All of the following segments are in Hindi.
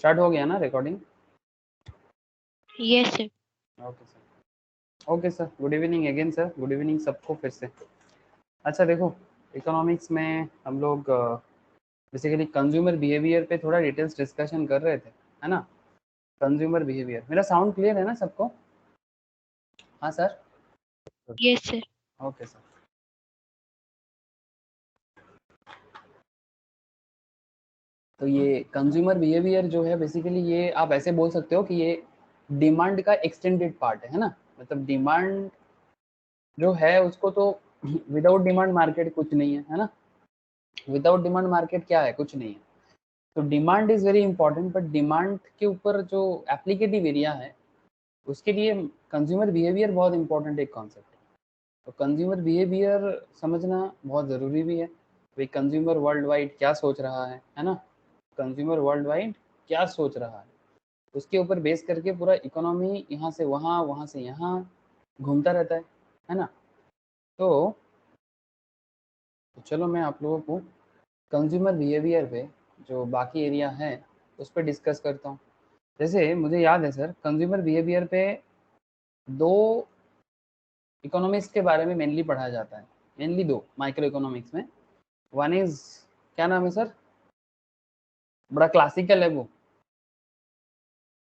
स्टार्ट हो गया ना recording? Yes sir. Okay sir, okay sir, good evening again sir, good evening सबको फिर से। अच्छा देखो, इकोनॉमिक्स में हम लोग बेसिकली कंज्यूमर बिहेवियर पे थोड़ा डिटेल्स डिस्कशन कर रहे थे, है ना? कंज्यूमर बिहेवियर, मेरा साउंड क्लियर है ना सबको? हाँ sir? Yes sir. Okay sir. तो ये कंज्यूमर बिहेवियर जो है बेसिकली ये आप ऐसे बोल सकते हो कि ये डिमांड का एक्सटेंडेड पार्ट है ना? मतलब डिमांड जो है उसको तो विदाउट डिमांड मार्केट कुछ नहीं है ना? विदाउट डिमांड मार्केट क्या है? कुछ नहीं है। तो demand is very important, but demand के ऊपर जो एप्लीकेटिव एरिया है उसके लिए कंज्यूमर बिहेवियर बहुत इंपॉर्टेंट एक कॉन्सेप्ट है। तो कंज्यूमर बिहेवियर समझना बहुत ज़रूरी भी है। भाई कंज्यूमर वर्ल्ड वाइड क्या सोच रहा है ना? कंज्यूमर वर्ल्ड वाइड क्या सोच रहा है, उसके ऊपर बेस करके पूरा इकोनॉमी यहाँ से वहाँ, वहाँ से यहाँ घूमता रहता है ना? तो चलो मैं आप लोगों को कंज्यूमर बिहेवियर पे जो बाकी एरिया है उस पर डिस्कस करता हूँ। जैसे मुझे याद है सर, कंज्यूमर बिहेवियर पे दो इकोनॉमिक्स के बारे में मेनली पढ़ाया जाता है, मेनली दो माइक्रो इकोनॉमिक्स में। वन इज, क्या नाम है सर? बड़ा क्लासिकल है वो,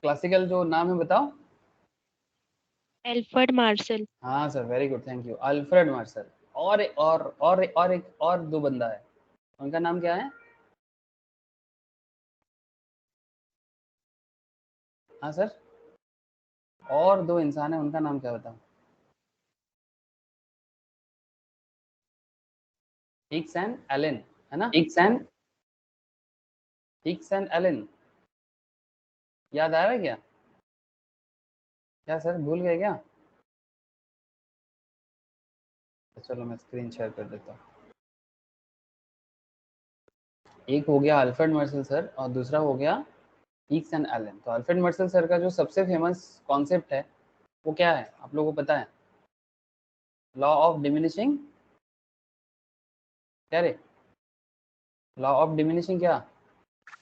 क्लासिकल जो नाम है बताओ। Alfred Marshall. हाँ sir, very good, thank you, Alfred Marshall. और एक और दो बंदा है, उनका नाम क्या है? हाँ सर, और दो इंसान है, उनका नाम क्या बताओ? हिक्स एंड एलन, है ना? हिक्स एंड एलन, याद आ रहा है क्या? क्या सर, भूल गए क्या? चलो मैं स्क्रीन शेयर कर देता हूँ। एक हो गया अल्फ्रेड मार्शल सर और दूसरा हो गया हिक्स एंड एलन। तो अल्फ्रेड मार्शल सर का जो सबसे फेमस कॉन्सेप्ट है वो क्या है आप लोगों को पता है? लॉ ऑफ डिमिनिशिंग, क्या रे? लॉ ऑफ डिमिनिशिंग क्या?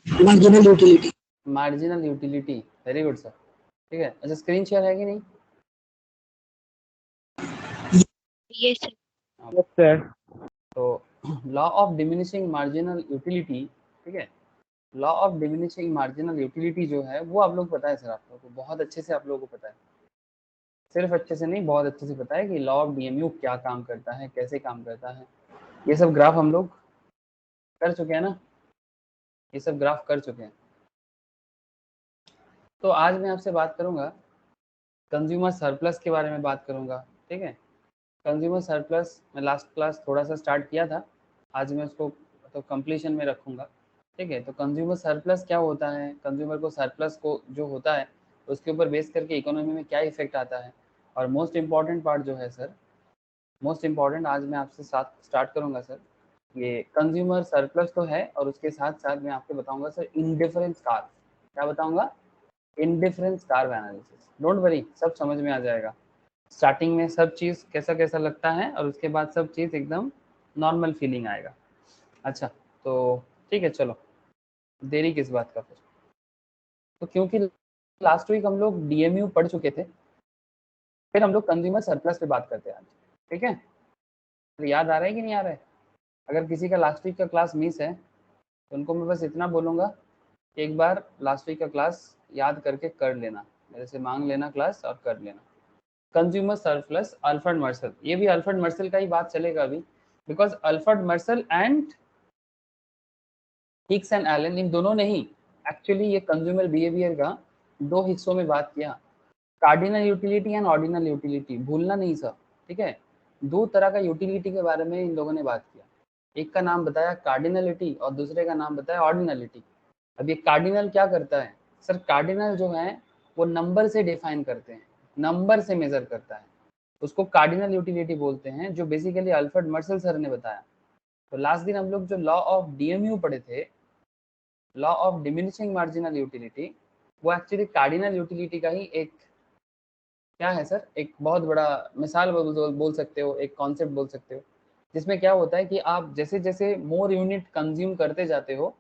Marginal utility. Marginal utility, very good sir. ठीक है, अच्छा स्क्रीन शेयर है कि नहीं? Yes sir. Yes sir. तो law of diminishing marginal utility, ठीक है, law of diminishing marginal utility जो है वो आप लोग पता है सर, आप लोगों को बहुत अच्छे से, आप लोगों को पता है, सिर्फ अच्छे से नहीं बहुत अच्छे से पता है कि लॉ ऑफ डीएमयू क्या काम करता है, कैसे काम करता है। ये सब ग्राफ हम लोग कर चुके हैं ना, ये सब ग्राफ कर चुके हैं। तो आज मैं आपसे बात करूंगा कंज्यूमर सरप्लस के बारे में बात करूंगा, ठीक है? कंज्यूमर सरप्लस मैं लास्ट क्लास थोड़ा सा स्टार्ट किया था, आज मैं उसको तो कंप्लीशन में रखूंगा, ठीक है? तो कंज्यूमर सरप्लस क्या होता है, कंज्यूमर को सरप्लस को जो होता है उसके ऊपर बेस करके इकोनॉमी में क्या इफेक्ट आता है, और मोस्ट इम्पॉर्टेंट पार्ट जो है सर, मोस्ट इम्पॉर्टेंट आज मैं आपसे साथ स्टार्ट करूंगा सर। ये कंज्यूमर सरप्लस तो है और उसके साथ साथ मैं आपको बताऊंगा सर इंडिफरेंस कार्व। क्या बताऊंगा? Indifference curve analysis. Don't worry, सब समझ में आ जाएगा। स्टार्टिंग में सब चीज़ कैसा कैसा लगता है और उसके बाद सब चीज़ एकदम नॉर्मल फीलिंग आएगा। अच्छा, तो ठीक है, चलो देरी किस बात का फिर। तो क्योंकि लास्ट वीक हम लोग डीएमयू पढ़ चुके थे, फिर हम लोग कंज्यूमर सरप्लस पे बात करते हैं आज, ठीक है? तो याद आ रहा है कि नहीं आ रहा है? अगर किसी का लास्ट वीक का क्लास मिस है तो उनको मैं बस इतना बोलूँगा कि एक बार लास्ट वीक का क्लास याद करके कर लेना, मेरे से मांग लेना क्लास और कर लेना। कंज्यूमर सरप्लस, अल्फ्रेड मार्शल, ये भी अल्फ्रेड मार्शल का ही बात चलेगा अभी, because Alfred Marshall and Hicks and Allen, इन दोनों ने ही एक्चुअली ये कंज्यूमर बिहेवियर का दो हिस्सों में बात किया, cardinal utility and ordinal utility, भूलना नहीं सर, ठीक है? दो तरह का यूटिलिटी के बारे में इन लोगों ने बात किया, एक का नाम बताया कार्डिनलिटी और दूसरे का नाम बताया ऑर्डिनलिटी। अब ये कार्डिनल क्या करता है सर? कार्डिनल जो है वो नंबर से डिफाइन करते हैं, नंबर से मेजर करता है, उसको कार्डिनल यूटिलिटी बोलते हैं, जो बेसिकली अल्फ्रेड मार्शल सर ने बताया। तो लास्ट दिन हम लोग जो लॉ ऑफ डीएमयू पढ़े थे, law of diminishing marginal utility, वो एक्चुअली कार्डिनल यूटिलिटी का ही एक क्या है सर, एक बहुत बड़ा मिसाल बोल सकते हो, एक कॉन्सेप्ट बोल सकते हो, जिसमें क्या होता है कि आप जैसे जैसे मोर यूनिट कंज्यूम करते जाते हो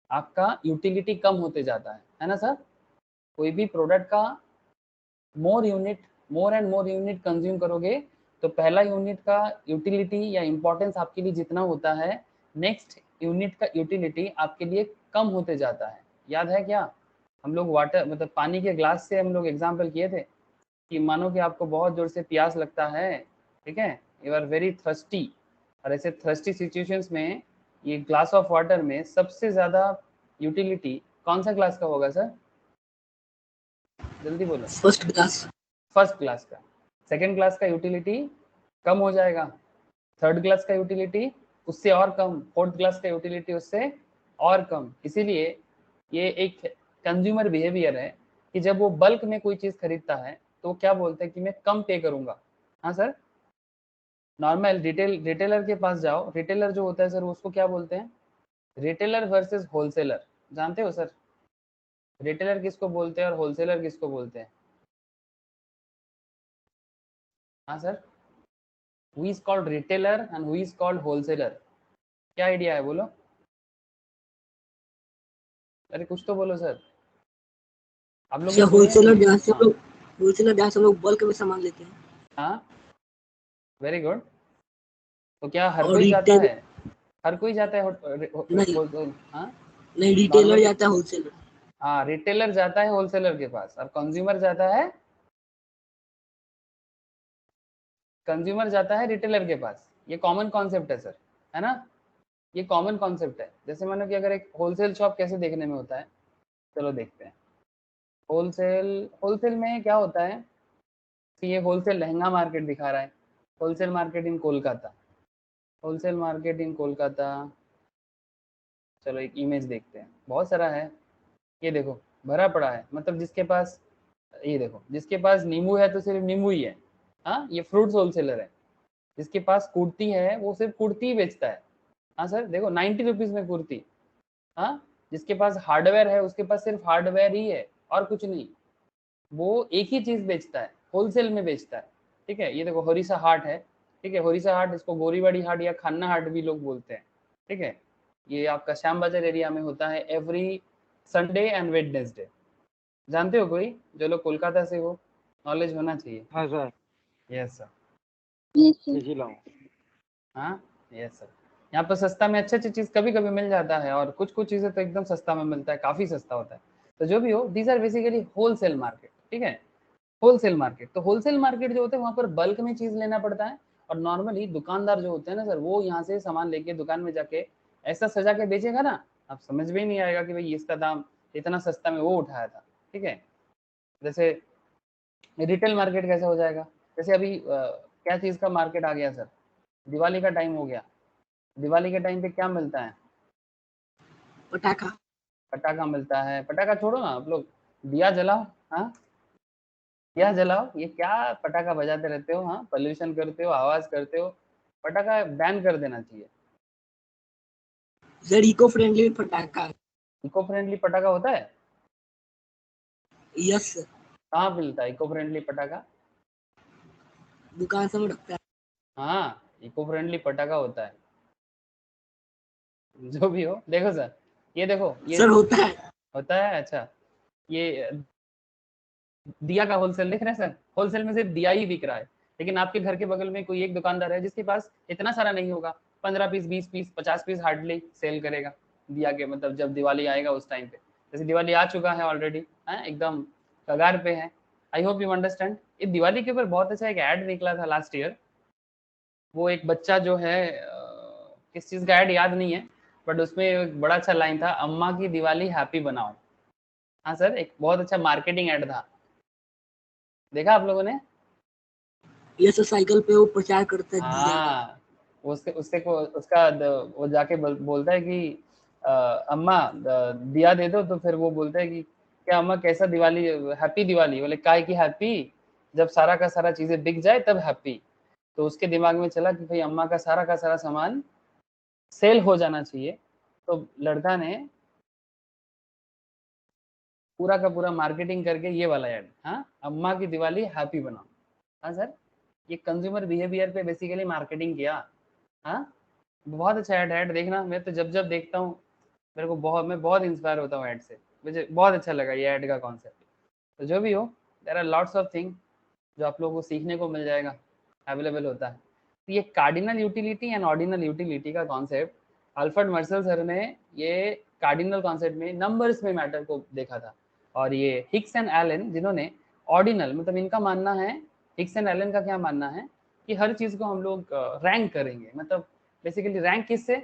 आपका यूटिलिटी कम होते जाता है ना सर। कोई भी प्रोडक्ट का more and more unit consume करोगे तो पहला यूनिट का यूटिलिटी या इंपॉर्टेंस आपके लिए जितना होता है, नेक्स्ट यूनिट का यूटिलिटी आपके लिए कम होते जाता है। याद है क्या, हम लोग वाटर मतलब पानी के ग्लास से हम लोग एग्जाम्पल किए थे कि मानो कि आपको बहुत जोर से प्यास लगता है, ठीक है, यू आर वेरी थर्स्टी, और ऐसे थर्स्टी सिचुएशंस में ये ग्लास ऑफ वाटर में सबसे ज्यादा यूटिलिटी कौन सा ग्लास का होगा सर, जल्दी बोलो। First class. फर्स्ट क्लास का। सेकंड क्लास का यूटिलिटी कम हो जाएगा, थर्ड क्लास का यूटिलिटी उससे और कम, फोर्थ क्लास का यूटिलिटी उससे और कम। इसीलिए ये एक कंज्यूमर बिहेवियर है कि जब वो बल्क में कोई चीज खरीदता है तो क्या बोलते हैं कि मैं कम पे करूंगा। हाँ सर, नॉर्मल रिटेलर के पास जाओ, रिटेलर जो होता है सर उसको क्या बोलते हैं, रिटेलर वर्सेस होलसेलर, जानते हो सर रिटेलर किसको बोलते हैं और होलसेलर किसको बोलते हैं। हाँ sir, who is called retailer and who is called wholesaler, क्या आइडिया है बोलो, अरे कुछ तो बोलो सर, आप लोग होलसेलर जहाँ से हम लोग बल्क में सामान लेते हैं। हाँ वेरी गुड। तो क्या हर और कोई जाता रिटेल है, हर कोई जाता है हाँ नहीं, रिटेलर नॉर्मली जाता है होलसेलर। हाँ, रिटेलर जाता है होलसेलर के पास और कंज्यूमर जाता है रिटेलर के पास। ये कॉमन कॉन्सेप्ट है सर, है ना, ये कॉमन कॉन्सेप्ट है। जैसे मानो कि अगर एक होलसेल शॉप कैसे देखने में होता है, चलो देखते हैं। होलसेल में क्या होता है कि ये होलसेल लहंगा मार्केट दिखा रहा है, wholesale market in Kolkata, wholesale market in Kolkata. चलो एक इमेज देखते हैं, बहुत सारा है, ये देखो भरा पड़ा है, मतलब जिसके पास, ये देखो जिसके पास नींबू है तो सिर्फ नींबू ही है। हाँ, ये फ्रूट्स होलसेलर है। जिसके पास कुर्ती है वो सिर्फ कुर्ती ही बेचता है। हाँ सर देखो 90 रुपीज में कुर्ती। हाँ, जिसके पास हार्डवेयर है उसके पास सिर्फ हार्डवेयर ही है और कुछ नहीं, वो एक ही चीज बेचता है, होलसेल में बेचता है। ठीक है, ये देखो होरिसा हाट है, ठीक है, होरिसा हाट, इसको गोरीवाड़ी हाट या खन्ना हाट भी लोग बोलते हैं। ठीक है, ये आपका श्याम बाजार एरिया में होता है एवरी संडे एंड वेडनेसडे। जानते हो कोई जो लोग कोलकाता से हो, नॉलेज होना चाहिए। हाँ sir, yes sir, Yes, sir. इसी लाऊं। हाँ यस सर, यहाँ पर सस्ता में अच्छी अच्छी चीज कभी कभी मिल जाता है और कुछ कुछ चीजें तो एकदम सस्ता में मिलता है, काफी सस्ता होता है। तो जो भी हो, these are basically wholesale market. ठीक है, होलसेल मार्केट, तो होलसेल मार्केट जो होते हैं वहां पर बल्क में चीज लेना पड़ता है, और नॉर्मली दुकानदार जो होते हैं ना सर, वो यहाँ से सामान लेके दुकान में जाके ऐसा सजा के बेचेगा ना, आप समझ में ही नहीं आएगा कि भाई इसका दाम इतना सस्ता में वो उठाया था। ठीक है, जैसे रिटेल मार्केट कैसे हो जाएगा, जैसे अभी क्या चीज का मार्केट आ गया सर, दिवाली का टाइम हो गया, दिवाली के टाइम पे क्या मिलता है, पटाखा। पटाखा मिलता है। पटाखा छोड़ो ना आप लोग, दिया जलाओ। हाँ, दिया जलाओ, ये क्या पटाखा बजाते रहते हो, हाँ पोल्यूशन करते हो, आवाज करते हो, पटाखा बैन कर देना चाहिए। सर इको फ्रेंडली पटाखा। इको फ्रेंडली पटाखा होता है, यस सर, कहाँ मिलता है इको फ्रेंडली पटाखा, दुकान से रखता है। हाँ इको फ्रेंडली पटाखा होता है, जो भी हो। देखो सर, ये देखो ये सर होता है। अच्छा, ये दिया का होलसेल देख रहे हैं सर, होलसेल में सिर्फ दिया ही बिक रहा है, लेकिन आपके घर के बगल में कोई एक दुकानदार है जिसके पास इतना सारा नहीं होगा, 15 piece 20 piece 50 piece hardly sell करेगा दिया के, मतलब जब दिवाली आएगा उस टाइम पे। जैसे दिवाली आ चुका है ऑलरेडी, है एकदम कगार पे है। I hope you understand. ये दिवाली के ऊपर बहुत अच्छा एक ऐड निकला था लास्ट ईयर, वो एक बच्चा जो है किस चीज का ऐड याद नहीं है, बट उसमें एक बड़ा अच्छा लाइन था, अम्मा की दिवाली हैप्पी बनाओ। हाँ सर, एक बहुत अच्छा मार्केटिंग ऐड था, देखा आप लोगों ने। ये सर साइकिल पे वो प्रचार करता है दिया का। हाँ, उसके उसके को उसका वो जाके बोलता है कि अम्मा दिया दे दो, तो फिर वो बोलता है कि क्या अम्मा कैसा दिवाली, हैप्पी दिवाली, बोले काय की हैप्पी, जब सारा का सारा चीजें बिक जाए तब हैप्पी। तो उसके दिमाग में चला कि भाई अम्मा का सारा सामान सेल हो जाना चाहिए, तो लड़का ने पूरा का पूरा मार्केटिंग करके ये वाला ऐड, हाँ अम्मा की दिवाली हैप्पी बनाओ। हाँ सर, ये कंज्यूमर बिहेवियर पे बेसिकली मार्केटिंग किया। हाँ, बहुत अच्छा ऐड देखना, मैं तो जब जब देखता हूँ मैं बहुत इंस्पायर होता हूँ ऐड से, मुझे बहुत अच्छा लगा ये ऐड का कॉन्सेप्ट। तो जो भी हो, there are lots of thing जो आप लोगों को सीखने को मिल जाएगा, अवेलेबल होता है। तो ये cardinal utility and ordinal utility का कॉन्सेप्ट अल्फ्रेड मर्सेल सर ने ये कार्डिनल कॉन्सेप्ट में नंबर्स में मैटर को देखा था, और ये हिक्स एंड एलन जिन्होंने ऑर्डिनल, मतलब इनका मानना है, हिक्स एंड एलन का क्या मानना है कि हर चीज को हम लोग रैंक करेंगे, मतलब बेसिकली रैंक किससे,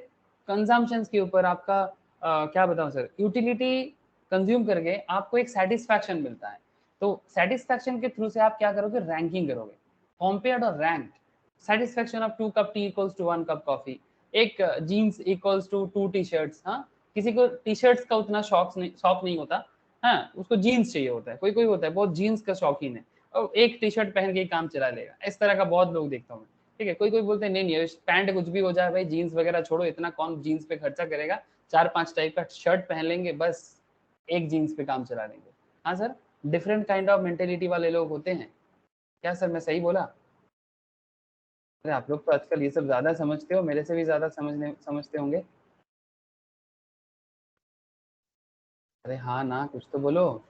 कंजम्पशंस के ऊपर। आपका क्या बताऊं सर, यूटिलिटी कंज्यूम करके आपको एक सेटिस्फैक्शन मिलता है, तो सेटिस्फैक्शन के थ्रू से आप क्या करोगे, रैंकिंग करोगे, कंपेयर्ड और ranked. Satisfaction of 2 cup tea equals to 1 cup coffee, एक jeans equals to 2 T shirts. हाँ, किसी को टी शर्ट्स का उतना शौक नहीं होता, हाँ उसको जीन्स चाहिए होता है, कोई कोई होता है बहुत जीन्स का शौकीन है और एक टी शर्ट पहन के ही काम चला लेगा, इस तरह का बहुत लोग देखता हूँ। ठीक है, कोई कोई बोलते हैं नहीं नहीं पैंट कुछ भी हो जाए भाई, जीन्स वगैरह छोड़ो, इतना कौन जीन्स पे खर्चा करेगा, 4-5 टाइप का शर्ट पहन लेंगे बस, एक जीन्स पे काम चला लेंगे। हाँ sir, different kind of mentality वाले लोग होते हैं। क्या सर मैं सही बोला? अरे आप लोग तो आजकल ये सब ज्यादा समझते हो, मेरे से भी ज्यादा समझते होंगे। अरे हाँ ना, कुछ तो बोलो।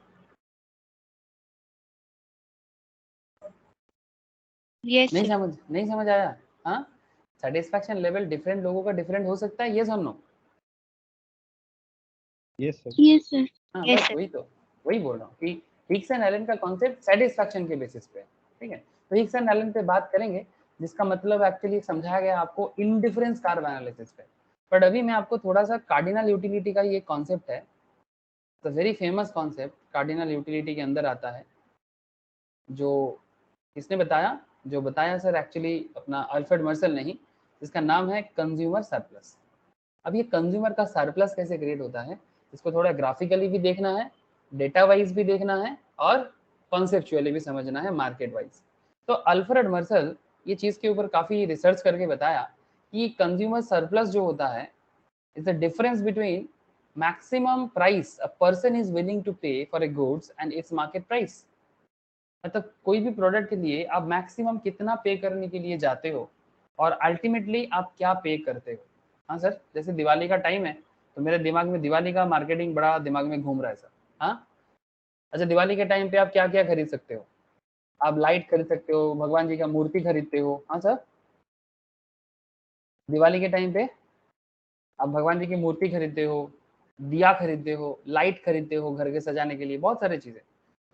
Yes, sir. नहीं समझ आया? हाँ, सेटिस्फैक्शन लेवल डिफरेंट लोगों का डिफरेंट हो सकता है, ये सुनो। Yes sir. Yes, sir. हाँ Yes, बस sir. वही बोल रहा हूँ कि हिक्स एंड एलन का कॉन्सेप्ट सेटिस्फैक्शन के बेसिस पे, ठीक है। तो हिक्स एंड एलन पे बात करेंगे, जिसका मतलब एक्चुअली समझाया गया आपको इंडिफरेंस कर्व एनालिसिस पे। बट अभी मैं आपको थोड़ा सा कार्डिनल यूटिलिटी का ये कॉन्सेप्ट है, तो very famous concept cardinal utility के अंदर आता है, जो किसने बताया, जो बताया सर एक्चुअली अपना अल्फ्रेड मर्सेल नहीं, जिसका नाम है कंज्यूमर सरप्लस। अब ये कंज्यूमर का सरप्लस कैसे क्रिएट होता है, इसको थोड़ा ग्राफिकली भी देखना है, डेटा वाइज भी देखना है, और कॉन्सेप्चुअली भी समझना है, मार्केट वाइज। तो अल्फ्रेड मर्सेल ये चीज़ के ऊपर काफ़ी रिसर्च करके बताया कि कंज्यूमर सरप्लस जो होता है is the difference between maximum price a person is willing to pay for a goods and its market price. मतलब कोई भी प्रोडक्ट के लिए आप मैक्सिमम कितना पे करने के लिए जाते हो और अल्टीमेटली आप क्या पे करते हो। हाँ सर, जैसे दिवाली का टाइम है तो मेरे दिमाग में दिवाली का मार्केटिंग बड़ा दिमाग में घूम रहा है सर। हाँ, अच्छा दिवाली के टाइम पे आप क्या क्या खरीद सकते हो, आप लाइट खरीद सकते हो, भगवान जी का मूर्ति खरीदते हो। हाँ सर, दिवाली के टाइम पे आप भगवान जी की मूर्ति खरीदते हो, दिया खरीदते हो, लाइट खरीदते हो घर के सजाने के लिए, बहुत सारी चीजें।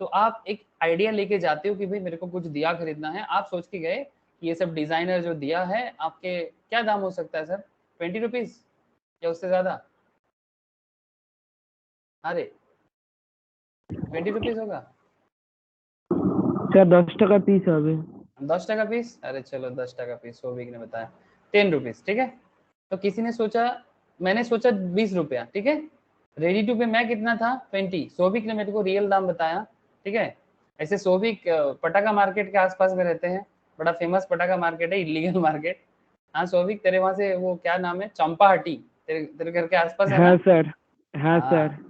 तो आप एक आइडिया लेके जाते हो कि भाई मेरे को कुछ दिया खरीदना है, आप सोच के गए कि ये सब डिजाइनर जो दिया है आपके क्या दाम हो सकता है सर, 20 रुपीज या उससे ज्यादा? अरे 20 रुपीज होगा सर 10 টাকা পিস হবে। 10 টাকা पीस, अरे चलो 10 টাকা पीस, सोविक ने बताया 10 रुपीज, ठीक है। तो किसी ने सोचा, मैंने सोचा 20 रुपया, ठीक है। रेडी टू पे मैं कितना था, 20। सोविक ने मेरे को रियल दाम बताया, ठीक है। ऐसे सोविक पटाखा मार्केट के आसपास में रहते हैं, बड़ा फेमस पटाखा मार्केट है, इलीगल मार्केट। हाँ सोविक, तेरे वहां से वो क्या नाम है, चंपाहटी, तेरे घर के आसपास है ना? हाँ सर, हाँ सर। हाँ,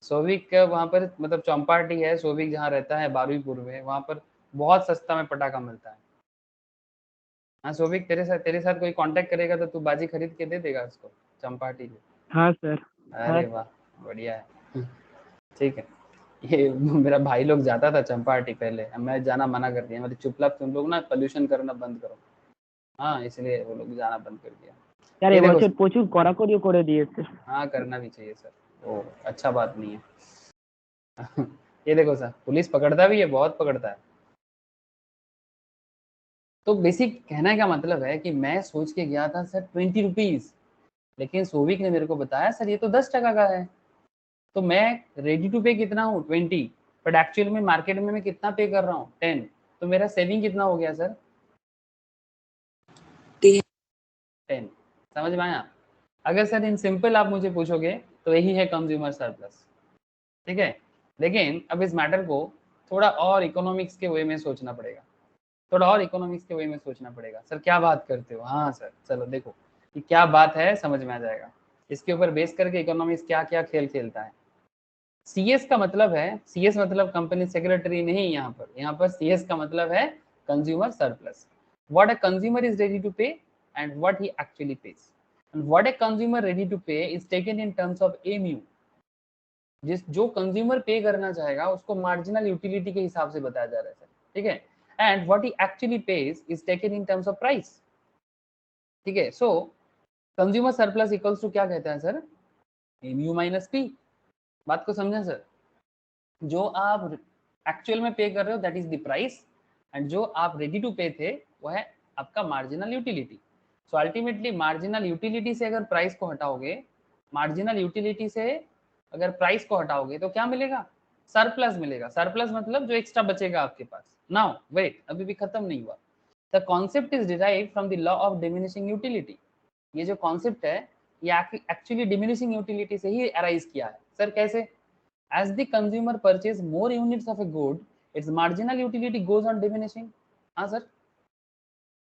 सोविक वहाँ पर मतलब चंपाहटी है, सोविक जहाँ रहता है बारुईपुर में, वहाँ पर बहुत सस्ता में पटाखा मिलता है। हाँ सोविक, तेरे साथ कोई कांटेक्ट करेगा तो तू बाजी खरीद के दे देगा उसको, चंपाहटी को। हाँ सर। अरे वाह, बढ़िया है। ठीक है, ये मेरा भाई लोग जाता था चंपाहटी पहले, मैं जाना मना कर दिया, मतलब चुपचाप तुम लोग ना पोल्यूशन करना बंद करो। हाँ, इसलिए वो लोग जाना बंद कर दिया। यार ये এবছর देखो, প্রচুর কড়াকড়িও করে দিয়েছে। हाँ करना भी चाहिए सर, वो अच्छा बात नहीं है। ये देखो सर, पुलिस पकड़ता भी है, बहुत पकड़ता है। तो बेसिक कहने का मतलब है कि मैं सोच के गया था सर 20 रुपीज, लेकिन सोविक ने मेरे को बताया सर ये तो 10 टका का है। तो मैं रेडी टू पे कितना हूँ, 20, बट एक्चुअल में मार्केट में मैं कितना पे कर रहा हूँ, 10। तो मेरा सेविंग कितना हो गया सर, 10। समझ में आया? अगर सर इन सिंपल आप मुझे पूछोगे तो यही है कंज्यूमर सरप्लस, ठीक है। लेकिन अब इस मैटर को थोड़ा और इकोनॉमिक्स के वे में सोचना पड़ेगा, थोड़ा और इकोनॉमिक्स के वे में सोचना पड़ेगा। सर क्या बात करते हो? हाँ सर, चलो देखो कि क्या बात है, समझ में आ जाएगा। इसके ऊपर बेस करके इकोनॉमिक्स क्या क्या खेल खेलता है। सीएस का मतलब है, सीएस मतलब कंपनी सेक्रेटरी नहीं, यहाँ पर सीएस का मतलब है consumer surplus. What a consumer is ready to pay and what he actually pays. What a consumer ready to pay is taken in terms of MU. जो कंज्यूमर पे करना चाहेगा उसको मार्जिनल यूटिलिटी के हिसाब से बताया जा रहा है सर, ठीक है। And what he actually pays is taken in terms of price, ठीक है। So consumer surplus equals to क्या कहते हैं सर, एमयू माइनस पी। बात को समझा सर, जो आप एक्चुअल में पे कर रहे हो that is the price, and जो आप रेडी टू पे थे वो है आपका marginal utility. So ultimately marginal utility से अगर प्राइस को हटाओगे, मार्जिनल यूटिलिटी से अगर प्राइस को हटाओगे तो क्या मिलेगा, सरप्लस मिलेगा। सरप्लस मतलब जो एक्स्ट्रा बचेगा आपके पास। नाउ वेट, अभी भी खत्म नहीं हुआ। The concept is derived from the law of diminishing utility. ये जो कॉन्सेप्ट है ये एक्चुअली डिमिनिशिंग यूटिलिटी से ही अराइज किया है सर। कैसे? as the consumer purchase more units of a good, its marginal utility goes on diminishing। हाँ सर,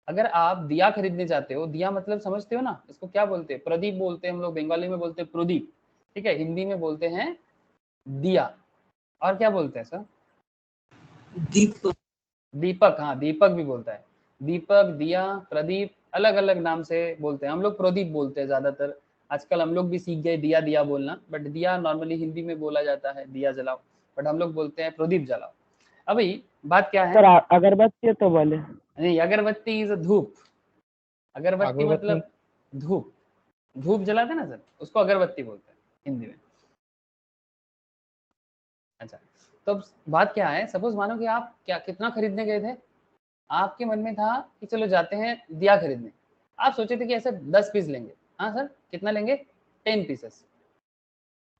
अगर आप दिया खरीदने जाते हो, दिया मतलब समझते हो ना, इसको क्या बोलते हैं, प्रदीप बोलते हैं हम लोग, बंगाली में बोलते हैं प्रदीप, ठीक है, हिंदी में बोलते हैं दिया, और क्या बोलते हैं सर, दीपक। दीपक, हाँ दीपक भी बोलता है, दीपक, दिया, प्रदीप, अलग अलग नाम से बोलते हैं। हम लोग प्रदीप बोलते हैं ज्यादातर, आजकल हम लोग भी सीख गए दिया दिया बोलना, बट दिया नॉर्मली हिंदी में बोला जाता है दिया जलाओ, बट हम लोग बोलते हैं प्रदीप जलाओ। अभी बात क्या है सर अगरबत्ती है तो बोले नहीं, अगरबत्ती इज धूप, अगरबत्ती मतलब धूप, धूप जलाते ना सर, उसको अगरबत्ती बोलते हैं हिंदी में। अच्छा, तो अब बात क्या है, सपोज मानो कि आप क्या कितना खरीदने गए थे, आपके मन में था कि चलो जाते हैं दिया खरीदने, आप सोचे थे कि ऐसे 10 पीस लेंगे। हाँ सर, कितना लेंगे, 10 पीसेस।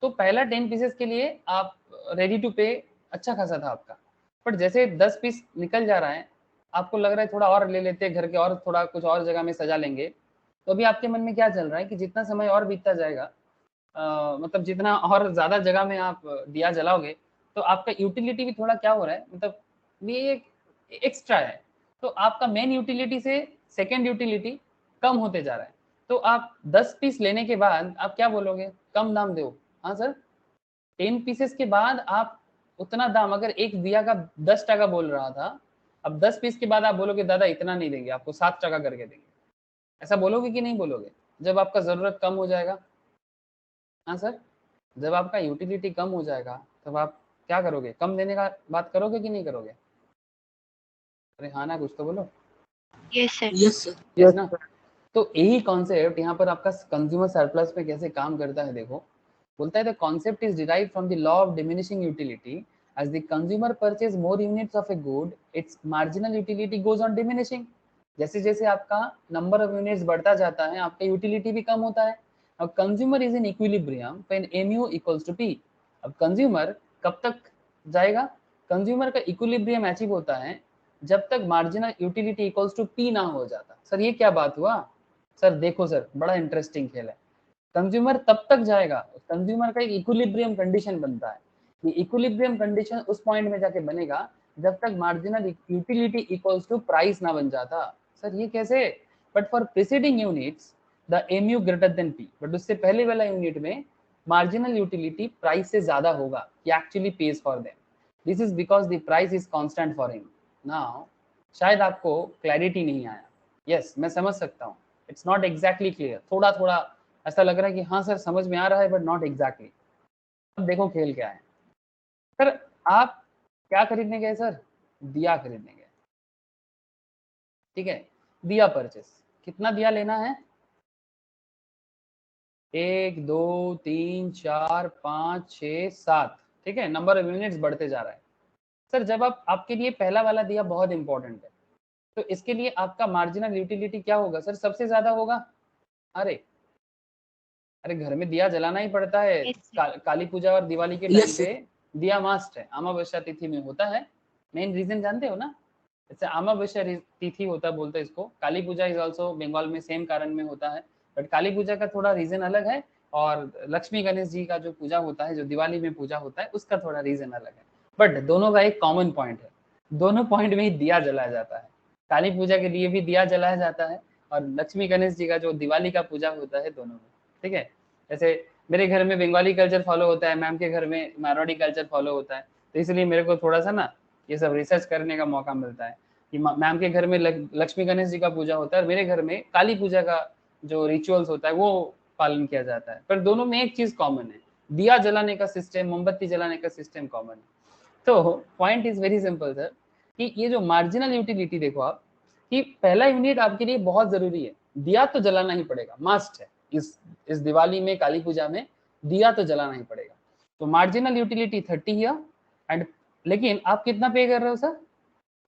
तो पहला 10 पीसेस के लिए आप रेडी टू पे अच्छा खासा था आपका, बट जैसे 10 पीस निकल जा रहा है, आपको लग रहा है थोड़ा और ले लेते हैं घर के, और थोड़ा कुछ और जगह में सजा लेंगे। तो अभी आपके मन में क्या चल रहा है कि जितना समय और बीतता जाएगा, मतलब जितना और ज्यादा जगह में आप दिया जलाओगे, तो आपका यूटिलिटी भी थोड़ा क्या हो रहा है, मतलब ये एक एक्स्ट्रा है। तो आपका मेन यूटिलिटी से सेकेंड यूटिलिटी कम होते जा रहा है। तो आप 10 पीस लेने के बाद आप क्या बोलोगे, कम दाम दो। हाँ सर, 10 पीसेस के बाद आप उतना दाम, अगर एक दिया का 10 टका बोल रहा था, अब 10 पीस के बाद आप बोलोगे दादा इतना नहीं देंगे, आपको 7 टका करके देंगे। ऐसा बोलोगे कि नहीं बोलोगे, जब आपका जरूरत कम हो जाएगा। हाँ सर, जब आपका यूटिलिटी कम हो जाएगा तब आप क्या करोगे, कम देने का बात करोगे कि नहीं करोगे। अरे हाँ ना, कुछ तो बोलो। Yes sir. Yes sir. Yes ना। तो यही कॉन्सेप्ट यहाँ पर आपका कंज्यूमर सरप्लस में कैसे काम करता है, देखो बोलता है the concept is derived from the law of diminishing utility. as the consumer purchase more units of a good, its marginal utility goes on diminishing। जैसे जैसे आपका नंबर ऑफ यूनिट्स बढ़ता जाता है, आपका यूटिलिटी भी कम होता है। अब consumer is in equilibrium when mu equals to p। अब कंज्यूमर कब तक जाएगा, कंज्यूमर का इक्विलिब्रियम अचीव होता है जब तक marginal utility equals to p ना हो जाता। सर ये क्या बात हुआ, सर देखो सर बड़ा इंटरेस्टिंग खेल है। कंज्यूमर तब तक जाएगा, कंज्यूमर का एक इक्विलिब्रियम कंडीशन बनता है, ये इक्विलिब्रियम कंडीशन उस पॉइंट में जाके बनेगा जब तक marginal utility equals to price ना बन जाता। सर ये कैसे, but for preceding units the MU greater than P, but उससे पहले वाला यूनिट में मार्जिनल यूटिलिटी प्राइस से ज्यादा होगा, he actually pays for them. This is because the price is constant for him. Now शायद आपको क्लैरिटी नहीं आया, यस मैं समझ सकता हूँ, इट्स नॉट एग्जैक्टली क्लियर, थोड़ा थोड़ा ऐसा लग रहा है कि हाँ सर समझ में आ रहा है बट नॉट एग्जैक्टली। अब देखो खेल क्या है सर, आप क्या खरीदने गए सर, दिया खरीदने गए, ठीक है, दिया परचेस, कितना दिया लेना है, 1 2 3 4 5 6 7, ठीक है, नंबर ऑफ यूनिट्स बढ़ते जा रहा है। सर जब आपके लिए पहला वाला दिया बहुत इंपॉर्टेंट है, तो इसके लिए आपका मार्जिनल यूटिलिटी क्या होगा सर, सबसे ज्यादा होगा। अरे अरे घर में दिया जलाना ही पड़ता है, Yes, sir. काली पूजा और दिवाली के टाइम Yes, sir. पे दिया मास्ट है, अमावस्या तिथि में होता है। मेन रीजन जानते हो ना, जैसे अमावस्या तिथि होता है बोलते हैं इसको, काली पूजा इज आल्सो बंगाल में सेम कारण में होता है, बट काली पूजा का थोड़ा रीजन अलग है, और लक्ष्मी गणेश जी का जो पूजा होता है, जो दिवाली में पूजा होता है, उसका थोड़ा रीजन अलग है, बट दोनों का एक कॉमन पॉइंट है, दोनों पॉइंट में ही दिया जलाया जाता है। काली पूजा के लिए भी दिया जलाया जाता है, और लक्ष्मी गणेश जी का जो दिवाली का पूजा होता है, दोनों में, ठीक है। जैसे मेरे घर में बंगाली कल्चर फॉलो होता है, मैम के घर में मारवाड़ी कल्चर फॉलो होता है, तो इसलिए मेरे को थोड़ा सा ना ये सब रिसर्च करने का मौका मिलता है कि मैम के घर में लक्ष्मी गणेश जी का पूजा होता है और मेरे घर में काली पूजा का जो रिचुअल्स होता है वो पालन किया जाता है, पर दोनों में एक चीज कॉमन है, दिया जलाने का सिस्टम, मोमबत्ती जलाने का सिस्टम कॉमन है। तो point is very simple sir, कि ये जो मार्जिनल यूटिलिटी देखो आप, कि पहला यूनिट आपके लिए बहुत जरूरी है, दिया तो जलाना ही पड़ेगा, मस्ट है, इस दिवाली में, काली पूजा में दिया तो जलाना ही पड़ेगा। तो मार्जिनल यूटिलिटी 30 हियर, एंड लेकिन आप कितना पे कर रहे हो सर?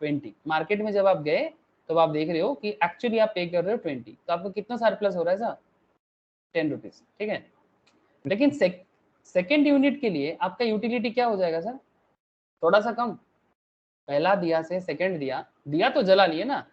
20। मार्केट में जब आप गए तो आप देख रहे हो कि एक्चुअली आप पे कर रहे हो 20, तो आपको कितना सरप्लस हो रहा है सर? 10 रुपीज, ठीक है। लेकिन सेकेंड यूनिट के लिए आपका यूटिलिटी क्या हो जाएगा सर? थोड़ा सा कम। पहला दिया से सेकेंड दिया, दिया तो जला लिए ना,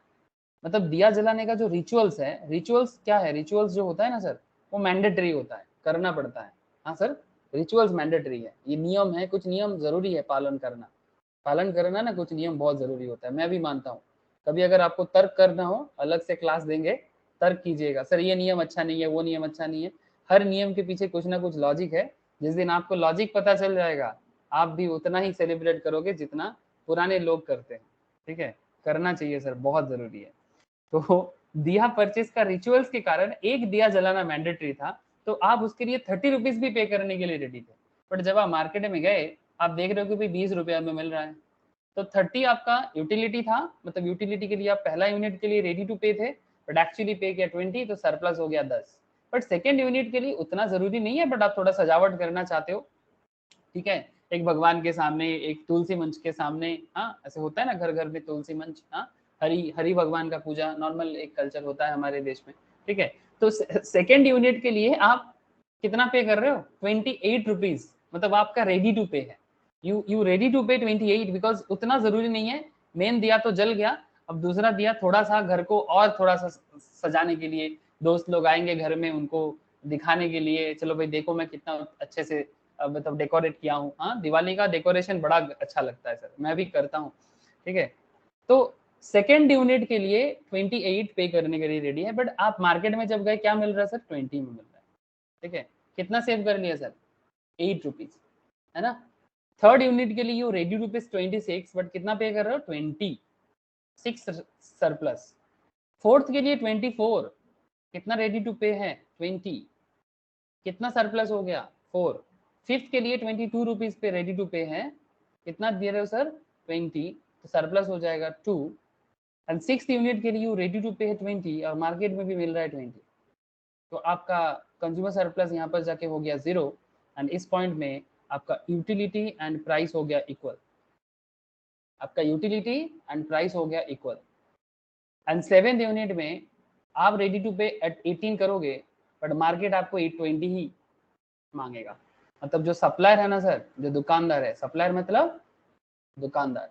मतलब दिया जलाने का जो रिचुअल्स है, रिचुअल्स क्या है, रिचुअल्स जो होता है ना सर, वो मैंडेटरी होता है, करना पड़ता है। हाँ सर, रिचुअल्स मैंडेटरी है, ये नियम है, कुछ नियम जरूरी है पालन करना ना, कुछ नियम बहुत जरूरी होता है, मैं भी मानता हूँ। कभी अगर आपको तर्क करना हो, अलग से क्लास देंगे, तर्क कीजिएगा, सर ये नियम अच्छा नहीं है, वो नियम अच्छा नहीं है, हर नियम के पीछे कुछ ना कुछ लॉजिक है। जिस दिन आपको लॉजिक पता चल जाएगा, आप भी उतना ही सेलिब्रेट करोगे जितना पुराने लोग करते हैं, ठीक है। करना चाहिए सर, बहुत जरूरी है। तो दिया परचेस का रिचुअल्स के कारण एक दिया जलाना मैंडेटरी था, तो आप उसके लिए 30 रुपीज भी पे करने के लिए रेडी थे। बट जब आप मार्केट में गए, आप देख रहे हो कि भाई 20 रुपया में मिल रहा है, तो 30 आपका यूटिलिटी था, मतलब यूटिलिटी के लिए आप पहला यूनिट के लिए रेडी टू पे थे, बट एक्चुअली पे किया 20, तो सरप्लस हो गया 10। बट सेकेंड यूनिट के लिए उतना जरूरी नहीं है, बट आप थोड़ा सजावट करना चाहते हो, ठीक है, एक भगवान के सामने, एक तुलसी मंच के सामने, हाँ ऐसे होता है ना, घर घर में तुलसी मंच, हाँ हरि हरि भगवान का पूजा नॉर्मल एक कल्चर होता है हमारे देश में, ठीक है। तो सेकेंड यूनिट के लिए आप कितना पे कर रहे हो? 28 रुपीज, मतलब आपका रेडी टू पे है, यू रेडी टू पे 28, बिकॉज उतना जरूरी नहीं है, मेन दिया तो जल गया, अब दूसरा दिया थोड़ा सा घर को और थोड़ा सा सजाने के लिए, दोस्त लोग आएंगे घर में, उनको दिखाने के लिए, चलो भाई देखो मैं कितना अच्छे से मतलब डेकोरेट किया हूँ। हाँ, दिवाली का डेकोरेशन बड़ा अच्छा लगता है सर, मैं भी करता हूँ, ठीक है। तो सेकेंड यूनिट के लिए 28 पे करने के लिए रेडी है, बट आप मार्केट में जब गए क्या मिल रहा है सर? 20 में मिल रहा है, ठीक है। कितना सेव कर लिया सर? 8 रुपीज, है ना। थर्ड यूनिट के लिए यू रेडी रुपीज 26, बट कितना पे कर रहे हो? 26 सरप्लस। फोर्थ के लिए 24, कितना रेडी टू पे है? 20, कितना सरप्लस हो गया? 4। फिफ्थ के लिए 22 रुपीज पे रेडी टू पे है, कितना दे रहे हो सर? 20, तो सरप्लस हो जाएगा 2। एंड सिक्स यूनिट के लिए यू रेडी टू पे है 20, और मार्केट में भी मिल रहा है 20, तो आपका कंज्यूमर सरप्लस यहाँ पर जाके हो गया 0, एंड इस पॉइंट में आपका यूटिलिटी एंड प्राइस हो गया इक्वल, आपका यूटिलिटी एंड प्राइस हो गया इक्वल। एंड सेवेंथ यूनिट में आप रेडी टू पे एट 18 करोगे, बट मार्केट आपको 820 ही मांगेगा। मतलब जो सप्लायर है ना सर, जो दुकानदार है, सप्लायर मतलब दुकानदार,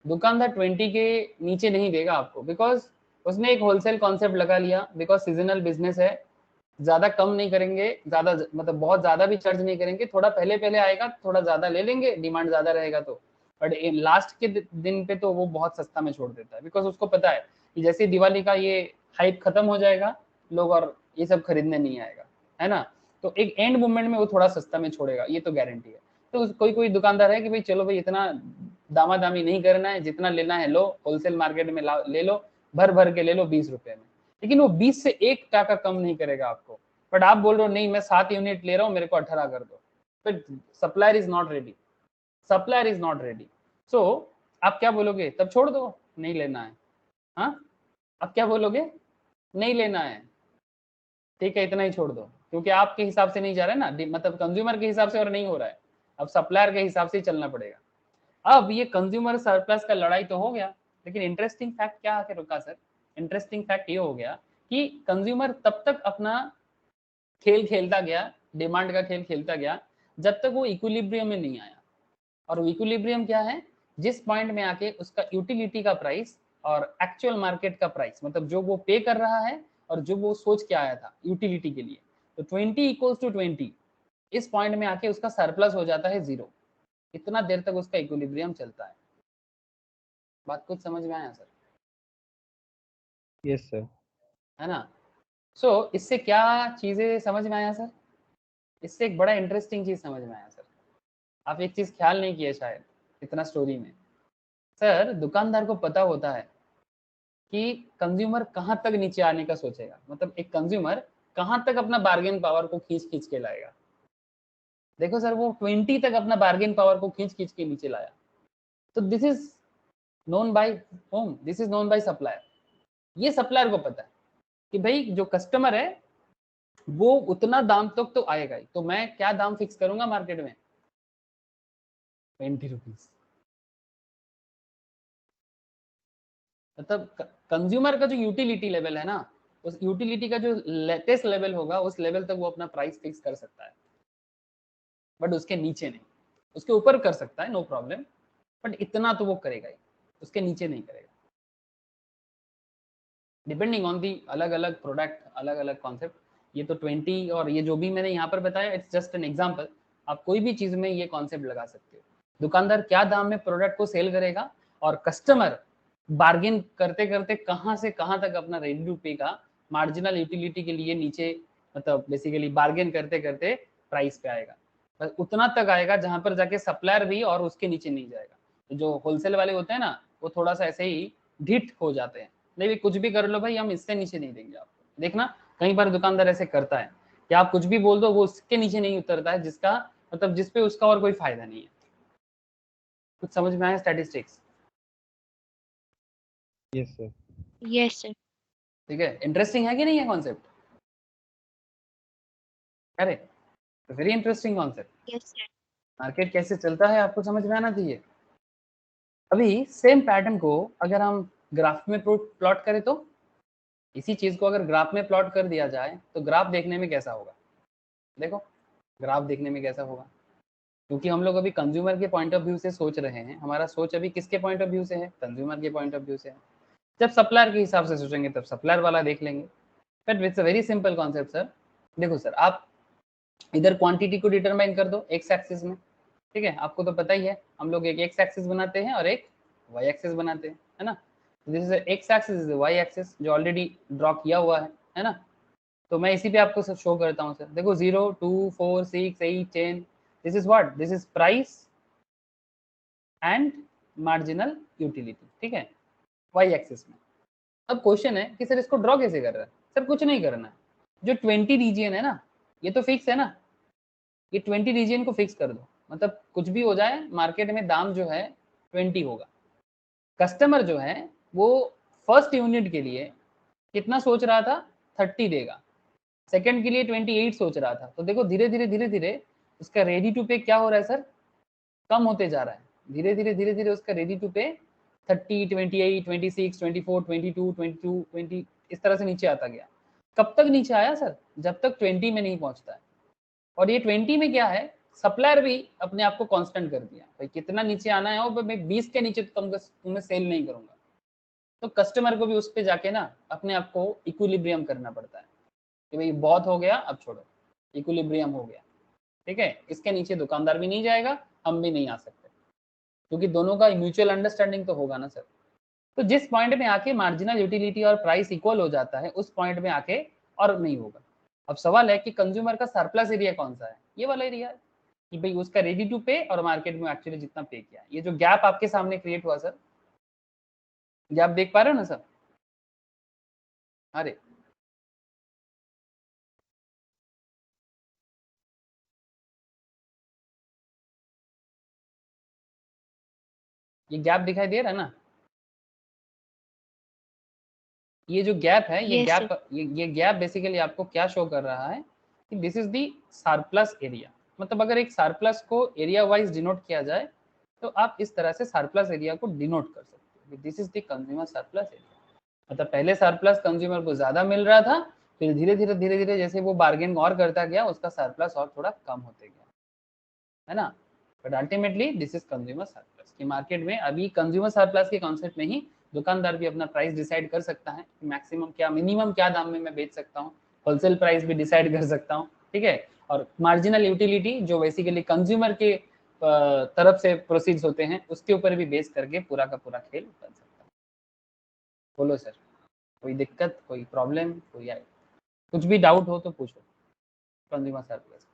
दुकानदार 20 के नीचे नहीं देगा आपको, बिकॉज उसने एक होलसेल कॉन्सेप्ट लगा लिया, बिकॉज सीजनल बिजनेस है, ज्यादा कम नहीं करेंगे, ज्यादा मतलब बहुत ज्यादा भी चार्ज नहीं करेंगे, थोड़ा पहले पहले आएगा, थोड़ा ज्यादा ले लेंगे, डिमांड ज्यादा रहेगा तो, बट लास्ट के दिन पे तो वो बहुत सस्ता में छोड़ देता है, बिकॉज उसको पता है कि जैसे दिवाली का ये हाइप खत्म हो जाएगा, लोग और ये सब खरीदने नहीं आएगा, है ना। तो एक एंड मोमेंट में वो थोड़ा सस्ता में छोड़ेगा, ये तो गारंटी है। तो कोई कोई दुकानदार है कि भाई चलो भाई इतना दामादामी नहीं करना है, जितना लेना है लो, होलसेल मार्केट में ले लो, भर भर के ले लो 20 रुपए में, लेकिन वो 20 से 1 टाका कम नहीं करेगा आपको। बट आप बोल रहे हो नहीं मैं 7 यूनिट ले रहा हूँ, मेरे को 18 कर दो, फिर supplier is not ready, supplier is not ready. So आप क्या बोलोगे? तब छोड़ दो, नहीं लेना है। हाँ, आप क्या बोलोगे? नहीं लेना है, ठीक है, इतना ही छोड़ दो, क्योंकि आपके हिसाब से नहीं जा रहा है ना, मतलब कंज्यूमर के हिसाब से और नहीं हो रहा है, अब सप्लायर के हिसाब से ही चलना पड़ेगा। अब ये कंज्यूमर सरप्लस का लड़ाई तो हो गया, लेकिन इंटरेस्टिंग फैक्ट क्या आके रुका सर? इंटरेस्टिंग फैक्ट ये हो गया कि कंज्यूमर तब तक अपना खेल खेलता गया, डिमांड का खेल खेलता गया, जब तक वो इक्विलिब्रियम में नहीं आया। और इक्विलिब्रियम क्या है? जिस पॉइंट में आके उसका यूटिलिटी का प्राइस और एक्चुअल मार्केट का प्राइस, मतलब जो वो पे कर रहा है और जो वो सोच के आया था यूटिलिटी के लिए, तो 20 इक्वल्स टू 20, इस पॉइंट में आके उसका सरप्लस हो जाता है 0। इतना देर तक उसका इक्विलिब्रियम चलता है। बात कुछ समझ में आया सर? Yes sir. है ना। सो इससे क्या चीजें समझ में आया सर? इससे एक बड़ा इंटरेस्टिंग चीज समझ में आया सर, आप एक चीज ख्याल नहीं किए शायद इतना स्टोरी में। सर दुकानदार को पता होता है कि कंज्यूमर कहाँ तक नीचे आने का सोचेगा, मतलब एक कंज्यूमर कहाँ तक अपना बार्गेन पावर को खींच के लाएगा। देखो सर वो 20 तक अपना बार्गेन पावर को खींच के नीचे लाया। तो this is known by home, this is known by supplier. ये सप्लायर को पता है कि भाई जो कस्टमर है वो उतना दाम तक तो आएगा ही, तो मैं क्या दाम फिक्स करूंगा मार्केट में, 20 रुपीज। मतलब कंज्यूमर का जो यूटिलिटी लेवल है ना, उस यूटिलिटी का जो लेटेस्ट लेवल होगा उस लेवल तक वो अपना प्राइस फिक्स कर सकता है, बट उसके नीचे नहीं। उसके ऊपर कर सकता है नो प्रॉब्लम, बट इतना तो वो करेगा ही, उसके नीचे नहीं करेगा। डिपेंडिंग ऑन दी अलग अलग प्रोडक्ट, अलग अलग कॉन्सेप्ट। ये तो 20 और ये जो भी मैंने यहाँ पर बताया इट्स जस्ट एन एग्जांपल। आप कोई भी चीज में ये कॉन्सेप्ट लगा सकते हो। दुकानदार क्या दाम में प्रोडक्ट को सेल करेगा और कस्टमर बार्गेन करते करते कहाँ से कहाँ तक अपना रेडी टू पे का मार्जिनल यूटिलिटी के लिए नीचे, मतलब बेसिकली बार्गेन करते करते प्राइस पे आएगा। बस उतना तक आएगा जहां पर जाके सप्लायर भी और उसके नीचे नहीं जाएगा। तो जो होलसेल वाले होते हैं ना वो थोड़ा सा ऐसे ही ढीठ हो जाते हैं, नहीं कुछ भी कर लो भाई हम इससे नीचे नहीं देंगे आपको। देखना कई बार दुकानदार ऐसे करता है कि आप कुछ भी बोल दो वो उसके नीचे नहीं उतरता है, जिसका मतलब जिसपे उसका और कोई फायदा नहीं है। कुछ समझ में आया statistics? Yes sir. Yes sir. ठीक है, इंटरेस्टिंग है कि नहीं है कॉन्सेप्ट? अरे very interesting concept. Yes sir. Market कैसे चलता है आपको समझ में आना चाहिए। अभी सेम पैटर्न को अगर हम ग्राफ में प्लॉट करें तो, इसी चीज को अगर ग्राफ में प्लॉट कर दिया जाए तो ग्राफ देखने में कैसा होगा? देखो ग्राफ देखने में कैसा होगा, क्योंकि हम लोग अभी कंज्यूमर के पॉइंट ऑफ व्यू से सोच रहे हैं, हमारा सोच अभी किसके पॉइंट ऑफ व्यू से है? कंज्यूमर के पॉइंट ऑफ व्यू से है। जब सप्लायर के हिसाब से सोचेंगे तब सप्लायर वाला देख लेंगे। But it's a very simple concept sir. देखो सर आप इधर क्वांटिटी को डिटरमाइन कर दो एक्स एक्सिस में, ठीक है? आपको तो पता ही है हम लोग एक एक्स एक्सिस बनाते हैं और एक वाई एक्सिस बनाते हैं, है ना? This is X axis, is Y axis जो ऑलरेडी ड्रॉ किया हुआ है ना? तो मैं इसी पे आपको शो करता हूँ सर। देखो 0 2 4 6 8 10, this is what, this is price and marginal utility, ठीक है, वाई एक्सिस में। अब क्वेश्चन है कि सर इसको ड्रॉ कैसे कर रहा है? सर कुछ नहीं करना है, जो 20 रीजियन है ना ये तो फिक्स है ना, ये 20 रीजियन को फिक्स कर दो। मतलब कुछ भी हो जाए मार्केट में दाम जो है 20 होगा। कस्टमर जो है वो फर्स्ट यूनिट के लिए कितना सोच रहा था? 30 देगा। सेकंड के लिए 28 सोच रहा था। तो देखो धीरे धीरे उसका रेडी टू पे क्या हो रहा है सर? कम होते जा रहा है। धीरे धीरे उसका रेडी टू पे 30 28 26 24 22 22 20 इस तरह से नीचे आता गया। कब तक नीचे आया सर? जब तक 20 में नहीं पहुंचता है। और ये 20 में क्या है, सप्लायर भी अपने आप को कांस्टेंट कर दिया, भाई कितना नीचे आना है और मैं 20 के नीचे तुम्हें सेल नहीं करूंगा। तो कस्टमर को भी उस पे जाके ना अपने आप को इक्विलिब्रियम करना पड़ता है कि भाई बहुत हो गया अब छोड़ो, इक्विलिब्रियम हो गया, ठीक है? इसके नीचे दुकानदार भी नहीं जाएगा, हम भी नहीं आ सकते, क्योंकि दोनों का म्यूचुअल अंडरस्टैंडिंग तो होगा ना सर। तो जिस पॉइंट में आके मार्जिनल यूटिलिटी और प्राइस इक्वल हो जाता है उस पॉइंट में आके और नहीं होगा। अब सवाल है कि कंज्यूमर का सरप्लस एरिया कौन सा है? ये वाला एरिया है कि भाई उसका रेडी टू पे और मार्केट में एक्चुअली जितना पे किया। ये जो गैप आपके सामने क्रिएट हुआ सर, गैप देख पा रहे हो ना सर? अरे ये गैप दिखाई दे रहा है ना? ये जो गैप है ये Yes, sir. गैप ये गैप बेसिकली आपको क्या शो कर रहा है कि this is the surplus area. मतलब अगर एक सरप्लस को एरिया वाइज डिनोट किया जाए तो आप इस तरह से सरप्लस एरिया को डिनोट कर सकते हो, this is the consumer surplus area. मतलब पहले सरप्लस कंज्यूमर को ज्यादा मिल रहा था, फिर धीरे धीरे जैसे वो बार्गेन और करता गया उसका सरप्लस और थोड़ा कम होते गया, है ना? But ultimately this is consumer surplus की मार्केट में। अभी कंज्यूमर सरप्लस के कॉन्सेप्ट में ही दुकानदार भी अपना प्राइस डिसाइड कर सकता है, मैक्सिमम क्या मिनिमम क्या दाम में मैं बेच सकता हूँ, होलसेल प्राइस भी डिसाइड कर सकता हूँ, ठीक है? और मार्जिनल यूटिलिटी जो बेसिकली कंज्यूमर के तरफ से प्रोसीड्स होते हैं उसके ऊपर भी बेस करके पूरा का पूरा खेल बन सकता है। बोलो सर, कोई दिक्कत, कोई प्रॉब्लम, कोई आए कुछ भी डाउट हो तो पूछो कंज्यूमर सरप्लस।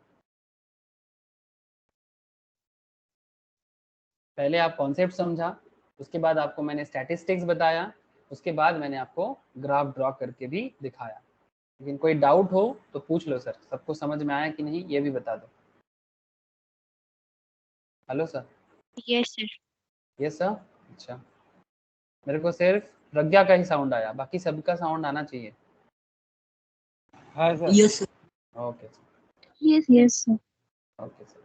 पहले आप कॉन्सेप्ट समझा, उसके बाद आपको मैंने स्टैटिस्टिक्स बताया, उसके बाद मैंने आपको ग्राफ ड्रॉ करके भी दिखाया। लेकिन कोई डाउट हो तो पूछ लो सर, सबको समझ में आया कि नहीं ये भी बता दो। Hello sir. Yes sir. Yes sir. अच्छा, मेरे को सिर्फ प्रज्ञा का ही साउंड आया, बाकी सबका साउंड आना चाहिए। हाँ sir. Yes sir. Okay yes yes sir. Okay sir.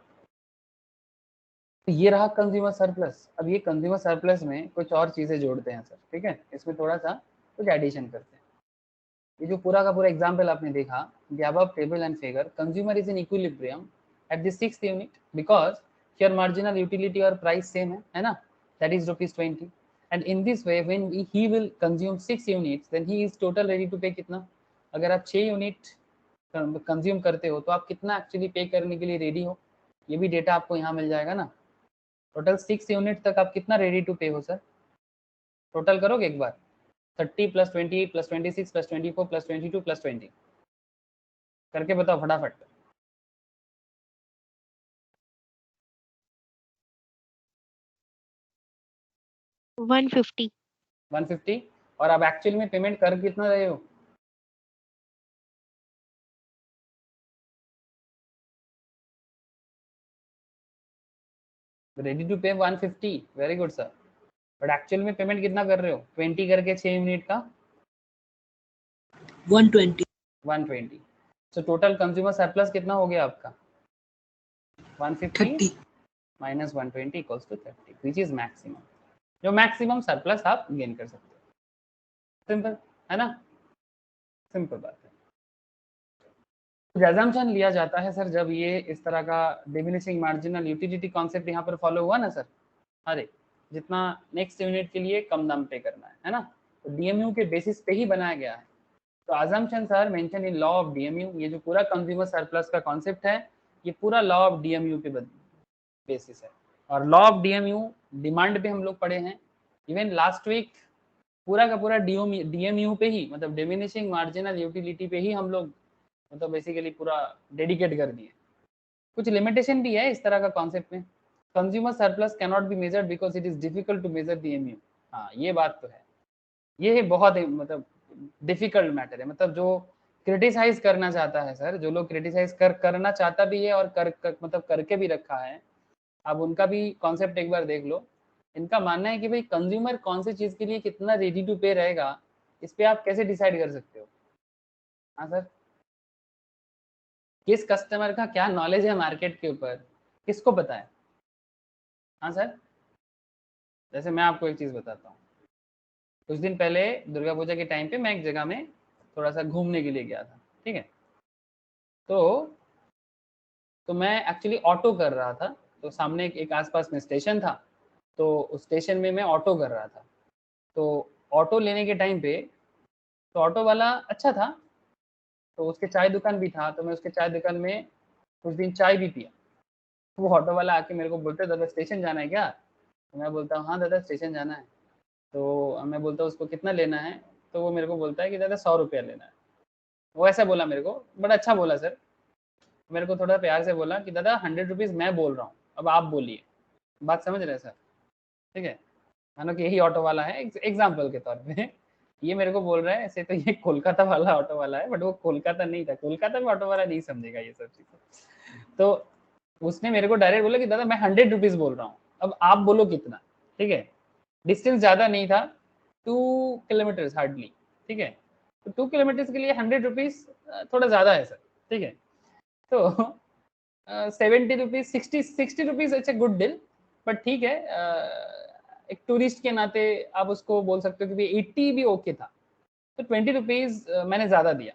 तो ये रहा कंज्यूमर सरप्लस। अब ये कंज्यूमर सरप्लस में कुछ और चीजें जोड़ते हैं सर, ठीक है, इसमें थोड़ा सा कुछ एडिशन करते हैं। ये जो पूरा का पूरा एग्जाम्पल आपने देखा, the above table and figure, consumer is in equilibrium at the 6th unit because your marginal utility or price same है ना, that is ₹20, and in this way when he will consume 6 units then he is total ready to pay कितना, अगर आप 6 यूनिट कंज्यूम करते हो तो आप कितना एक्चुअली पे करने के लिए रेडी हो, ये भी डेटा आपको यहाँ मिल जाएगा ना। टोटल 6 यूनिट तक आप कितना रेडी टू पे हो सर, टोटल करोगे एक बार, 30 + 28 + 26 + 24 + 22 + 20 करके बताओ फटाफट। 150। 150। और आप एक्चुअल में पेमेंट कर कितना रहे हो, रेडी टू पे 150, very good sir, but actual में पेमेंट कितना कर रहे हो, 20 करके 6 यूनिट का 120। 120। सो टोटल कंज्यूमर सरप्लस कितना हो गया आपका, 150 30। - 120 equals to 30, which is maximum, जो मैक्सिमम सरप्लस आप गेन कर सकते हो। सिंपल है ना, सिंपल बात है। अजम्पशन लिया जाता है सर जब ये इस तरह का डिमिनिशिंग मार्जिनल यूटिलिटी कॉन्सेप्ट यहाँ पर फॉलो हुआ ना सर, अरे जितना नेक्स्ट यूनिट के लिए कम दाम पे करना है ना, तो डीएमयू के बेसिस पे ही बनाया गया है। तो assumption sir mention in law of DMU, ये जो पूरा कंज्यूमर सरप्लस का कॉन्सेप्ट है ये पूरा लॉ ऑफ डीएमयू पे बेसिस है। और लॉ ऑफ डीएमयू डिमांड पे हम लोग पढ़े हैं, इवन लास्ट वीक पूरा का पूरा डीएमयू पे ही, मतलब डिमिनिशिंग मार्जिनल यूटिलिटी पे ही हम लोग मतलब बेसिकली पूरा डेडिकेट कर दिए। कुछ लिमिटेशन भी है इस तरह का कॉन्सेप्ट में, consumer surplus can not be measured because it is difficult to measure DMU. हाँ ये बात तो है, ये बहुत मतलब डिफिकल्ट मैटर है, मतलब जो क्रिटिसाइज करना चाहता है सर, जो लोग क्रिटिसाइज करना चाहता भी है और मतलब करके भी रखा है, अब उनका भी कॉन्सेप्ट एक बार देख लो। इनका मानना है कि भाई कंज्यूमर कौन सी चीज के लिए कितना रेडी टू पे रहेगा, इस पे आप कैसे डिसाइड कर सकते हो। हाँ सर, किस कस्टमर का क्या नॉलेज है मार्केट के ऊपर, किसको पता है। हाँ सर, जैसे मैं आपको एक चीज बताता हूँ, कुछ दिन पहले दुर्गा पूजा के टाइम पे मैं एक जगह में थोड़ा सा घूमने के लिए गया था, ठीक है, तो मैं एक्चुअली ऑटो कर रहा था, तो सामने एक आसपास में स्टेशन था, तो उस स्टेशन में मैं ऑटो कर रहा था। तो ऑटो लेने के टाइम पे तो ऑटो वाला अच्छा था, तो उसके चाय दुकान भी था, तो मैं उसके चाय दुकान में कुछ दिन चाय भी पिया। वो ऑटो वाला आके मेरे को बोलते दादा स्टेशन जाना है क्या, तो मैं बोलता हूँ हाँ दादा स्टेशन जाना है। तो मैं बोलता हूँ उसको कितना लेना है, तो वो मेरे को बोलता है कि दादा 100 रुपया लेना है। वो ऐसा बोला मेरे को, बड़ा अच्छा बोला सर, मेरे को थोड़ा प्यार से बोला कि दादा 100 रुपीज़ मैं बोल रहा हूँ, अब आप बोलिए, बात समझ रहे हैं सर, ठीक है, मानो कि यही ऑटो वाला है एग्जाम्पल के तौर पे ये मेरे को बोल रहा है ऐसे, तो ये कोलकाता वाला ऑटो वाला है, बट वो कोलकाता नहीं था, कोलकाता में ऑटो वाला नहीं समझेगा ये सब चीज़ें। तो उसने मेरे को डायरेक्ट बोला कि दादा मैं 100 रुपीज़ बोल रहा हूँ, अब आप बोलो कितना, ठीक है, डिस्टेंस ज़्यादा नहीं था, 2 किलोमीटर हार्डली, ठीक है, तो 2 किलोमीटर के लिए 100 रुपीज़ थोड़ा ज़्यादा है सर, ठीक है, तो 70 rupees 60 rupees it's a good deal, but ठीक है, एक टूरिस्ट के नाते आप उसको बोल सकते हो कि 80 भी ओके था, तो 20 रुपीज़ मैंने ज़्यादा दिया,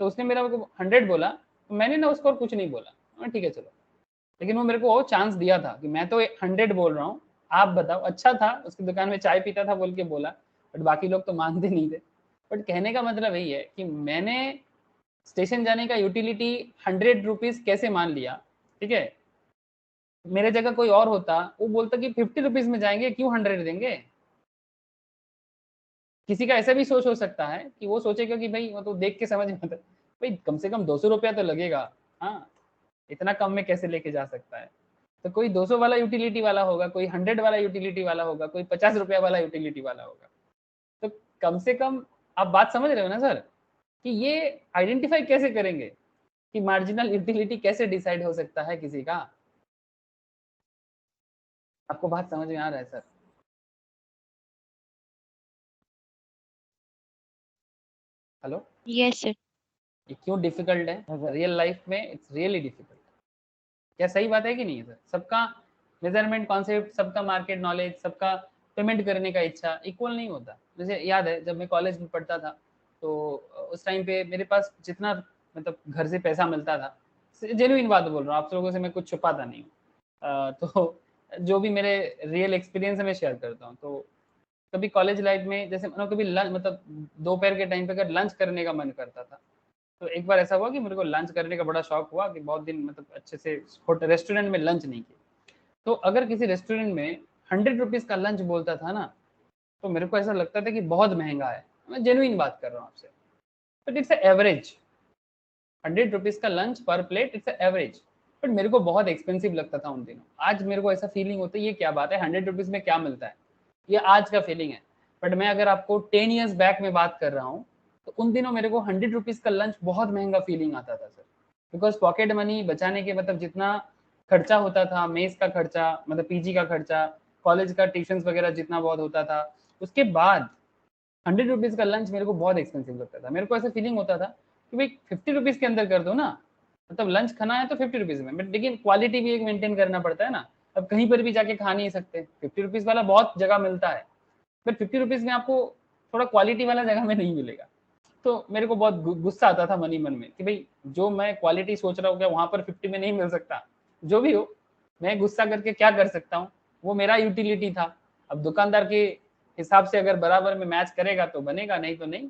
तो उसने मेरा को 100 बोला, तो मैंने ना उसको और कुछ नहीं बोला, ठीक है चलो, लेकिन वो मेरे को और चांस दिया था कि मैं तो 100 बोल रहा हूँ, आप बताओ, अच्छा था, उसकी दुकान में चाय पीता था बोल के बोला, बट बाकी लोग तो मानते नहीं थे। बट कहने का मतलब यही है कि मैंने स्टेशन जाने का यूटिलिटी 100 रुपीज़ कैसे मान लिया, ठीक है, मेरे जगह कोई और होता वो बोलता कि 50 रुपीज़ में जाएंगे, क्यों 100 देंगे। किसी का ऐसा भी सोच हो सकता है कि वो सोचेगा कि भाई वो तो देख के समझ में आता है, भाई कम से कम 200 रुपया तो लगेगा, हाँ इतना कम में कैसे लेके जा सकता है। तो कोई 200 वाला यूटिलिटी वाला होगा, कोई 100 वाला यूटिलिटी वाला होगा, कोई 50 रुपया वाला यूटिलिटी वाला होगा, तो कम से कम आप बात समझ रहे हो ना सर, कि ये आइडेंटिफाई कैसे करेंगे कि मार्जिनल यूटिलिटी कैसे डिसाइड हो सकता है किसी का? आपको बात समझ में आ रहा है सर? Hello, Yes, sir. ये क्यों डिफिकल्ट है? अगर रियल लाइफ में इट्स रियली डिफिकल्ट। क्या सही बात है कि नहीं है सर? सबका मेजरमेंट कॉन्सेप्ट, सबका मार्केट नॉलेज, सबका पेमेंट करने का इच्छा इक्वल नहीं होता। मुझे याद है जब मैं कॉलेज में पढ़ता था तो उस टाइम पे मेरे पास जितना मतलब घर से पैसा मिलता था, जेन्युइन बात बोल रहा हूँ, आप लोगों से मैं कुछ छुपाता नहीं हूँ। तो जो भी मेरे रियल एक्सपीरियंस है मैं शेयर करता हूँ। तो कभी कॉलेज लाइफ में जैसे कभी लंच मतलब दोपहर के टाइम पे अगर लंच करने का मन करता था, तो एक बार ऐसा हुआ कि मेरे को लंच करने का बड़ा शौक हुआ कि बहुत दिन मतलब अच्छे से रेस्टोरेंट में लंच नहीं किया। तो अगर किसी रेस्टोरेंट में 100 रुपीज का लंच बोलता था ना, तो मेरे को ऐसा लगता था कि बहुत महंगा है। मैं जेन्युइन बात कर रहा हूँ आपसे, बट इट्स एवरेज। 100 रुपीज का लंच पर प्लेट, इट्स एवरेज। बट मेरे को बहुत एक्सपेंसिव लगता था उन दिनों। आज मेरे को ऐसा फीलिंग होता है ये क्या बात है, 100 रुपीज में क्या मिलता है, ये आज का फीलिंग है। बट मैं अगर आपको 10 ईयर्स बैक में बात कर रहा हूँ, तो उन दिनों मेरे को 100 रुपीज का लंच बहुत महंगा फीलिंग आता था सर। बिकॉज पॉकेट मनी बचाने के मतलब जितना खर्चा होता था, मेस का खर्चा मतलब पीजी का खर्चा, कॉलेज का ट्यूशन वगैरह जितना बहुत होता था, उसके बाद 100 रुपीज का लंच मेरे को बहुत एक्सपेंसिव लगता था। मेरे को ऐसा फीलिंग होता था कि भाई 50 रुपीज के अंदर कर दो ना, मतलब लंच खाना है तो 50 रुपीज में, बट लेकिन क्वालिटी भी एक मेंटेन करना पड़ता है ना। अब कहीं पर भी जाके खा नहीं सकते, 50 रुपीज वाला बहुत जगह मिलता है, बट 50 रुपीज में आपको थोड़ा क्वालिटी वाला जगह में नहीं मिलेगा। तो मेरे को बहुत गुस्सा आता था मनी मन में कि भाई जो मैं क्वालिटी सोच रहा हूँ क्या वहां पर 50 में नहीं मिल सकता। जो भी हो, मैं गुस्सा करके क्या कर सकता हूँ, वो मेरा यूटिलिटी था। अब दुकानदार के हिसाब से अगर बराबर में मैच करेगा तो बनेगा, नहीं तो नहीं।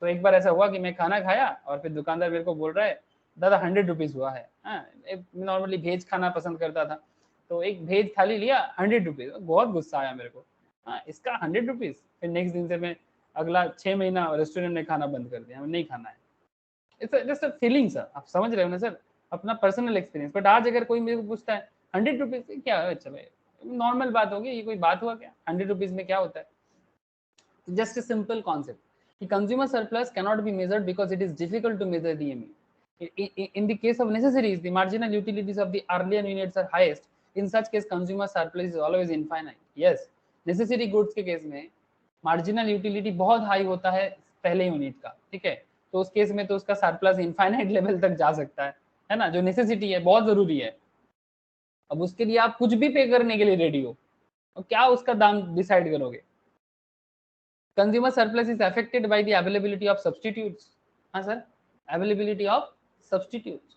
तो एक बार ऐसा हुआ कि मैं खाना खाया और फिर दुकानदार मेरे को बोल रहा है दादा 100 रुपीज हुआ है। नॉर्मली भेज खाना पसंद करता था, तो एक भेज थाली लिया 100 रुपीज। बहुत गुस्सा आया मेरे को, हाँ इसका 100 रुपीज। फिर नेक्स्ट दिन से मैं अगला 6 महीना रेस्टोरेंट में खाना बंद कर दिया, नहीं खाना है। It's just a feeling sir, आप समझ रहे हो ना सर, अपना पर्सनल एक्सपीरियंस। बट आज अगर कोई मेरे को पूछता है 100 रुपीज क्या है, चलो नॉर्मल बात होगी, ये कोई बात हुआ क्या, 100 रुपीज में क्या होता है? Just a simple concept. The consumer surplus cannot be measured because it is difficult to measure the EME. In the case of necessaries, the marginal utilities of the earlier units are highest. In such case, consumer surplus is always infinite. Yes, necessary goods के केस में marginal utility बहुत हाई होता है पहले यूनिट का, ठीक है। तो उस केस में तो उसका सरप्लस इनफाइनाइट लेवल तक जा सकता है ना, जो नेसेसिटी है बहुत जरूरी है। अब उसके लिए आप कुछ भी पे करने के लिए रेडी हो, और क्या उसका दाम डिसाइड करोगे? Consumer surplus is affected by the availability of substitutes. हाँ sir, availability of substitutes.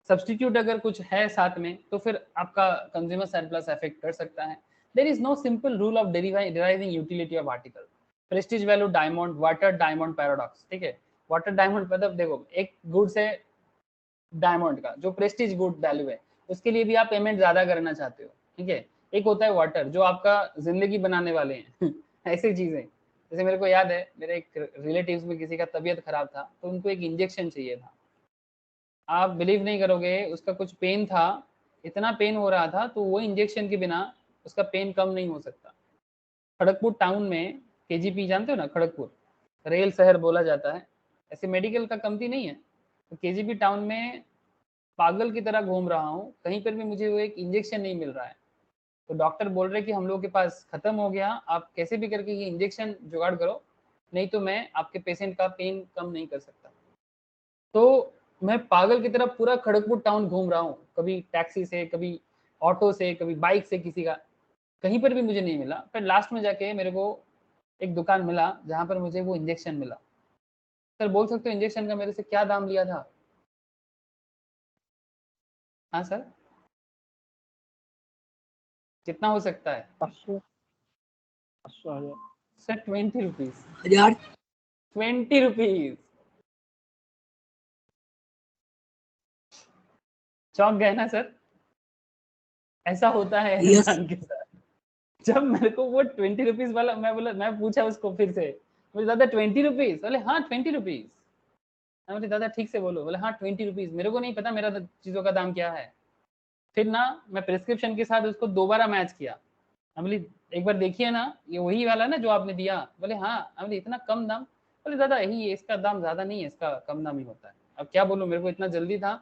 Substitute अगर कुछ है साथ में तो फिर आपका कंज्यूमर सरप्लस अफेक्ट कर सकता है। There is no simple rule of deriving utility of article. Prestige value diamond, water diamond paradox, ठीक है। वाटर डायमंड मतलब देखो, एक गुड्स है डायमंड का जो प्रेस्टीज गुड वैल्यू है, उसके लिए भी आप पेमेंट ज्यादा करना चाहते हो, ठीक है। एक होता है वाटर जो आपका जिंदगी बनाने वाले हैं ऐसी चीजें। जैसे मेरे को याद है मेरे एक रिलेटिव्स में किसी का तबीयत खराब था, तो उनको एक इंजेक्शन चाहिए था। आप बिलीव नहीं करोगे, उसका कुछ पेन था, इतना पेन हो रहा था, तो वो इंजेक्शन के बिना उसका पेन कम नहीं हो सकता। खड़गपुर टाउन में केजीपी जानते हो ना, खड़गपुर रेल शहर बोला जाता है, ऐसे मेडिकल का कमती नहीं है। तो केजीपी टाउन में पागल की तरह घूम रहा हूँ, कहीं पर भी मुझे वो एक इंजेक्शन नहीं मिल रहा है। तो डॉक्टर बोल रहे कि हम लोग के पास खत्म हो गया, आप कैसे भी करके ये इंजेक्शन जुगाड़ करो, नहीं तो मैं आपके पेशेंट का पेन कम नहीं कर सकता। तो मैं पागल की तरह पूरा खड़गपुर टाउन घूम रहा हूँ, कभी टैक्सी से, कभी ऑटो से, कभी बाइक से, किसी का कहीं पर भी मुझे नहीं मिला। फिर लास्ट में जाके मेरे को एक दुकान मिला जहां पर मुझे वो इंजेक्शन मिला। सर बोल सकते हो इंजेक्शन का मेरे से क्या दाम लिया था? हाँ सर, कितना हो सकता है? 500 500 सर 20 रुपीज। 1000 20 रुपीज। चौंक गए ना सर? ऐसा होता है Yes. इंसान के साथ। जब मेरे को वो 20 रुपीज वाला, मैं बोला, मैं पूछा उसको फिर से, बोले दादा 20 रुपीज? बोले हाँ 20 रुपीज। मैं बोले दादा ठीक से बोलो, बोले हाँ 20 रुपीज। मेरे को नहीं पता मेरा चीजों का दाम क्या है। फिर ना मैं प्रिस्क्रिप्शन के साथ उसको दोबारा मैच किया। मैं बोली एक बार देखिए ना, ये वही वाला ना जो आपने दिया? बोले हाँ। मैं बोली इतना कम दाम? बोले दादा यही इसका दाम ज़्यादा नहीं है, इसका कम दाम ही होता है। अब क्या बोलूँ, मेरे को इतना जल्दी था,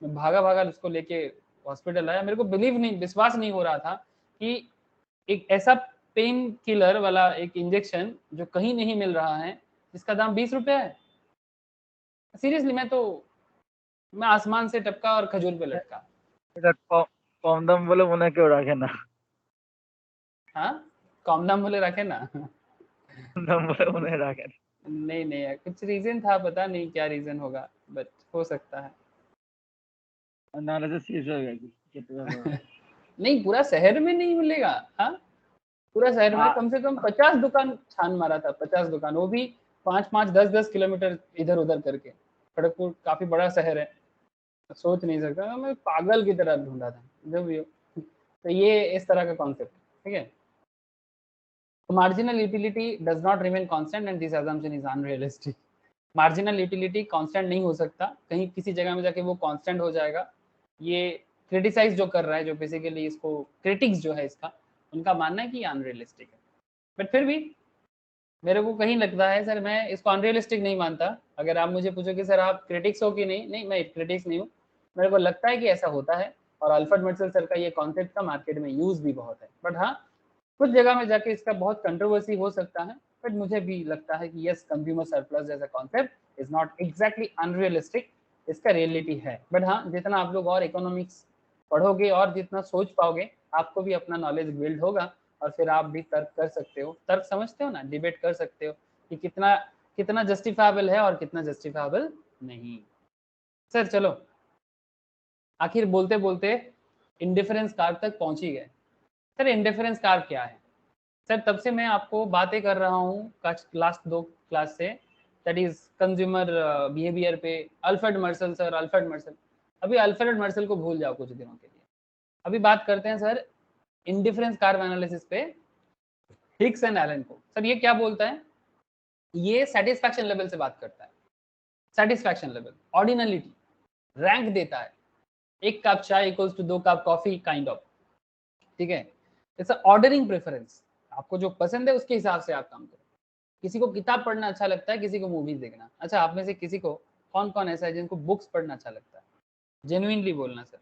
मैं भागा भागा उसको लेके हॉस्पिटल आया। मेरे को विश्वास नहीं हो रहा था कि एक ऐसा पेन किलर वाला एक इंजेक्शन जो कहीं नहीं मिल रहा है, जिसका दाम 20 रुपये है। सीरियसली मैं आसमान से टपका और खजूर पे लटका। এটা কম দাম বলে মনে হয় কেউ রাখে না। हाँ, कम दाम बोले रखे ना। দাম বলে মনে হয় রাখে না। नहीं नहीं यार, कुछ रीजन था, पता नहीं क्या रीजन होगा, बट हो सकता है। নাহলে তো শেষ হয়ে গেছে খেতে হবে। नहीं, पूरा शहर में नहीं मिलेगा। हाँ, पूरा शहर में हाँ। कम से कम 50 दुकान छान मारा था, 50 दुकान, वो भी 5-5, 10-10 किलोमीटर इधर उधर करके। खड़गपुर काफी बड़ा शहर है, सोच नहीं सकता, मैं पागल की तरह ढूंढा था जो भी हो। तो ये इस तरह का कॉन्सेप्ट, ठीक है। Marginal utility does not remain constant and this assumption is unrealistic. Marginal utility constant नहीं हो सकता, कहीं किसी जगह में जाके वो कांस्टेंट हो जाएगा। ये क्रिटिसाइज जो कर रहा है, जो बेसिकली इसको क्रिटिक्स जो है इसका, उनका मानना है कि अनरियलिस्टिक है। बट फिर भी मेरे को कहीं लगता है सर, मैं इसको अनरियलिस्टिक नहीं मानता। अगर आप मुझे पूछो कि सर आप क्रिटिक्स हो कि नहीं, नहीं मैं क्रिटिक्स नहीं हूँ, मेरे को लगता है कि ऐसा होता है। और अल्फ्रेड मर्सेल सर का ये कॉन्सेप्ट का मार्केट में यूज भी बहुत है। बट हाँ, कुछ जगह में जाके इसका बहुत कंट्रोवर्सी हो सकता है। बट मुझे भी लगता है कि यस, कंज्यूमर सरप्लस जैसा concept is not exactly unrealistic, इसका रियलिटी है। बट हाँ, जितना आप लोग और इकोनॉमिक्स पढ़ोगे और जितना सोच पाओगे, आपको भी अपना नॉलेज बिल्ड होगा और फिर आप भी तर्क कर सकते हो। तर्क समझते हो ना, डिबेट कर सकते हो कि कितना कितना जस्टिफाइबल है और कितना जस्टिफाइबल नहीं। सर चलो, आखिर बोलते बोलते इंडिफरेंस कार तक पहुंच ही गए। सर इंडिफरेंस कार क्या है? सर तब से मैं आपको बातें कर रहा हूँ लास्ट 2 क्लास से, दैट इज कंज्यूमर बिहेवियर पे, अल्फ्रेड मर्सेल सर, अल्फ्रेड मर्सेल। अभी अल्फ्रेड मर्सेल को भूल जाओ कुछ दिनों के लिए, अभी बात करते हैं सर इंडिफरेंस कार्व एनालिसिस पे, हिग्स एंड एलन को। सर ये क्या बोलता है? ये सेटिस्फैक्शन लेवल से बात करता है। सेटिस्फैक्शन लेवल, ऑर्डिनलिटी, रैंक देता है, 1 कप चाय equals to 2 cup coffee kind of, ठीक है। इट्स ऑर्डरिंग प्रेफरेंस, आपको जो पसंद है उसके हिसाब से आप काम करो। किसी को किताब पढ़ना अच्छा लगता है, किसी को मूवीज देखना। अच्छा, आप में से किसी को कौन कौन ऐसा है जिनको बुक्स पढ़ना अच्छा लगता है? जेन्युइनली बोलना सर,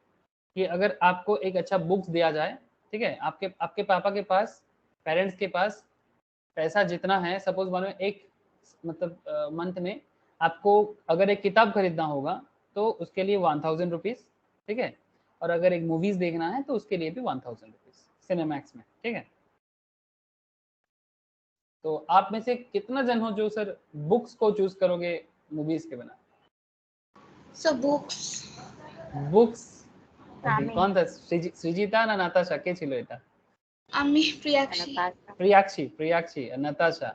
कि अगर आपको एक अच्छा बुक्स दिया जाए, ठीक है, आपके आपके पापा के पास, पेरेंट्स के पास पैसा जितना है, सपोज मानो एक मतलब मंथ में आपको अगर एक किताब खरीदना होगा तो उसके लिए 1000 रुपीज़, ठीक है। और अगर एक मूवीज देखना है तो उसके लिए भी 1000 रुपीज़ सिनेमैक्स में, ठीक है। तो आप में से कितना जन हो जो सर बुक्स को चूज करोगे मूवीज के बना? सर बुक्स बुक्स আমি कौन था? सृजिता ना नाताशा के छिलो এটা? আমি প্রিয়াক্ষী प्रियाक्षी, प्रियाक्षी नताशा।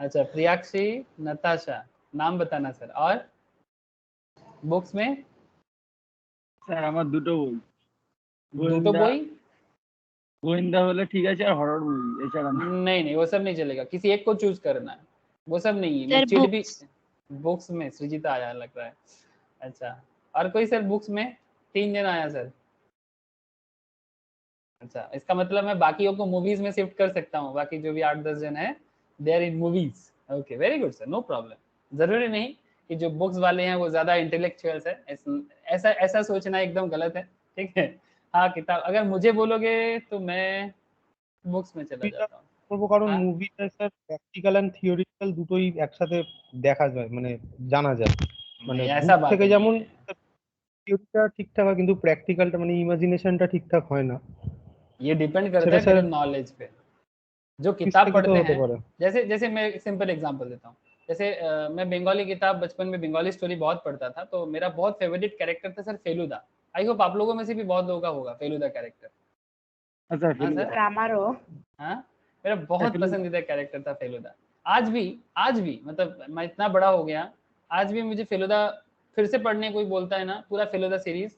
अच्छा, प्रियाक्षी, नताशा, नाम बताना सर। और बुक्स में স্যার আমার দুটো বই, দুটো গোয়েন্দা বই? গোয়েন্দা হলে ঠিক আছে আর হরর মুভি এছাড়া না। नहीं नहीं, वो सब नहीं चलेगा, किसी एक को चूज करना है, वो सब नहीं है। सर चिढ़ भी बुक्स बुक्स में सृजिता आया लग रहा है। अच्छा, और कोई सर बुक्स में? 3 जन आया सर। अच्छा, इसका मतलब मैं बाकियों को मूवीज में शिफ्ट कर सकता हूँ, बाकी जो भी 8-10 जन है they are in movies. Okay, very good sir, no problem. जरूरी नहीं कि जो बुक्स वाले हैं वो ज्यादा इंटेलेक्चुअल्स है, ऐसा ऐसा सोचना एकदम गलत है, ठीक है। हाँ, किताब अगर मुझे बोलोगे तो मैं बुक्स में चला जाता हूँ। করবো কারণ हाँ? মুভিতে স্যার প্র্যাকটিক্যাল এন্ড থিওরিটিক্যাল দুটোই একসাথে দেখা যায়, মানে জানা যায়। মানে नहीं, ऐसा বুক बात থেকে नहीं যেমন है। থিওরিটা ঠিকঠাক হয় কিন্তু প্র্যাকটিক্যালটা মানে ইমাজিনেশনটা ঠিকঠাক হয় না। ये डिपेंड करता সেটা है স্যার तेरे नॉलेज पे। जो किस किताब থেকে তো पढ़ते হতে हैं, পারে। जैसे जैसे मैं एक सिंपल एग्जांपल देता हूँ। जैसे मैं बंगाली किताब बचपन में बंगाली स्टोरी बहुत पढ़ता था, तो मेरा बहुत फेवरेट कैरेक्टर था सर फेलुदा। आई होप आप लोगों में से भी बहुत लोगों का होगा फेलुदा कैरेक्टर। আচ্ছা हाँ ফেলুদা सर, আমারও हाँ, मेरा बहुत फेलुदा। पसंदीदा कैरेक्टर था फेलुदा। आज भी मतलब मैं इतना बड़ा हो गया, आज भी मुझे फेलुदा फिर से पढ़ने कोई बोलता है ना, पूरा फेलुदा सीरीज,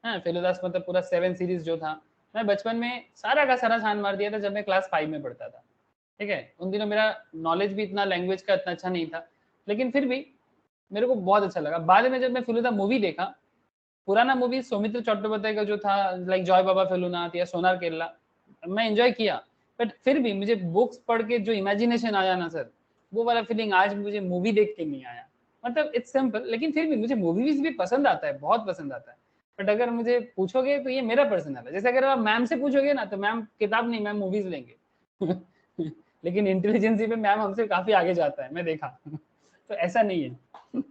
हाँ फेलुदा मतलब पूरा 7 सीरीज जो था, मैं बचपन में सारा का सारा छान मार दिया था जब मैं क्लास 5 में पढ़ता था, ठीक है। उन दिनों मेरा नॉलेज भी इतना लैंग्वेज का इतना अच्छा नहीं था, लेकिन फिर भी मेरे को बहुत अच्छा लगा। बाद में जब मैं फेलुदा मूवी देखा, पुराना मूवी सौमित्र चट्टोपाध्याय का जो था, लाइक जॉय बाबा फेलुनाथ या सोनार केरला, मैं एंजॉय किया। बट फिर भी मुझे बुक्स पढ़ के जो इमेजिनेशन आया ना सर, वो वाला फीलिंग आज मुझे मूवी देख के नहीं आया। मतलब इट्स सिंपल, लेकिन फिर भी मुझे मूवीज भी पसंद आता है, बहुत पसंद आता है। बट अगर मुझे पूछोगे तो ये मेरा पर्सनल है। जैसे अगर आप मैम से पूछोगे ना तो मैम किताब नहीं, मैम मूवीज लेंगे लेकिन इंटेलिजेंसी पे मैम हमसे काफी आगे जाता है, मैं देखा तो ऐसा नहीं है।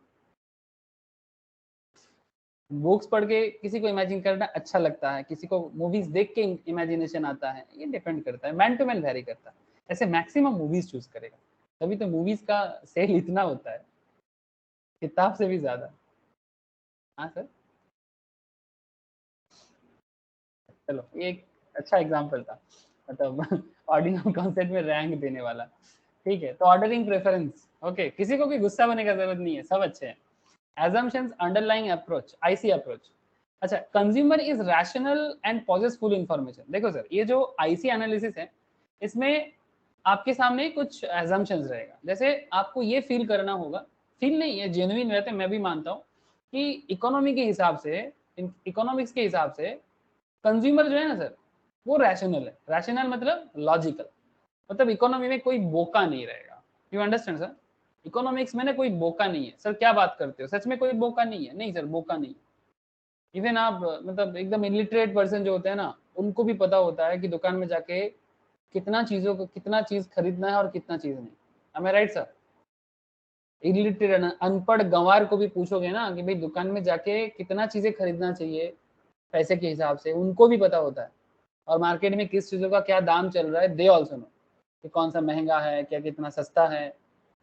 बुक्स पढ़ के किसी को इमेजिन करना अच्छा लगता है, किसी को मूवीज देख के इमेजिनेशन आता है, ये डिपेंड करता है, मैन टू मैन वेरी करता है। ऐसे मैक्सिमम मूवीज चूज करेगा, तभी तो मूवीज का सेल इतना होता है, किताब से भी ज्यादा। हाँ सर, चलो ये एक अच्छा एग्जांपल था, मतलब ऑर्डिनल कॉन्सेप्ट में रैंक देने वाला। ठीक है, तो ऑर्डरिंग प्रेफरेंस, ओके, किसी को भी गुस्सा होने का जरूरत नहीं है, सब अच्छे हैं। assumptions underlying approach, IC approach। अच्छा, consumer is rational and possess full information. देखो सर, ये जो IC एनालिसिस है, इसमें आपके सामने कुछ assumptions रहेगा। जैसे आपको ये फील करना होगा, फील नहीं है, जेन्युइन रहते, मैं भी मानता हूँ कि इकोनॉमी के हिसाब से, इकोनॉमिक्स के हिसाब से कंज्यूमर जो है ना सर, वो रैशनल है। रैशनल मतलब लॉजिकल, मतलब इकोनॉमी में कोई बोका नहीं रहेगा। You understand sir? इकोनॉमिक्स में ना कोई बोका नहीं है। सर क्या बात करते हो, सच में कोई बोका नहीं है? नहीं सर, बोका नहीं। इवन आप मतलब एकदम इलिटरेट पर्सन जो होते हैं ना, उनको भी पता होता है कि दुकान में जाके कितना चीजों को, कितना चीज खरीदना है और कितना चीज नहीं। am I right sir? Illiterate अनपढ़ गंवार को भी पूछोगे ना कि भाई दुकान में जाके कितना चीजें खरीदना चाहिए पैसे के हिसाब से, उनको भी पता होता है। और मार्केट में किस चीजों का क्या दाम चल रहा है, दे ऑल्सो नो कि कौन सा महंगा है, क्या कितना सस्ता है।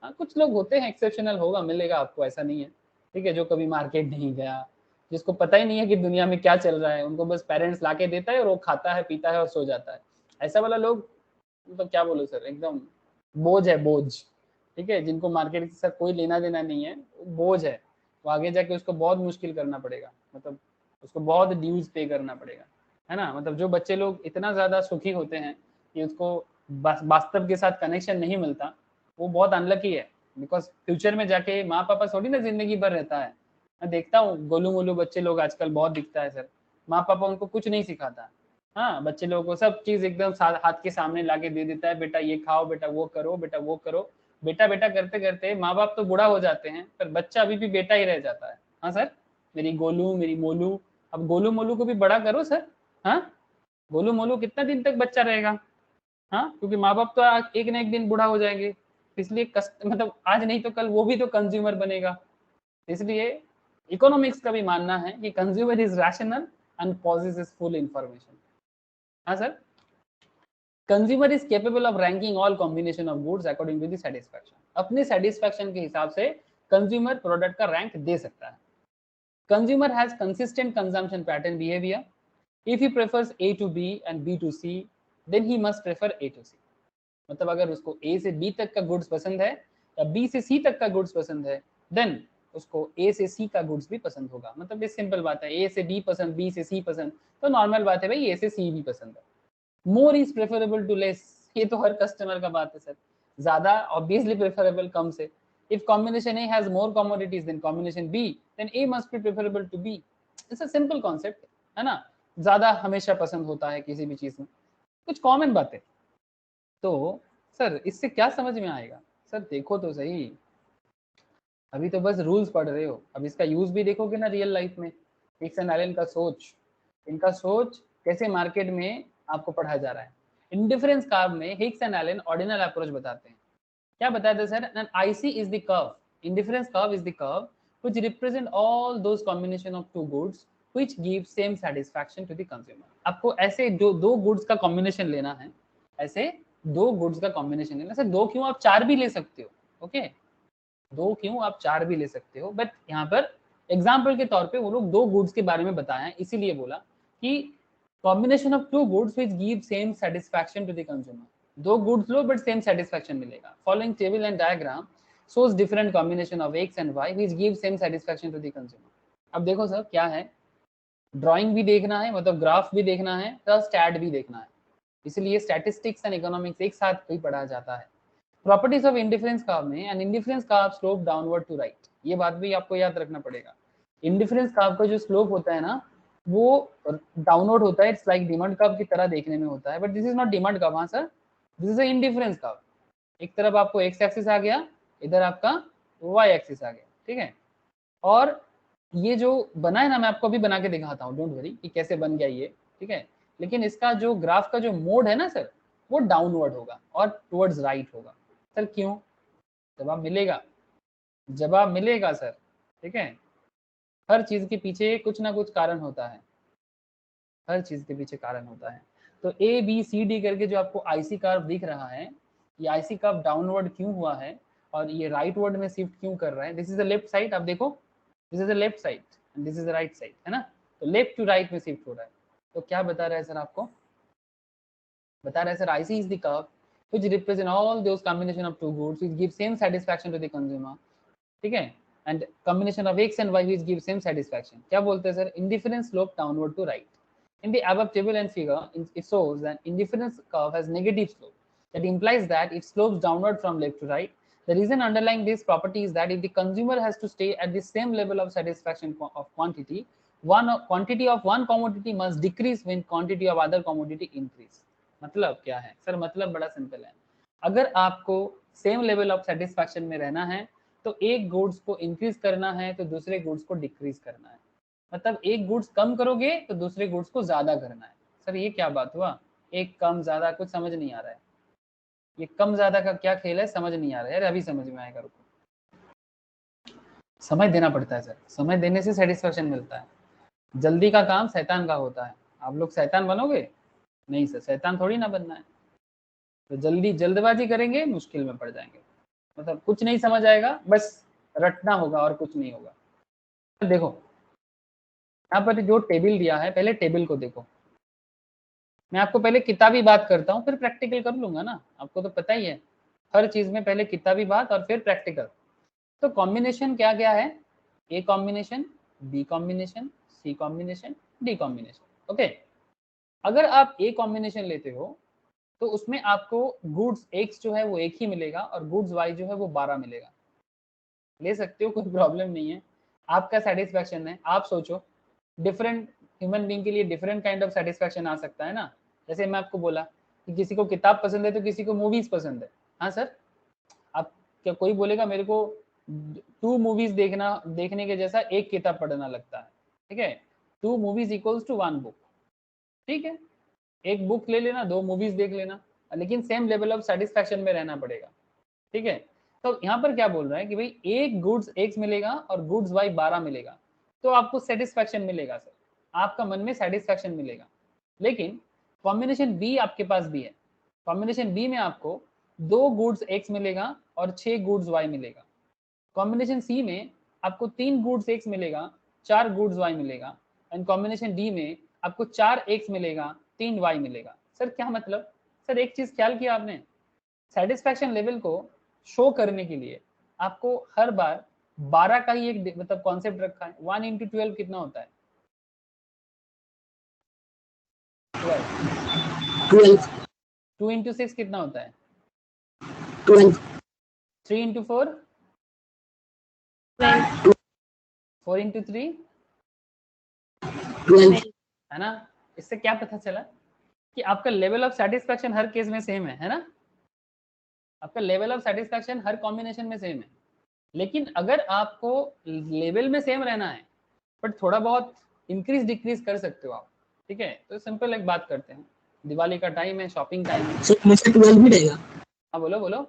हाँ, कुछ लोग होते हैं, एक्सेप्शनल होगा, मिलेगा आपको, ऐसा नहीं है। ठीक है, जो कभी मार्केट नहीं गया, जिसको पता ही नहीं है कि दुनिया में क्या चल रहा है, उनको बस पेरेंट्स लाके देता है और वो खाता है, पीता है और सो जाता है। ऐसा वाला लोग, मतलब क्या बोलो सर, एकदम बोझ है, बोझ। ठीक है, जिनको मार्केट के साथ कोई लेना देना नहीं है, बोझ है। तो आगे जाके उसको बहुत मुश्किल करना पड़ेगा, मतलब उसको बहुत ड्यूज पे करना पड़ेगा, है ना। मतलब जो बच्चे लोग इतना ज्यादा सुखी होते हैं कि उसको वास्तव के साथ कनेक्शन नहीं मिलता, वो बहुत अनलकी है। बिकॉज फ्यूचर में जाके माँ पापा थोड़ी ना जिंदगी भर रहता है। मैं देखता हूँ गोलू मोलू बच्चे लोग आजकल बहुत दिखता है सर, माँ पापा उनको कुछ नहीं सिखाता। हाँ, बच्चे लोगों को सब चीज एकदम हाथ के सामने लाके दे देता है, बेटा ये खाओ, बेटा वो करो, बेटा वो करो। बेटा बेटा करते करते माँ बाप तो बूढ़ा हो जाते हैं, पर बच्चा अभी भी बेटा ही रह जाता है। हाँ सर, मेरी गोलू, मेरी मोलू। अब गोलू मोलू को भी बड़ा करो सर। हाँ, गोलू मोलू कितना दिन तक बच्चा रहेगा? हाँ, क्योंकि माँ बाप तो एक ना एक दिन बूढ़ा हो जाएंगे, इसलिए मतलब आज नहीं तो कल वो भी तो कंज्यूमर बनेगा। इसलिए इकोनॉमिक्स का भी मानना है कि consumer is rational and possesses full information. हाँ sir, consumer is capable of ranking all combination of goods according to the satisfaction. अपने सेटिस्फैक्शन के हिसाब से कंज्यूमर प्रोडक्ट का रैंक दे सकता है। Consumer has consistent consumption pattern behaviour. If he prefers A to B and B to C, then he must prefer A to C। मतलब अगर उसको A से B तक का गुड्स पसंद है या B से C तक का गुड्स पसंद है, देन उसको A से C का गुड्स भी पसंद होगा। मतलब ये सिंपल बात है, A से B पसंद, B से C पसंद, तो नॉर्मल बात है भाई A से C भी पसंद है। More is preferable to less, ये तो हर कस्टमर का बात है सर। ज्यादा ऑब्वियसली प्रेफरेबल कम से। If combination A has more commodities than combination B, then A must be preferable to B। It's a simple concept है ना। ज्यादा हमेशा पसंद होता है किसी भी चीज में, कुछ कॉमन बातें। तो सर इससे क्या समझ में आएगा? सर देखो तो सही, अभी तो बस रूल्स पढ़ रहे हो, अब इसका यूज भी देखोगे ना रियल लाइफ में। हिक्स एंड एलन का सोच, इनका सोच कैसे मार्केट में आपको पढ़ाया जा रहा है। इंडिफरेंस कर्व में Hicks and Allen ordinal approach बताते हैं। क्या बताते हैं sir? An IC is the curve, indifference curve is the curve which represent all those combination of two goods which give same satisfaction to the consumer। आपको ऐसे दो गुड्स का कॉम्बिनेशन लेना है, ऐसे दो गुड्स का कॉम्बिनेशन लेना। सर दो क्यों, आप चार भी ले सकते हो। ओके, दो क्यों, आप चार भी ले सकते हो, बट यहाँ पर एग्जाम्पल के तौर पे वो लोग दो गुड्स के बारे में बताया, इसीलिए बोला कि combination of two goods which give same satisfaction to the consumer. दो गुड्स लो बट सेम सेटिस्फैक्शन मिलेगा। Following table and diagram shows different combination of x and y which give same satisfaction to the consumer। अब देखो सर क्या है, ड्राइंग भी देखना है, मतलब ग्राफ भी देखना है, तो स्टैट भी देखना है, इसलिए स्टैटिस्टिक्स एंड इकोनॉमिक्स एक साथ ही पढ़ाया जाता है। प्रॉपर्टीज ऑफ इंडिफरेंस कर्व में and indifference curve slope downward to right, ये बात भी आपको याद रखना पड़ेगा। इंडिफरेंस कर्व का जो स्लोप होता है ना, वो डाउनवर्ड होता है, इट्स लाइक डिमांड कर्व की तरह देखने में होता है, but this is not demand curve. हाँ sir, this is a indifference curve. एक तरफ आपको एक्स एक्सिस आ गया, इधर आपका वाई एक्सिस आ गया, ठीक है। और ये जो बना है ना, मैं आपको अभी बना के दिखाता हूँ, डोंट वरी कि कैसे बन गया ये, ठीक है। लेकिन इसका जो ग्राफ का जो मोड है ना सर, वो डाउनवर्ड होगा और टुवर्ड्स राइट होगा। सर क्यों? जवाब मिलेगा सर, ठीक है। हर चीज के पीछे कुछ ना कुछ कारण होता है, हर चीज के पीछे कारण होता है। तो ए बी सी डी करके जो आपको आईसी कर्व दिख रहा है, ये आईसी कर्व डाउनवर्ड क्यों हुआ है और ये राइट वर्ड में शिफ्ट क्यों कर रहा है? This is the left side, आप देखो, this is the left side and this is the right side, है ना। तो लेफ्ट टू राइट में शिफ्ट हो रहा है। तो क्या बता रहा है सर आपको? बता रहा है sir IC is the curve which represent all those combination of two goods which give same satisfaction to the consumer, ठीक है, and combination of x and y which give same satisfaction. क्या बोलते हैं sir? Indifference slope downward to right. In the above table and figure, it shows that indifference curve has negative slope. That implies that it slopes downward from left to right. The reason underlying this property is that if the consumer has to stay at the same level of satisfaction of quantity, quantity of one commodity must decrease when quantity of other commodity increase. मतलब क्या है सर? मतलब बड़ा सिंपल है, अगर आपको सेम लेवल ऑफ सेटिस्फैक्शन में रहना है तो एक गुड्स को इंक्रीज करना है तो दूसरे गुड्स को डिक्रीज करना है। मतलब एक गुड्स कम करोगे तो दूसरे गुड्स को ज्यादा करना है। सर ये क्या बात हुआ? एक कम ज्यादा कुछ समझ नहीं आ रहा है, ये कम ज्यादा का क्या खेल है समझ नहीं आ रहा है। अरे अभी समझ में आएगा, रुको, समय देना पड़ता है सर, समय देने से सेटिस्फैक्शन मिलता है। जल्दी का काम शैतान का होता है। आप लोग शैतान बनोगे? नहीं सर, शैतान थोड़ी ना बनना है। तो जल्दबाजी करेंगे मुश्किल में पड़ जाएंगे, मतलब कुछ नहीं समझ आएगा, बस रटना होगा और कुछ नहीं होगा। देखो यहाँ पर जो टेबल दिया है, पहले टेबल को देखो। मैं आपको पहले किताबी बात करता हूँ, फिर प्रैक्टिकल कर लूंगा ना, आपको तो पता ही है हर चीज में पहले किताबी बात और फिर प्रैक्टिकल। तो कॉम्बिनेशन क्या क्या है? A combination, B combination, C combination, D combination. Okay, अगर आप ए कॉम्बिनेशन लेते हो तो उसमें आपको गुड्स एक्स जो है वो एक ही मिलेगा और गुड्स वाई जो है वो 12 मिलेगा। ले सकते हो, कोई प्रॉब्लम नहीं है, आपका सेटिस्फैक्शन है। आप सोचो, डिफरेंट ह्यूमन बीइंग के लिए डिफरेंट काइंड ऑफ सेटिस्फैक्शन आ सकता है ना। जैसे मैं आपको बोला कि किसी को किताब पसंद है तो किसी को मूवीज पसंद है। हाँ सर, आप क्या कोई बोलेगा मेरे को 2 मूवीज देखने के जैसा एक किताब पढ़ना लगता है, ठीक है। 2 मूवीज इक्वल्स टू 1 बुक, ठीक है। एक बुक ले लेना, 2 मूवीज देख लेना, लेकिन सेम लेवल ऑफ सेटिस्फैक्शन में रहना पड़ेगा, ठीक है। तो यहाँ पर क्या बोल रहा है कि भाई एक गुड्स एक्स मिलेगा और गुड्स वाई 12 मिलेगा तो आपको सेटिस्फैक्शन मिलेगा सर, आपका मन में सेटिस्फैक्शन मिलेगा। लेकिन कॉम्बिनेशन बी आपके पास भी है। कॉम्बिनेशन बी में आपको 2 गुड्स एक्स मिलेगा और 6 गुड्स वाई मिलेगा। कॉम्बिनेशन सी में आपको 3 गुड्स एक्स मिलेगा, 4 गुड्स वाई मिलेगा। एंड कॉम्बिनेशन डी में आपको 4 एक्स मिलेगा, 3 वाई मिलेगा। सर क्या मतलब? सर एक चीज ख्याल किया आपने, सेटिस्फैक्शन लेवल को शो करने के लिए आपको हर बार 12 का ही एक मतलब कॉन्सेप्ट रखा है। 1 इंटू 12 कितना होता है? 12। 2 इंटू 6 कितना होता है? 12। 3 इंटू 4? 12 4 इंटू 3? 12। है ना। इससे क्या पता चला कि आपका level of satisfaction her case में सेम है ना। आपका level of satisfaction her combination में सेम है। लेकिन अगर आपको लेवल में सेम रहना है बट थोड़ा बहुत इंक्रीज डिक्रीज कर सकते हो आप, ठीक है। तो सिंपल एक बात करते हैं, दिवाली का टाइम है, शॉपिंग टाइम है। सर में से 12 भी रहेगा, हाँ बोलो बोलो।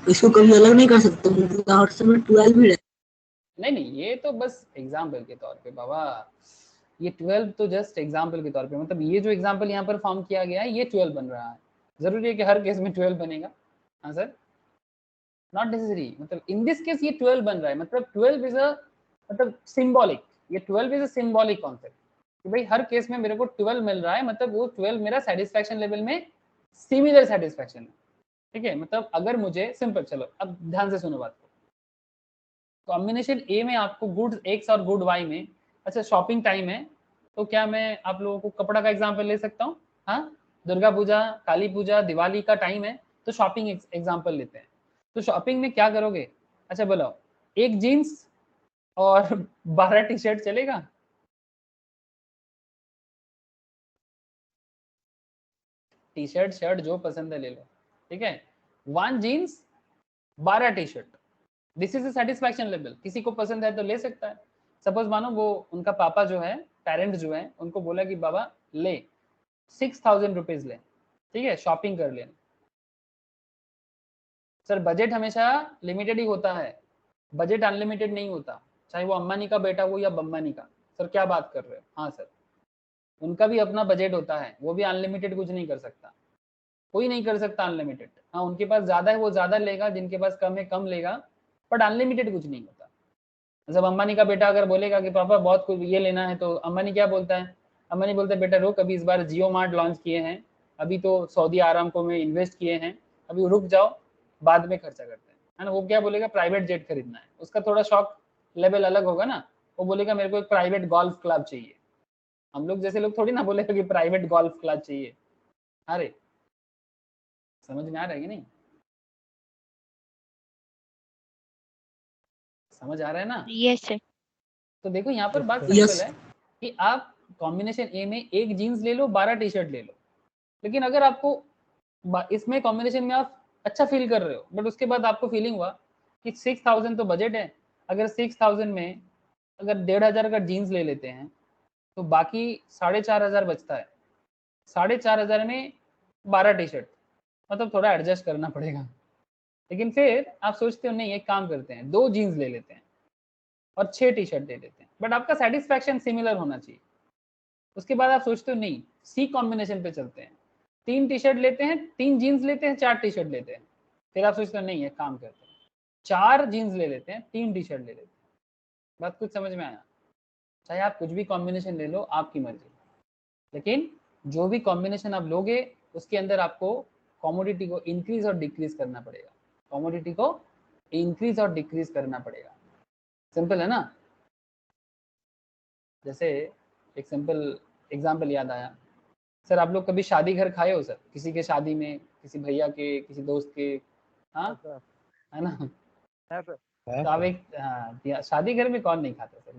इसको कभी अलग नहीं कर सकते, हर समय 12 भी रहेगा। नहीं नहीं, ये तो बस एग्जाम्पल के तौर पे बाबा, ये 12 तो जस्ट एग्जाम्पल के तौर पे, मतलब ये जो एग्जाम्पल यहाँ पर फॉर्म किया गया है ये 12 बन रहा है। जरूरी है कि हर केस में 12 बनेगा? हाँ सर, नॉट नेसेसरी। मतलब इन दिस केस ये 12 बन रहा है, मतलब 12 इज अ मतलब सिंबॉलिक, ये 12 इज अ सिंबॉलिक कॉन्सेप्ट कि भाई हर केस में मेरे को 12 मिल रहा है, मतलब वो 12 मेरा सेटिस्फैक्शन लेवल में सिमिलर सेटिस्फैक्शन है, ठीक है। मतलब अगर मुझे सिंपल, चलो अब ध्यान से सुनो बात को। कॉम्बिनेशन ए में आपको गुड्स एक्स और गुड वाई में, अच्छा शॉपिंग टाइम है तो क्या मैं आप लोगों को कपड़ा का एग्जांपल ले सकता हूँ? हाँ, दुर्गा पूजा, काली पूजा, दिवाली का टाइम है तो शॉपिंग एग्जांपल लेते हैं। तो शॉपिंग में क्या करोगे? अच्छा बोलो, एक जीन्स और 12 टी शर्ट चलेगा? टी शर्ट शर्ट जो पसंद है ले लो, ठीक है। 1 jeans 12 T shirt, this is a satisfaction level. किसी को पसंद है तो ले सकता है। सपोज मानो वो उनका पापा जो है, पेरेंट जो है, उनको बोला कि बाबा ले 6000 रुपीज ले, ठीक है, शॉपिंग कर लेना। सर बजट हमेशा लिमिटेड ही होता है, बजट अनलिमिटेड नहीं होता, चाहे वो अंबानी का बेटा हो या बम्बानी का। सर क्या बात कर रहे हो? हाँ सर, उनका भी अपना बजट होता है, वो भी अनलिमिटेड कुछ नहीं कर सकता, कोई नहीं कर सकता अनलिमिटेड। हाँ उनके पास ज्यादा है वो ज्यादा लेगा, जिनके पास कम है कम लेगा, बट अनलिमिटेड कुछ नहीं होता। जब अंबानी का बेटा अगर बोलेगा कि पापा बहुत कुछ ये लेना है, तो अंबानी क्या बोलता है? अंबानी बोलता है बेटा रुक, अभी इस बार जियो मार्ट लॉन्च किए हैं, अभी तो सऊदी आरामको में इन्वेस्ट किए हैं, अभी रुक जाओ, बाद में खर्चा करते हैं, है ना। वो क्या बोलेगा? प्राइवेट जेट खरीदना है, उसका थोड़ा शौक लेवल अलग होगा ना। वो बोलेगा मेरे को एक प्राइवेट गोल्फ क्लब चाहिए। हम लोग जैसे लोग थोड़ी ना बोलेगा कि प्राइवेट गोल्फ क्लब चाहिए। अरे समझ में आ रहा है कि नहीं? समझ आ रहा है ना? Yes, sir. तो देखो यहाँ पर बात Yes. सिंपल है कि आप कॉम्बिनेशन ए में एक जीन्स ले लो, 12 टी शर्ट ले लो, लेकिन अगर आपको इसमें कॉम्बिनेशन में आप अच्छा फील कर रहे हो, बट उसके बाद आपको फीलिंग हुआ कि 6000 तो बजट है, अगर 6000 में अगर 1500 का जीन्स ले लेते हैं तो बाकी 4500 बचता है। 4500 में 12 टी शर्ट, मतलब थोड़ा एडजस्ट करना पड़ेगा। लेकिन फिर आप सोचते हो नहीं एक काम करते हैं, 2 जीन्स ले लेते हैं और 6 टी शर्ट ले लेते हैं, बट आपका सेटिस्फैक्शन सिमिलर होना चाहिए। उसके बाद आप सोचते हो नहीं सी कॉम्बिनेशन पे चलते हैं, 3 टी शर्ट लेते हैं, 3 जीन्स लेते हैं, 4 टी शर्ट लेते हैं। फिर आप सोचते हो नहीं एक काम करते हैं, 4 जीन्स ले लेते हैं, 3 टी शर्ट ले लेते हैं। बात कुछ समझ में आया? चाहे आप कुछ भी कॉम्बिनेशन ले लो, आपकी मर्जी, लेकिन जो भी कॉम्बिनेशन आप लोगे उसके अंदर आपको कमोडिटी को इंक्रीज और डिक्रीज करना पड़ेगा, कमोडिटी को इंक्रीज और डिक्रीज करना पड़ेगा। सिंपल है ना? जैसे एक सिंपल एग्जांपल याद आया, सर आप लोग कभी शादी घर खाए हो? सर किसी के शादी में, किसी भैया के, किसी दोस्त के, हाँ है ना? तो आप एक शादी घर में कौन नहीं खाता सर?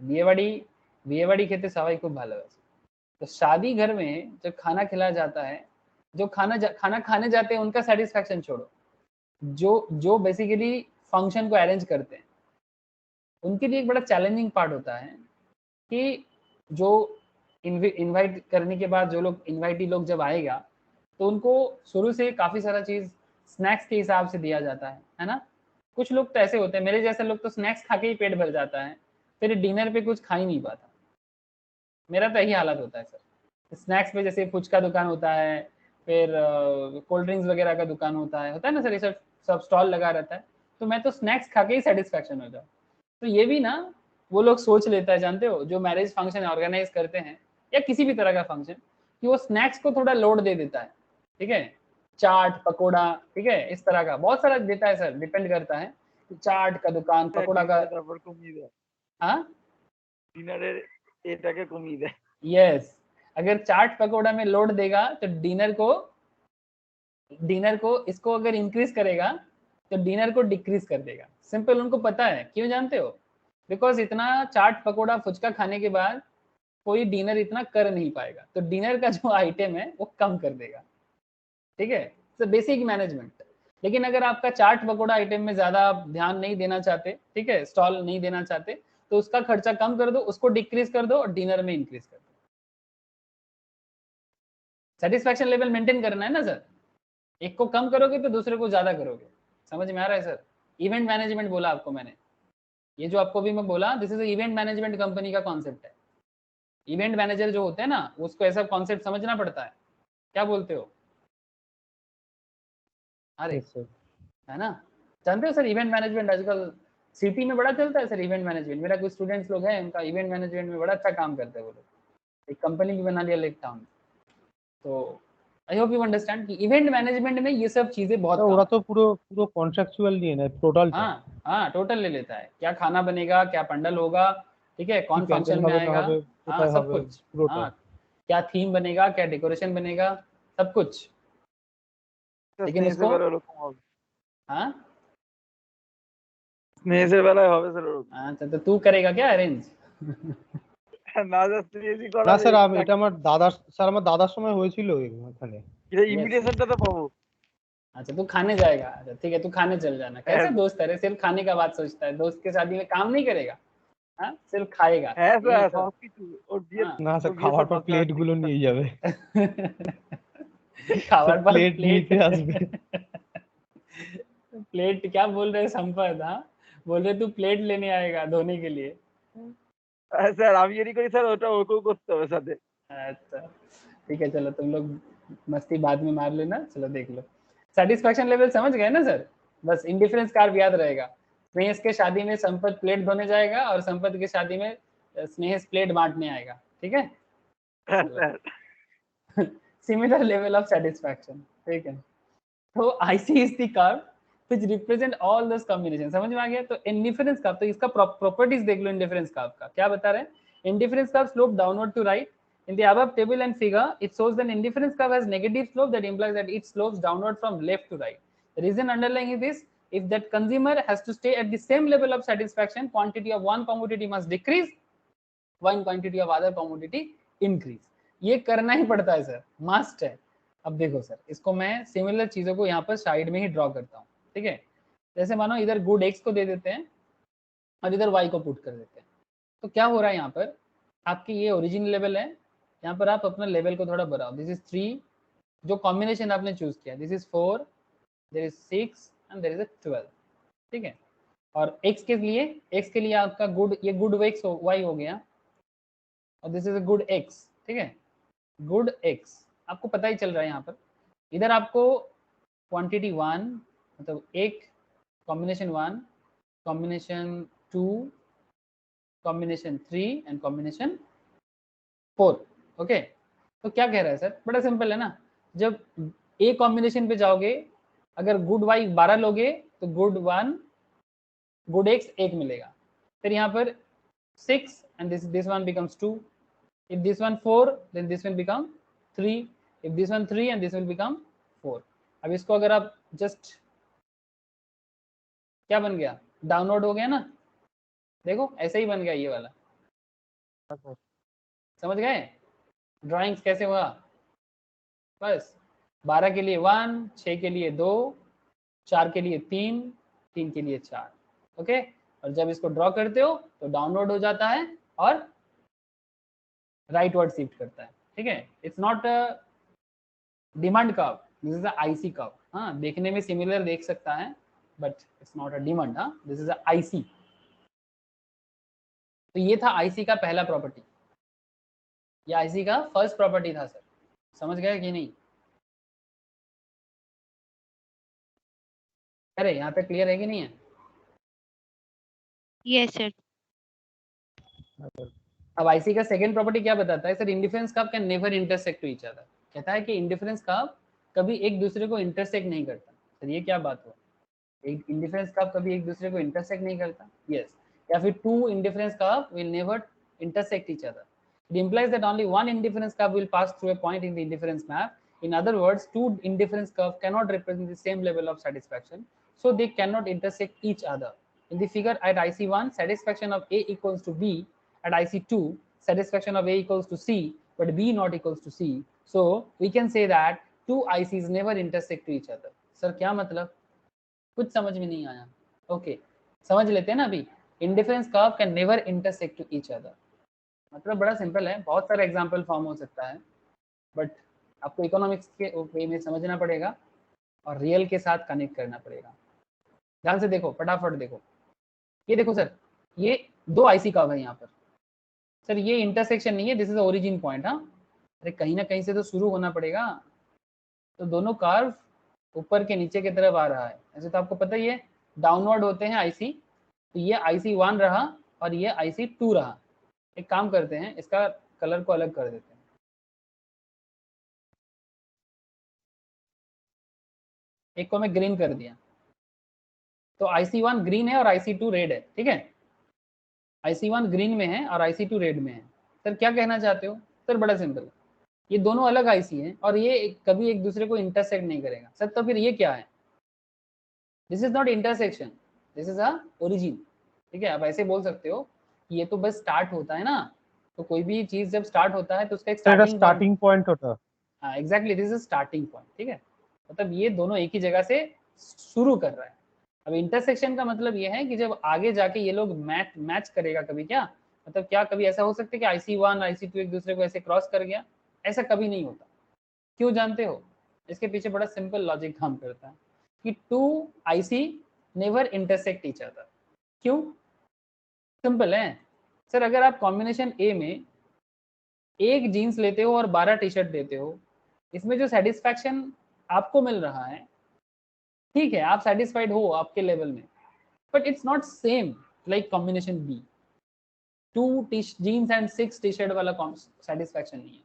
बियेवाड़ी खेते सवाई खूब भालो है। तो शादी घर में जब खाना खिलाया जाता है, जो खाना खाने जाते हैं उनका सेटिस्फैक्शन छोड़ो, जो बेसिकली फंक्शन को अरेंज करते हैं उनके लिए एक बड़ा चैलेंजिंग पार्ट होता है कि जो इनवाइट करने के बाद जो लोग इनवाइटी लोग जब आएगा तो उनको शुरू से काफ़ी सारा चीज़ स्नैक्स के हिसाब से दिया जाता है ना। कुछ लोग तो ऐसे होते हैं, मेरे जैसे लोग तो स्नैक्स खा के ही पेट भर जाता है, फिर डिनर पे कुछ खा ही नहीं पाता। मेरा तो यही हालत होता है सर। स्नैक्स पे जैसे फुचका दुकान होता है, फिर कोल्ड ड्रिंक्स वगैरह का दुकान होता है ना सर, ये सब स्टॉल लगा रहता है, तो मैं तो स्नैक्स खा के ही सेटिस्फैक्शन हो जाऊँ। तो ये भी ना वो लोग सोच लेता है, जानते हो, जो मैरिज फंक्शन ऑर्गेनाइज करते हैं या किसी भी तरह का फंक्शन, कि वो स्नैक्स को थोड़ा लोड दे देता है, ठीक है, चाट पकोड़ा, ठीक है, इस तरह का बहुत सारा देता है सर, डिपेंड करता है चाट का दुकान, पकोड़ा का। हाँ এটাকে কমিয়ে দেয়। यस, अगर चाट पकोड़ा में लोड देगा तो डिनर को इसको अगर इंक्रीज करेगा तो डिनर को डिक्रीज कर देगा। सिंपल, उनको पता है, क्यों जानते हो? बिकॉज इतना चाट पकोड़ा फुचका खाने के बाद कोई डिनर इतना कर नहीं पाएगा, तो डिनर का जो आइटम है वो कम कर देगा, ठीक है। तो बेसिक मैनेजमेंट। लेकिन अगर आपका चाट पकोड़ा आइटम में ज्यादा आप ध्यान नहीं देना चाहते, ठीक है, स्टॉल नहीं देना चाहते, तो उसका खर्चा कम कर दो, उसको डिक्रीज कर दो और डिनर में इंक्रीज कर दो। सेटिस्फैक्शन लेवल मेंटेन करना है ना सर, एक को कम करोगे तो दूसरे को ज्यादा करोगे। समझ में आ रहा है सर? इवेंट मैनेजमेंट बोला आपको मैंने, ये जो आपको भी मैं बोला, this is event management company का कॉन्सेप्ट है। इवेंट मैनेजर जो होते हैं ना, उसको ऐसा कॉन्सेप्ट समझना पड़ता है। क्या बोलते हो? अरे है ना, जानते हो सर, इवेंट मैनेजमेंट आजकल सिटी में बड़ा चलता है सर। इवेंट मैनेजमेंट, मेरा कुछ स्टूडेंट्स लोग हैं, उनका इवेंट मैनेजमेंट में बड़ा अच्छा काम करते हैं वो लोग, एक कंपनी भी बना लिया लेक टाउन। तो आई होप यू अंडरस्टैंड कि इवेंट मैनेजमेंट में ये सब चीजें बहुत ওরা তো পুরো কন্ট্রাকচুয়াল নিয়ে নেয় টোটাল। हाँ टोटल ले लेता है, क्या खाना बनेगा, क्या पंडल होगा, ठीक है, कौन फंक्शन में आएगा, हाँ सब कुछ, हाँ क्या थीम बनेगा, क्या डेकोरेशन बनेगा, सब कुछ। लेकिन उसको हाँ স্নেহের বেলায় হবে স্যার ওরকম। अच्छा, तो तू करेगा क्या अरेंज? না স্যার স্নেহই করা না স্যার, যায়। এটা আমার দাদার সময় হয়েছিল এখানে। এটা ইনভিটেশনটা তো পাবো। अच्छा तू खाने जाएगा, अच्छा ठीक है तू खाने चल जाना। कैसा है दोस्त है रे, सिर्फ खाने का बात सोचता है, दोस्त के शादी में काम नहीं करेगा, हाँ सिर्फ खाएगा यही স্যার तो। সবকিছু ওর বিয়ের हाँ না স্যার, ওর বিয়ের খাওয়ার সব পর বাচ্চা প্লেট আছে গুলো নিয়ে যাবে। খাবার স্যার पर প্লেট प्लेट নিতে আসবে। प्लेट क्या बोल रहे संपत? हाँ बोल रहे तू प्लेट लेने आएगा धोने के लिए। স্যার আমি যদি করি স্যার ওটা ওকেও করতে হবে সাথে। अच्छा ठीक है चलो तुम लोग मस्ती बाद में मार लेना, चलो देख लो। सेटिस्फैक्शन लेवल समझ गए ना सर? बस इंडिफरेंस कार्व याद रहेगा। स्नेहस के शादी में संपत प्लेट धोने जाएगा और संपत की शादी में स्नेहस प्लेट बांटने आएगा, ठीक है? হ্যাঁ sir similar level of satisfaction, ठीक है। तो IC is the curve which represent all those combinations। समझ में आ गया? तो इंडिफरेंस कर्व, तो इसका प्रॉपर्टीज देख लो इंडिफरेंस कर्व का क्या बता रहे हैं। Indifference curve slope downward to right. In the above table and figure, it shows that indifference curve has negative slope, that implies that it slopes downward from left to right. The reason underlying is this: if that consumer has to stay at the same level of satisfaction, quantity of one commodity must decrease, one quantity of other commodity increase। ये करना ही पड़ता है सर, मस्ट है। अब देखो सर, इसको मैं सिमिलर चीजों को यहाँ पर साइड में ही ड्रॉ करता हूँ, ठीक है। जैसे मानो इधर गुड एक्स को दे देते हैं और इधर वाई को पुट कर देते हैं, तो क्या हो रहा है यहाँ पर, आपकी ये ओरिजिन लेवल है, यहाँ पर आप अपना लेवल को थोड़ा बढ़ाओ। दिस इज 3, जो कॉम्बिनेशन आपने चूज किया, this is 4, there is 6 and there is 12, ठीक है। और x के लिए आपका गुड, ये गुड x y हो गया, और this is a good x, ठीक है। गुड x आपको पता ही चल रहा है यहाँ पर। इधर आपको क्वांटिटी 1 मतलब एक, combination 1, combination 2, combination 3 and combination 4, okay. तो क्या कह रहा है सर, बड़ा सिंपल है ना। जब ए कॉम्बिनेशन पे जाओगे, अगर गुड वाई 12 लोगे तो गुड 1 गुड एक्स 1 मिलेगा। फिर यहाँ पर 6 and this one becomes 2, if this one 4 then this will become 3, if this one 3 and this will become 4। अब इसको अगर आप जस्ट, क्या बन गया, डाउनलोड हो गया ना, देखो ऐसे ही बन गया ये वाला, समझ गए ड्राइंग्स कैसे हुआ। बस 12 के लिए 1, 6 के लिए 2, 4 के लिए 3, 3 के लिए 4, ओके। और जब इसको ड्रॉ करते हो तो डाउनलोड हो जाता है और राइट वर्ड शिफ्ट करता है, ठीक है। It's not a demand curve, this is a IC curve. हाँ देखने में सिमिलर देख सकता है but it's not a demand, हाँ दिस इज अ आईसी। तो ये था आईसी का पहला प्रॉपर्टी, ये आईसी का फर्स्ट प्रॉपर्टी था सर, समझ गए कि नहीं? अरे यहाँ पे क्लियर है कि नहीं है? Yes, sir. अब आईसी का सेकंड प्रॉपर्टी क्या बताता है sir, indifference curve can never intersect to each other. कहता है कि इंडिफरेंस कर्व कभी एक दूसरे को इंटरसेक्ट नहीं करता। सर ये क्या बात हुआ, एक इंडिफरेंस कर्व कभी एक दूसरे को इंटरसेक्ट नहीं करता? यस। या फिर two indifference curve will never intersect each other। It implies that only one indifference curve will pass through a point in the indifference map। In other words, two indifference curve cannot represent the same level of satisfaction, so they cannot intersect each other। In the figure at IC1, satisfaction of A equals to B, at IC2, satisfaction of A equals to C, but B not equals to C। So we can say that two ICs never intersect to each other। Sir क्या मतलब, कुछ समझ में नहीं आया? ओके समझ लेते हैं ना अभी। Indifference curve can never intersect to each other, मतलब बड़ा सिंपल है, बहुत सारे एग्जांपल फॉर्म हो सकता है बट आपको इकोनॉमिक्स के वे में समझना पड़ेगा और रियल के साथ कनेक्ट करना पड़ेगा। ध्यान से देखो, फटाफट देखो, ये देखो सर, ये दो आईसी कर्व है यहाँ पर। सर ये इंटरसेक्शन नहीं है, दिस इज ओरिजिन पॉइंट। हाँ अरे कहीं ना कहीं से तो शुरू होना पड़ेगा, तो दोनों कर्व ऊपर के नीचे की तरफ आ रहा है, ऐसे तो आपको पता ही है डाउनवर्ड होते हैं आईसी। तो ये IC1 रहा और ये IC2 रहा। एक काम करते हैं, इसका कलर को अलग कर देते हैं। एक को मैं ग्रीन कर दिया, तो IC1 ग्रीन है और IC2 रेड है, ठीक है। IC1 ग्रीन में है और IC2 रेड में है। सर क्या कहना चाहते हो? सर बड़ा सिंपल है, ये दोनों अलग आईसी हैं और ये कभी एक दूसरे को इंटरसेक्ट नहीं करेगा। सर तो फिर ये क्या है? This is not intersection, this is a origin, ठीक है। आप ऐसे बोल सकते हो ये तो बस स्टार्ट होता है ना, तो कोई भी चीज जब स्टार्ट होता है तो उसका एक स्टार्टिंग पॉइंट होता है। हाँ exactly, this is starting point, ठीक है। मतलब ये दोनों एक ही जगह से शुरू कर रहा है। अब इंटरसेक्शन का मतलब ये है कि जब आगे जाके ये लोग मैच करेगा कभी, क्या मतलब क्या कभी ऐसा हो सकता है कि IC1 IC2 एक दूसरे को ऐसे क्रॉस कर गया? ऐसा कभी नहीं होता। क्यों जानते हो? इसके पीछे बड़ा सिंपल लॉजिक काम करता है कि 2 IC never intersect each other. क्यों? सिंपल है सर, अगर आप कॉम्बिनेशन ए में एक जीन्स लेते हो और 12 टी शर्ट देते हो, इसमें जो सेटिस्फैक्शन आपको मिल रहा है, ठीक है आप सेटिस्फाइड हो आपके लेवल में, but it's not same like combination B. 2 jeans and 6 T shirt वाला सेटिस्फैक्शन नहीं है।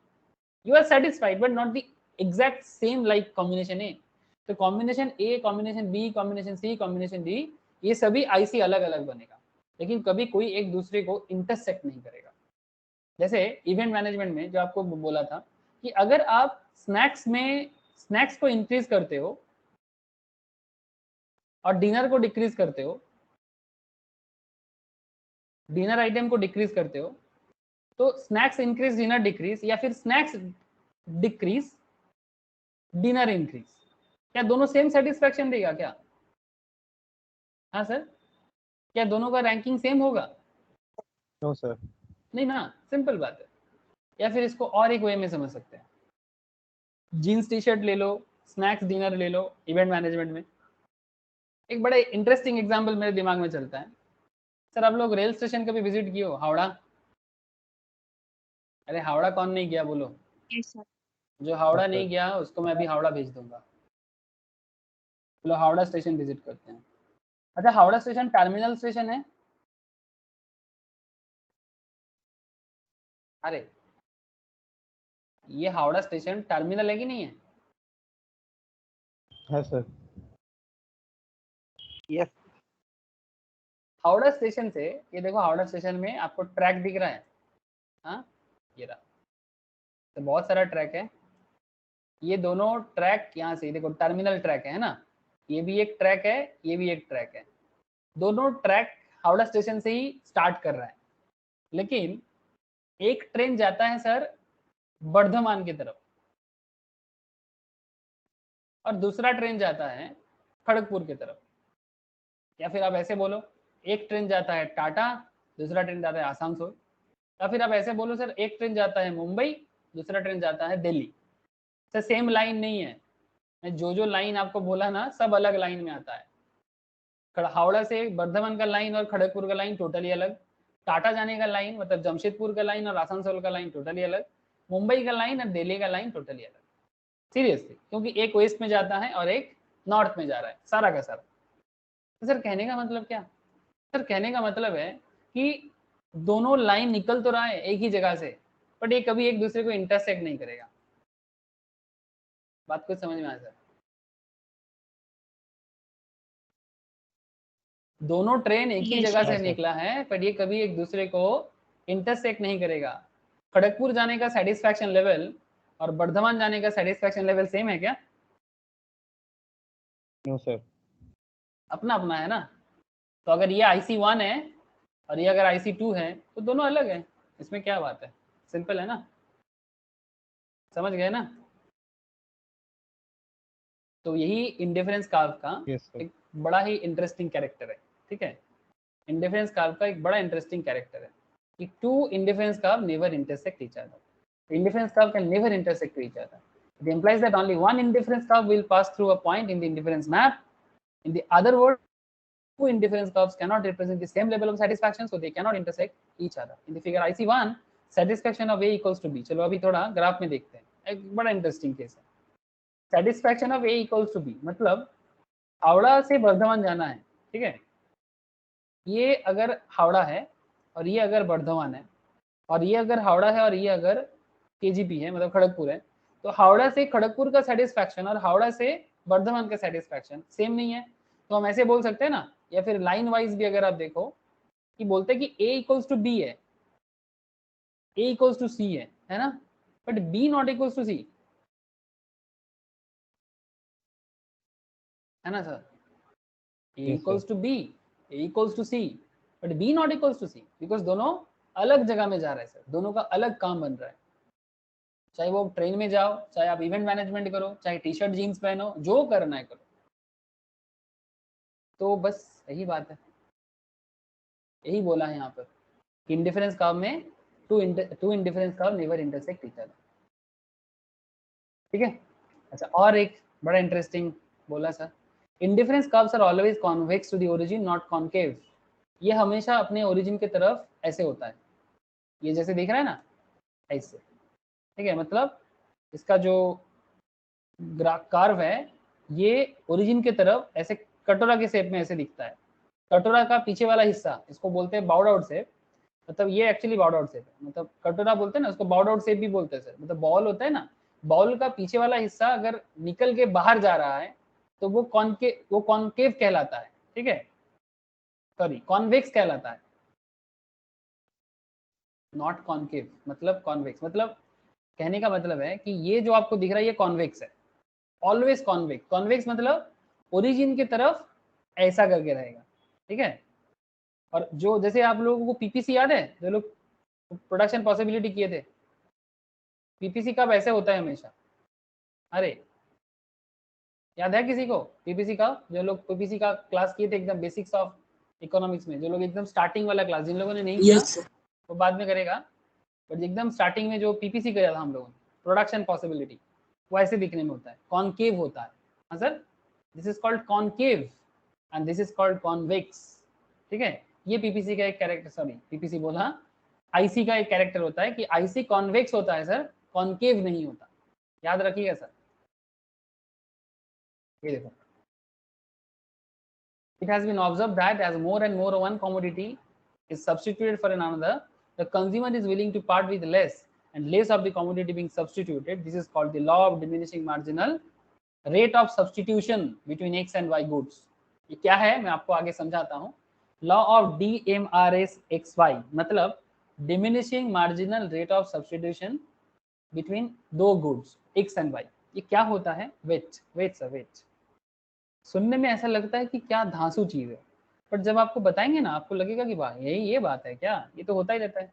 You are satisfied but not the exact same like combination A. तो combination A, combination B, combination C, combination D, ये सभी आईसी अलग अलग बनेगा, लेकिन कभी कोई एक दूसरे को इंटरसेक्ट नहीं करेगा। जैसे इवेंट मैनेजमेंट में जो आपको बोला था कि अगर आप स्नैक्स को इंक्रीज करते हो और डिनर को डिक्रीज करते हो, डिनर आइटम को डिक्रीज करते हो, तो स्नैक्स इंक्रीज डिनर डिक्रीज, या फिर स्नैक्स डिक्रीज डिनर इंक्रीज, क्या दोनों सेम सेटिस्फैक्शन देगा क्या? हाँ सर, क्या दोनों का रैंकिंग सेम होगा? No sir. नहीं ना, सिंपल बात है। या फिर इसको और एक वे में समझ सकते हैं, जीन्स टी शर्ट ले लो, स्नैक्स डिनर ले लो। इवेंट मैनेजमेंट में एक बड़ा इंटरेस्टिंग एग्जांपल मेरे दिमाग में चलता है। सर आप लोग रेल स्टेशन कभी विजिट किए हो? हावड़ा? अरे हावड़ा कौन नहीं गया बोलो? Yes, sir. जो हावड़ा हाँ, नहीं सर। गया उसको मैं अभी हावड़ा भेज दूंगा। चलो हावड़ा स्टेशन विजिट करते हैं। अच्छा, हावड़ा स्टेशन टर्मिनल स्टेशन है? अरे ये हावड़ा स्टेशन टर्मिनल है कि नहीं है? है सर। यस। हावड़ा स्टेशन से, ये देखो हावड़ा स्टेशन में आपको ट्रैक दिख रहा है, हाँ ये रहा, तो बहुत सारा ट्रैक है। ये दोनों ट्रैक यहाँ से देखो टर्मिनल ट्रैक है ना, ये भी एक ट्रैक है, ये भी एक ट्रैक है। दोनों ट्रैक हावड़ा स्टेशन से ही स्टार्ट कर रहा है, लेकिन एक ट्रेन जाता है सर बर्धमान की तरफ और दूसरा ट्रेन जाता है खड़गपुर की तरफ। या फिर आप ऐसे बोलो, एक ट्रेन जाता है टाटा, दूसरा ट्रेन जाता है आसनसोल। या फिर आप ऐसे बोलो सर, एक ट्रेन जाता है मुंबई, दूसरा ट्रेन जाता है दिल्ली। सर सेम लाइन नहीं है, मैं जो लाइन आपको बोला ना सब अलग लाइन में आता है। हावड़ा से बर्धमान का लाइन और खड़गपुर का लाइन टोटली अलग, टाटा जाने का लाइन मतलब जमशेदपुर का लाइन और आसनसोल का लाइन टोटली अलग, मुंबई का लाइन और दिल्ली का लाइन टोटली अलग। सीरियसली, क्योंकि एक वेस्ट में जाता है और एक नॉर्थ में जा रहा है सारा का सारा। तो सर कहने का मतलब क्या? सर कहने का मतलब है कि दोनों लाइन निकल तो रहा है एक ही जगह से, बट ये कभी एक दूसरे को इंटरसेक्ट नहीं करेगा। बात कुछ समझ में आया सर? दोनों ट्रेन एक ही Yes, जगह sir. से सर। निकला है, पर ये कभी एक दूसरे को इंटरसेक्ट नहीं करेगा। खड़गपुर जाने का सेटिस्फैक्शन लेवल और बर्धमान जाने का सेटिस्फैक्शन लेवल सेम है क्या? No sir. अपना अपना है ना। तो अगर ये IC1 है और ये अगर IC2 है तो दोनों अलग है, इसमें क्या बात है? सिंपल है ना, समझ गए ना? तो यही इंडिफरेंस कर्व का यस सर। एक बड़ा ही इंटरेस्टिंग कैरेक्टर है। ठीक है, इंडिफरेंस कर्व का एक बड़ा इंटरेस्टिंग कैरेक्टर है कि 2 indifference curve never intersect each other. The indifference curve can never intersect each other. It implies that only one indifference curve will pass through a point in the indifference map. In the other words, 2 indifference curves cannot represent the same level of satisfaction, so they cannot intersect each other. In the figure IC1, satisfaction of A equals to B. चलो अभी थोड़ा ग्राफ में देखते हैं, एक बड़ा इंटरेस्टिंग केस है। Satisfaction of A equals to B मतलब हावड़ा से बर्धमान जाना है, ठीक है? ये अगर हावड़ा है और ये अगर बर्धमान है और ये अगर हावड़ा है और ये अगर KGP है मतलब खड़गपुर है, तो हावड़ा से खड़गपुर का सेटिस्फैक्शन और हावड़ा से बर्धमान का सेटिस्फैक्शन सेम नहीं है। तो हम ऐसे बोल सकते हैं ना, या फिर लाइन वाइज भी अगर आप देखो कि बोलते हैं कि A इक्वल्स टू B है, A इक्वल्स टू C है ना, but B not equals to C है ना sir. A Yes, equals sir. To B, A equals to C, but B not equals to C because दोनों अलग जगह में जा रहे हैं सर, दोनों का अलग काम बन रहा है। चाहे वो ट्रेन में जाओ, चाहे आप इवेंट मैनेजमेंट करो, चाहे टी शर्ट जीन्स पहनो, जो करना है करो। तो बस यही बात है, यही बोला है यहाँ पर कि इंडिफरेंस कर्व में two indifference curve never intersect each other. ठीक है। अच्छा, और एक बड़ा इंटरेस्टिंग बोला sir, indifference curves are always convex to the origin not concave. ये हमेशा अपने ओरिजिन की तरफ ऐसे होता है, ये जैसे दिख रहा है ना ऐसे। ठीक है, मतलब इसका जो कर्व है ये ओरिजिन की तरफ ऐसे कटोरा के शेप में ऐसे दिखता है। कटोरा का पीछे वाला हिस्सा इसको बोलते हैं बाउड आउट शेप, मतलब ये एक्चुअली बाउड आउट शेप है, मतलब कटोरा बोलते हैं ना उसको बाउड आउट शेप भी बोलते हैं सर। मतलब बॉल होता है ना, बॉल का पीछे वाला हिस्सा अगर निकल के बाहर जा रहा है तो वो कॉन्केव कहलाता है। ठीक है, सॉरी कॉन्वेक्स कहलाता है, नॉट कॉन्केव मतलब कॉन्वेक्स। मतलब कहने का मतलब है कि ये जो आपको दिख रहा है ये कॉन्वेक्स है, ऑलवेज कॉन्वेक्स। कॉन्वेक्स मतलब ओरिजिन की तरफ ऐसा करके रहेगा। ठीक है, और जो जैसे आप लोगों को पीपीसी याद है, जो लोग प्रोडक्शन पॉसिबिलिटी किए थे, पीपीसी कब ऐसे होता है हमेशा? अरे याद है किसी को पीपीसी का? जो लोग पीपीसी का क्लास किए थे एकदम बेसिक्स ऑफ इकोनॉमिक्स में, जो लोग एकदम स्टार्टिंग वाला क्लास, जिन लोगों ने नहीं किया यस सर। वो बाद में करेगा, बट एकदम स्टार्टिंग में जो पीपीसी किया था हम लोगों ने, प्रोडक्शन पॉसिबिलिटी, वो ऐसे दिखने में होता है, कॉनकेव होता है। हाँ sir, this is called concave and this is called convex. ठीक है, ये पीपीसी का एक कैरेक्टर, सॉरी पीपीसी बोला, आईसी का एक कैरेक्टर होता है कि आईसी कॉन्वेक्स होता है सर, कॉनकेव नहीं होता, याद रखिएगा सर। ये देखो, it has been observed that as more and more one commodity is substituted for another, the consumer is willing to part with less and less of the commodity being substituted. This is called the law of diminishing marginal rate of substitution between x and y goods. ये क्या है मैं आपको आगे समझाता हूँ। लॉ ऑफ DMRS(XY) मतलब diminishing marginal rate of substitution between दो गुड्स x एंड y। ये क्या होता है? Wait sir, wait. सुनने में ऐसा लगता है कि क्या धांसू चीज है, पर जब आपको बताएंगे ना आपको लगेगा कि वाह यही ये बात है क्या, ये तो होता ही रहता है।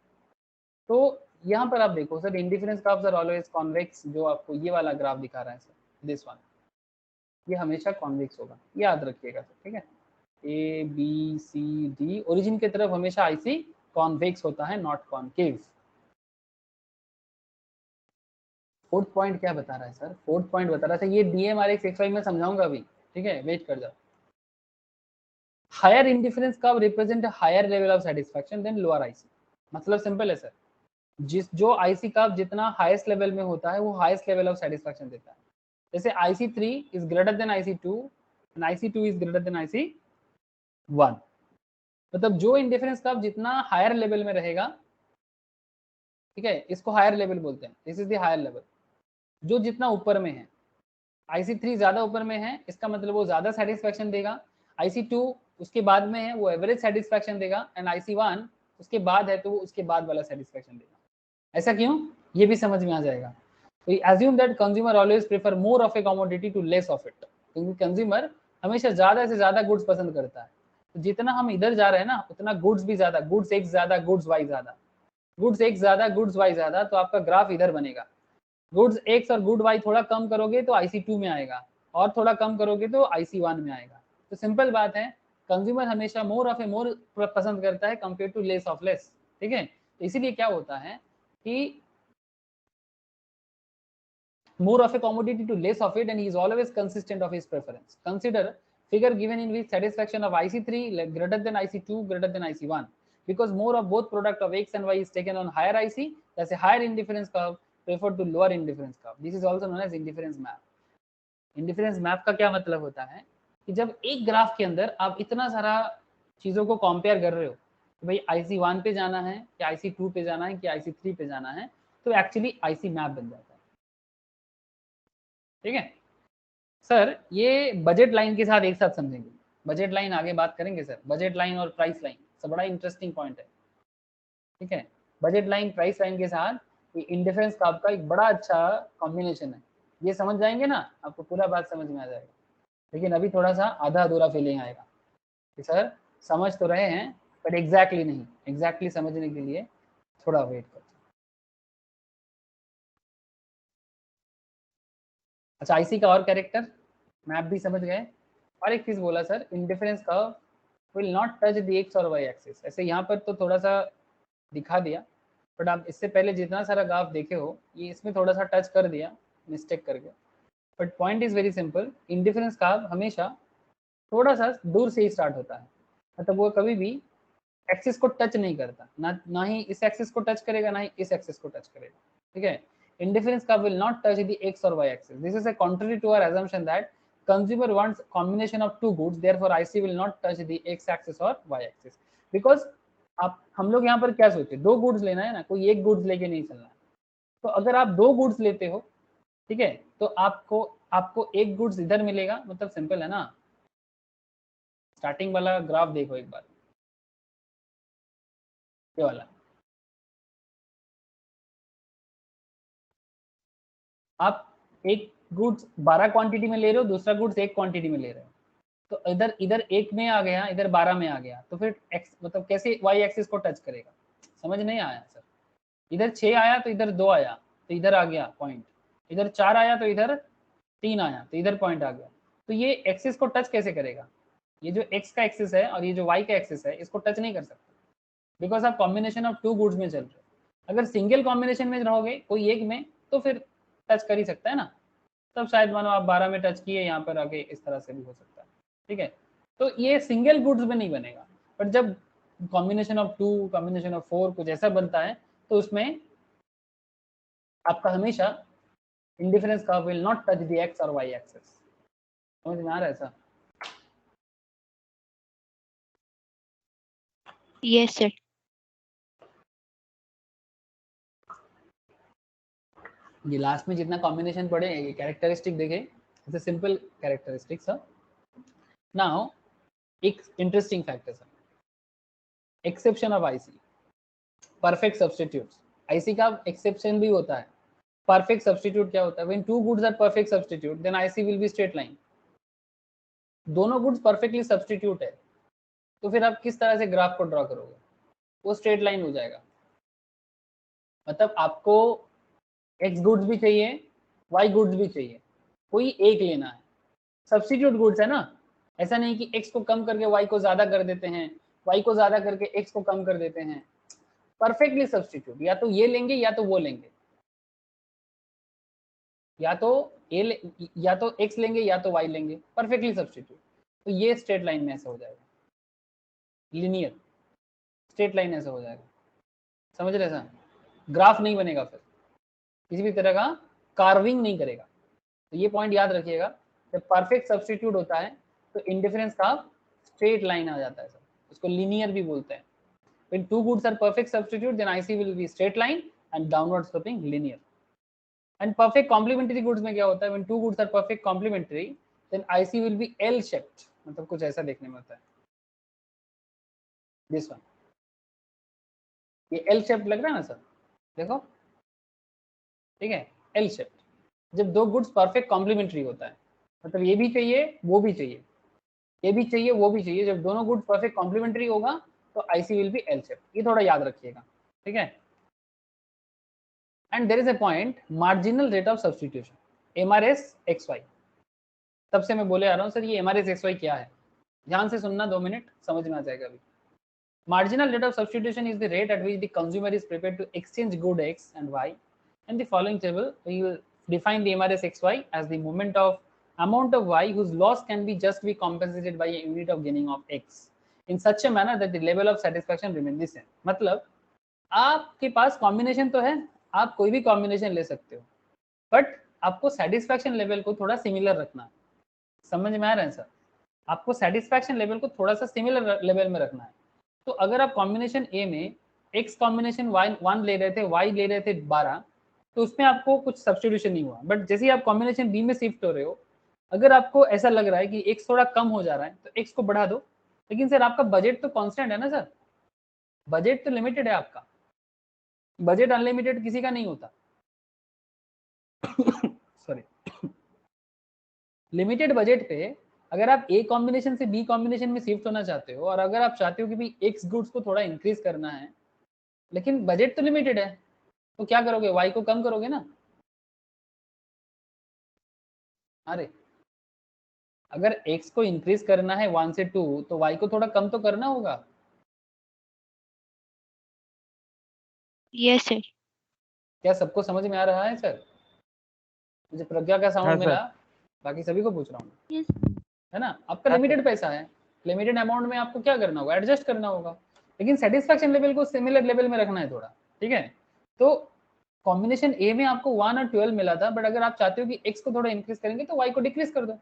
तो यहाँ पर आप देखो sir, indifference graphs are always convex. जो आपको ये वाला ग्राफ दिखा रहा है सर, दिस वन, ये हमेशा कॉन्वेक्स होगा, याद रखिएगा सर। ठीक है, ABCD ओरिजिन की तरफ हमेशा आईसी कॉन्वेक्स होता है, नॉट कॉनकेव। फोर्थ पॉइंट क्या बता रहा है सर? फोर्थ पॉइंट बता रहा था ये DMRS(XY) में समझाऊंगा अभी। ठीक है, वेट कर जाओ। Higher indifference curve represent higher level of satisfaction than lower IC. मतलब सिंपल है सर, जो आईसी कर्व जितना हाईएस्ट लेवल में होता है वो हाईएस्ट लेवल ऑफ सेटिस्फैक्शन देता है। जैसे IC3 is greater than IC2 and IC2 is greater than IC1। मतलब जो इंडिफरेंस कर्व जितना हायर लेवल में रहेगा, ठीक है, इसको हायर लेवल बोलते हैं, this is the higher level. जो जितना ऊपर में है, IC3 ज्यादा ऊपर में है, इसका मतलब वो ज्यादा सेटिस्फैक्शन देगा। IC2 उसके बाद में है, वो एवरेज सेटिस्फैक्शन देगा, एंड IC1 उसके बाद है तो वो उसके बाद वाला सेटिस्फैक्शन देगा। ऐसा क्यों, ये भी समझ में आ जाएगा। तो assume that consumer always prefer more of a commodity to less of it, क्योंकि कंज्यूमर हमेशा ज्यादा से ज्यादा गुड्स पसंद करता है। तो जितना हम इधर जा रहे हैं ना उतना गुड्स भी ज्यादा, गुड्स एक्स ज्यादा, गुड्स वाई ज्यादा, गुड्स एक्स ज्यादा, गुड्स वाई ज्यादा, तो आपका ग्राफ इधर बनेगा। गुड्स एक्स और गुड वाई थोड़ा कम करोगे तो IC2 में आएगा, और थोड़ा कम करोगे तो IC1 में आएगा। तो सिंपल बात है, कंज्यूमर हमेशा मोर ऑफ ए मोर पसंद करता है compare to less of less. ठीक है, तो इसीलिए क्या होता है कि more of a commodity to less of it, and he is always consistent of his preference. Consider figure given in which satisfaction of IC3 greater than IC2 greater than IC1, because more of both product of x and y is taken on higher IC, that's a higher indifference curve preferred to lower indifference curve. This is also known as indifference map. Indifference map का क्या मतलब होता है कि जब एक ग्राफ के अंदर आप इतना सारा चीजों को कंपेयर कर रहे हो, तो भाई IC1 पे जाना है कि IC2 पे जाना है कि IC3 पे जाना है, तो एक्चुअली IC मैप बन जाता है। ठीक है सर, ये बजट लाइन के साथ एक साथ समझेंगे, बजट लाइन आगे बात करेंगे सर, बजट लाइन और प्राइस लाइन सब बड़ा इंटरेस्टिंग पॉइंट है। ठीक है, बजट लाइन प्राइस लाइन के साथ इंडिफरेंस कर्व का एक बड़ा अच्छा कॉम्बिनेशन है। ये समझ जाएंगे ना आपको पूरा बात समझ में आ जाएगा, लेकिन अभी थोड़ा सा आधा अधूरा फीलिंग आएगा कि सर समझ तो रहे हैं पर एग्जैक्टली नहीं, एग्जैक्टली समझने के लिए थोड़ा वेट करो। अच्छा आईसी का और कैरेक्टर मैप भी समझ गए। और एक चीज बोला sir, indifference curve will not touch the X और वाई एक्सिस। ऐसे यहाँ पर तो थोड़ा सा दिखा दिया, बट आप इससे पहले जितना सारा ग्राफ देखे हो ये इसमें थोड़ा सा टच कर दिया मिस्टेक करके। But point is very simple, indifference curve हमेशा थोड़ा सा दूर से ही स्टार्ट होता है, मतलब वो कभी भी एक्सिस को टच नहीं करता, ना ही इस एक्सिस को टच करेगा ना ही इस एक्सिस को टच करेगा, ठीक है। Indifference curve will not touch the X और Y axis. This is a contrary to our assumption that consumer wants combination of two goods, therefore IC will not touch the x axis और y axis, because आप हम लोग यहाँ पर क्या सोचे, दो गुड्स लेना है ना, कोई एक गुड्स लेके नहीं चलना है। तो अगर आप दो गुड्स लेते हो, ठीक है, तो आपको एक गुड्स इधर मिलेगा, मतलब सिंपल है ना। स्टार्टिंग वाला ग्राफ देखो एक बार, ये वाला, आप एक गुड्स 12 क्वांटिटी में ले रहे हो, दूसरा गुड्स एक क्वांटिटी में ले रहे हो, तो इधर इधर एक में आ गया, इधर 12 में आ गया, तो फिर एक्स मतलब कैसे वाई एक्सिस को टच करेगा, समझ नहीं आया सर। इधर 6 आया तो इधर 2 आया, तो इधर आ गया पॉइंट, इधर 4 आया तो इधर 3 आया, तो इधर पॉइंट आ गया। तो ये एक्सिस को टच कैसे करेगा, ये जो एक्स का एक्सिस है और ये जो वाई का एक्सिस है, इसको टच नहीं कर सकता, बिकॉज आप कॉम्बिनेशन ऑफ टू गुड्स में चल रहे हो। अगर सिंगल कॉम्बिनेशन में रहोगे कोई एक में, तो फिर टच कर ही सकता है ना, तब शायद मानो आप 12 में टच किए, यहाँ पर आगे इस तरह से भी हो सकता है, ठीक है। तो ये सिंगल गुड्स में नहीं बनेगा, बट जब कॉम्बिनेशन ऑफ 2, कॉम्बिनेशन ऑफ 4 कुछ ऐसा बनता है, तो उसमें आपका हमेशा indifference curve will not touch the X और वाई एक्सिस। समझ में आ रहा है सर? Yes, sir. ये लास्ट में जितना कॉम्बिनेशन पढ़े, ये कैरेक्टरिस्टिक देखे, it's a simple characteristic sir. Now एक इंटरेस्टिंग फैक्ट है sir, exception of IC, perfect substitutes. IC का एक्सेप्शन भी होता है। परफेक्ट सब्स्टिट्यूट क्या होता है? When two goods are perfect substitute then IC will be straight line. दोनों गुड्स परफेक्टली सब्स्टिट्यूट है, तो फिर आप किस तरह से ग्राफ को ड्रॉ करोगे? वो स्ट्रेट लाइन हो जाएगा। मतलब आपको एक्स गुड्स भी चाहिए, वाई गुड्स भी चाहिए, कोई एक लेना है। सब्स्टिट्यूट गुड्स है ना, ऐसा नहीं कि एक्स को कम करके वाई को ज्यादा कर देते हैं, वाई को ज्यादा करके एक्स को कम कर देते हैं। परफेक्टली सब्स्टिट्यूट, या तो ये लेंगे या तो वो लेंगे, या तो या तो एक्स लेंगे या तो वाई लेंगे, परफेक्टली सब्स्टिट्यूट। तो ये स्ट्रेट लाइन में ऐसा हो जाएगा, लीनियर स्ट्रेट लाइन ऐसा हो जाएगा। समझ रहे सर? ग्राफ नहीं बनेगा, फिर किसी भी तरह का कार्विंग नहीं करेगा। तो ये पॉइंट याद रखिएगा, जब परफेक्ट सब्स्टिट्यूट होता है तो इंडिफरेंस का स्ट्रेट लाइन आ जाता है सर, उसको लीनियर भी बोलते हैं। When two goods are perfect substitute, then IC will be straight line and downward sloping linear. And perfect complementary goods में क्या होता है? When two goods are perfect complementary, then IC will be L shaped. मतलब कुछ ऐसा देखने में होता है। This one. ये L shaped लग रहा है ना सर? देखो, ठीक है, L shaped. जब दो गुड्स परफेक्ट कॉम्प्लीमेंट्री होता है, मतलब ये भी चाहिए वो भी चाहिए, ये भी चाहिए वो भी चाहिए, जब दोनों गुड्स परफेक्ट कॉम्प्लीमेंट्री होगा तो IC will be L shaped। ये थोड़ा याद रखिएगा, ठीक है। And there is a point, marginal rate of substitution, MRS XY। तब से मैं बोले आ रहा हूँ सर ये MRS XY क्या है, ध्यान से सुनना, 2 मिनट समझ में आ जाएगा अभी। Marginal rate of substitution is the rate at which the consumer is prepared to exchange good X and Y. In the following table, we will define the MRS XY as the moment of amount of Y whose loss can be just be compensated by a unit of gaining of X in such a manner that the level of satisfaction remain the same। मतलब आपके पास कॉम्बिनेशन तो है, आप कोई भी कॉम्बिनेशन ले सकते हो, बट आपको सेटिस्फैक्शन लेवल को थोड़ा सिमिलर रखना है। समझ में आ रहा है सर? आपको सेटिस्फैक्शन लेवल को थोड़ा सा सिमिलर लेवल में रखना है। तो अगर आप कॉम्बिनेशन ए में एक्स कॉम्बिनेशन वाई 1 ले रहे थे, वाई ले रहे थे 12, तो उसमें आपको कुछ सब्स्टिट्यूशन नहीं हुआ। बट जैसे ही आप कॉम्बिनेशन बी में शिफ्ट हो रहे हो, अगर आपको ऐसा लग रहा है कि एक्स थोड़ा कम हो जा रहा है, तो एक्स को बढ़ा दो। लेकिन सर आपका बजट तो कॉन्स्टेंट है ना सर, बजट तो लिमिटेड है आपका, बजट अनलिमिटेड किसी का नहीं होता। सॉरी, लिमिटेड बजट पे अगर आप ए कॉम्बिनेशन से बी कॉम्बिनेशन में शिफ्ट होना चाहते हो, और अगर आप चाहते हो कि भाई एक्स गुड्स को थोड़ा इंक्रीज करना है, लेकिन बजट तो लिमिटेड है, तो क्या करोगे? वाई को कम करोगे ना। अरे अगर x को इंक्रीज करना है 1 से 2 तो y को थोड़ा कम तो करना होगा। Yes, sir. क्या सबको समझ में आ रहा है सर? मुझे प्रज्ञा का हाँ, साउंड सर। मिला, बाकी सभी को पूछ रहा हूँ, Yes. है ना? आपका हाँ, लिमिटेड पैसा है, लिमिटेड अमाउंट में आपको क्या करना होगा, एडजस्ट करना होगा, लेकिन सेटिस्फैक्शन लेवल को सिमिलर लेवल में रखना है थोड़ा, ठीक है? तो कॉम्बिनेशन ए में आपको 1 और 12 मिला था, बट अगर आप चाहते हो कि x को थोड़ा इंक्रीज करेंगे तो y को डिक्रीज कर दो।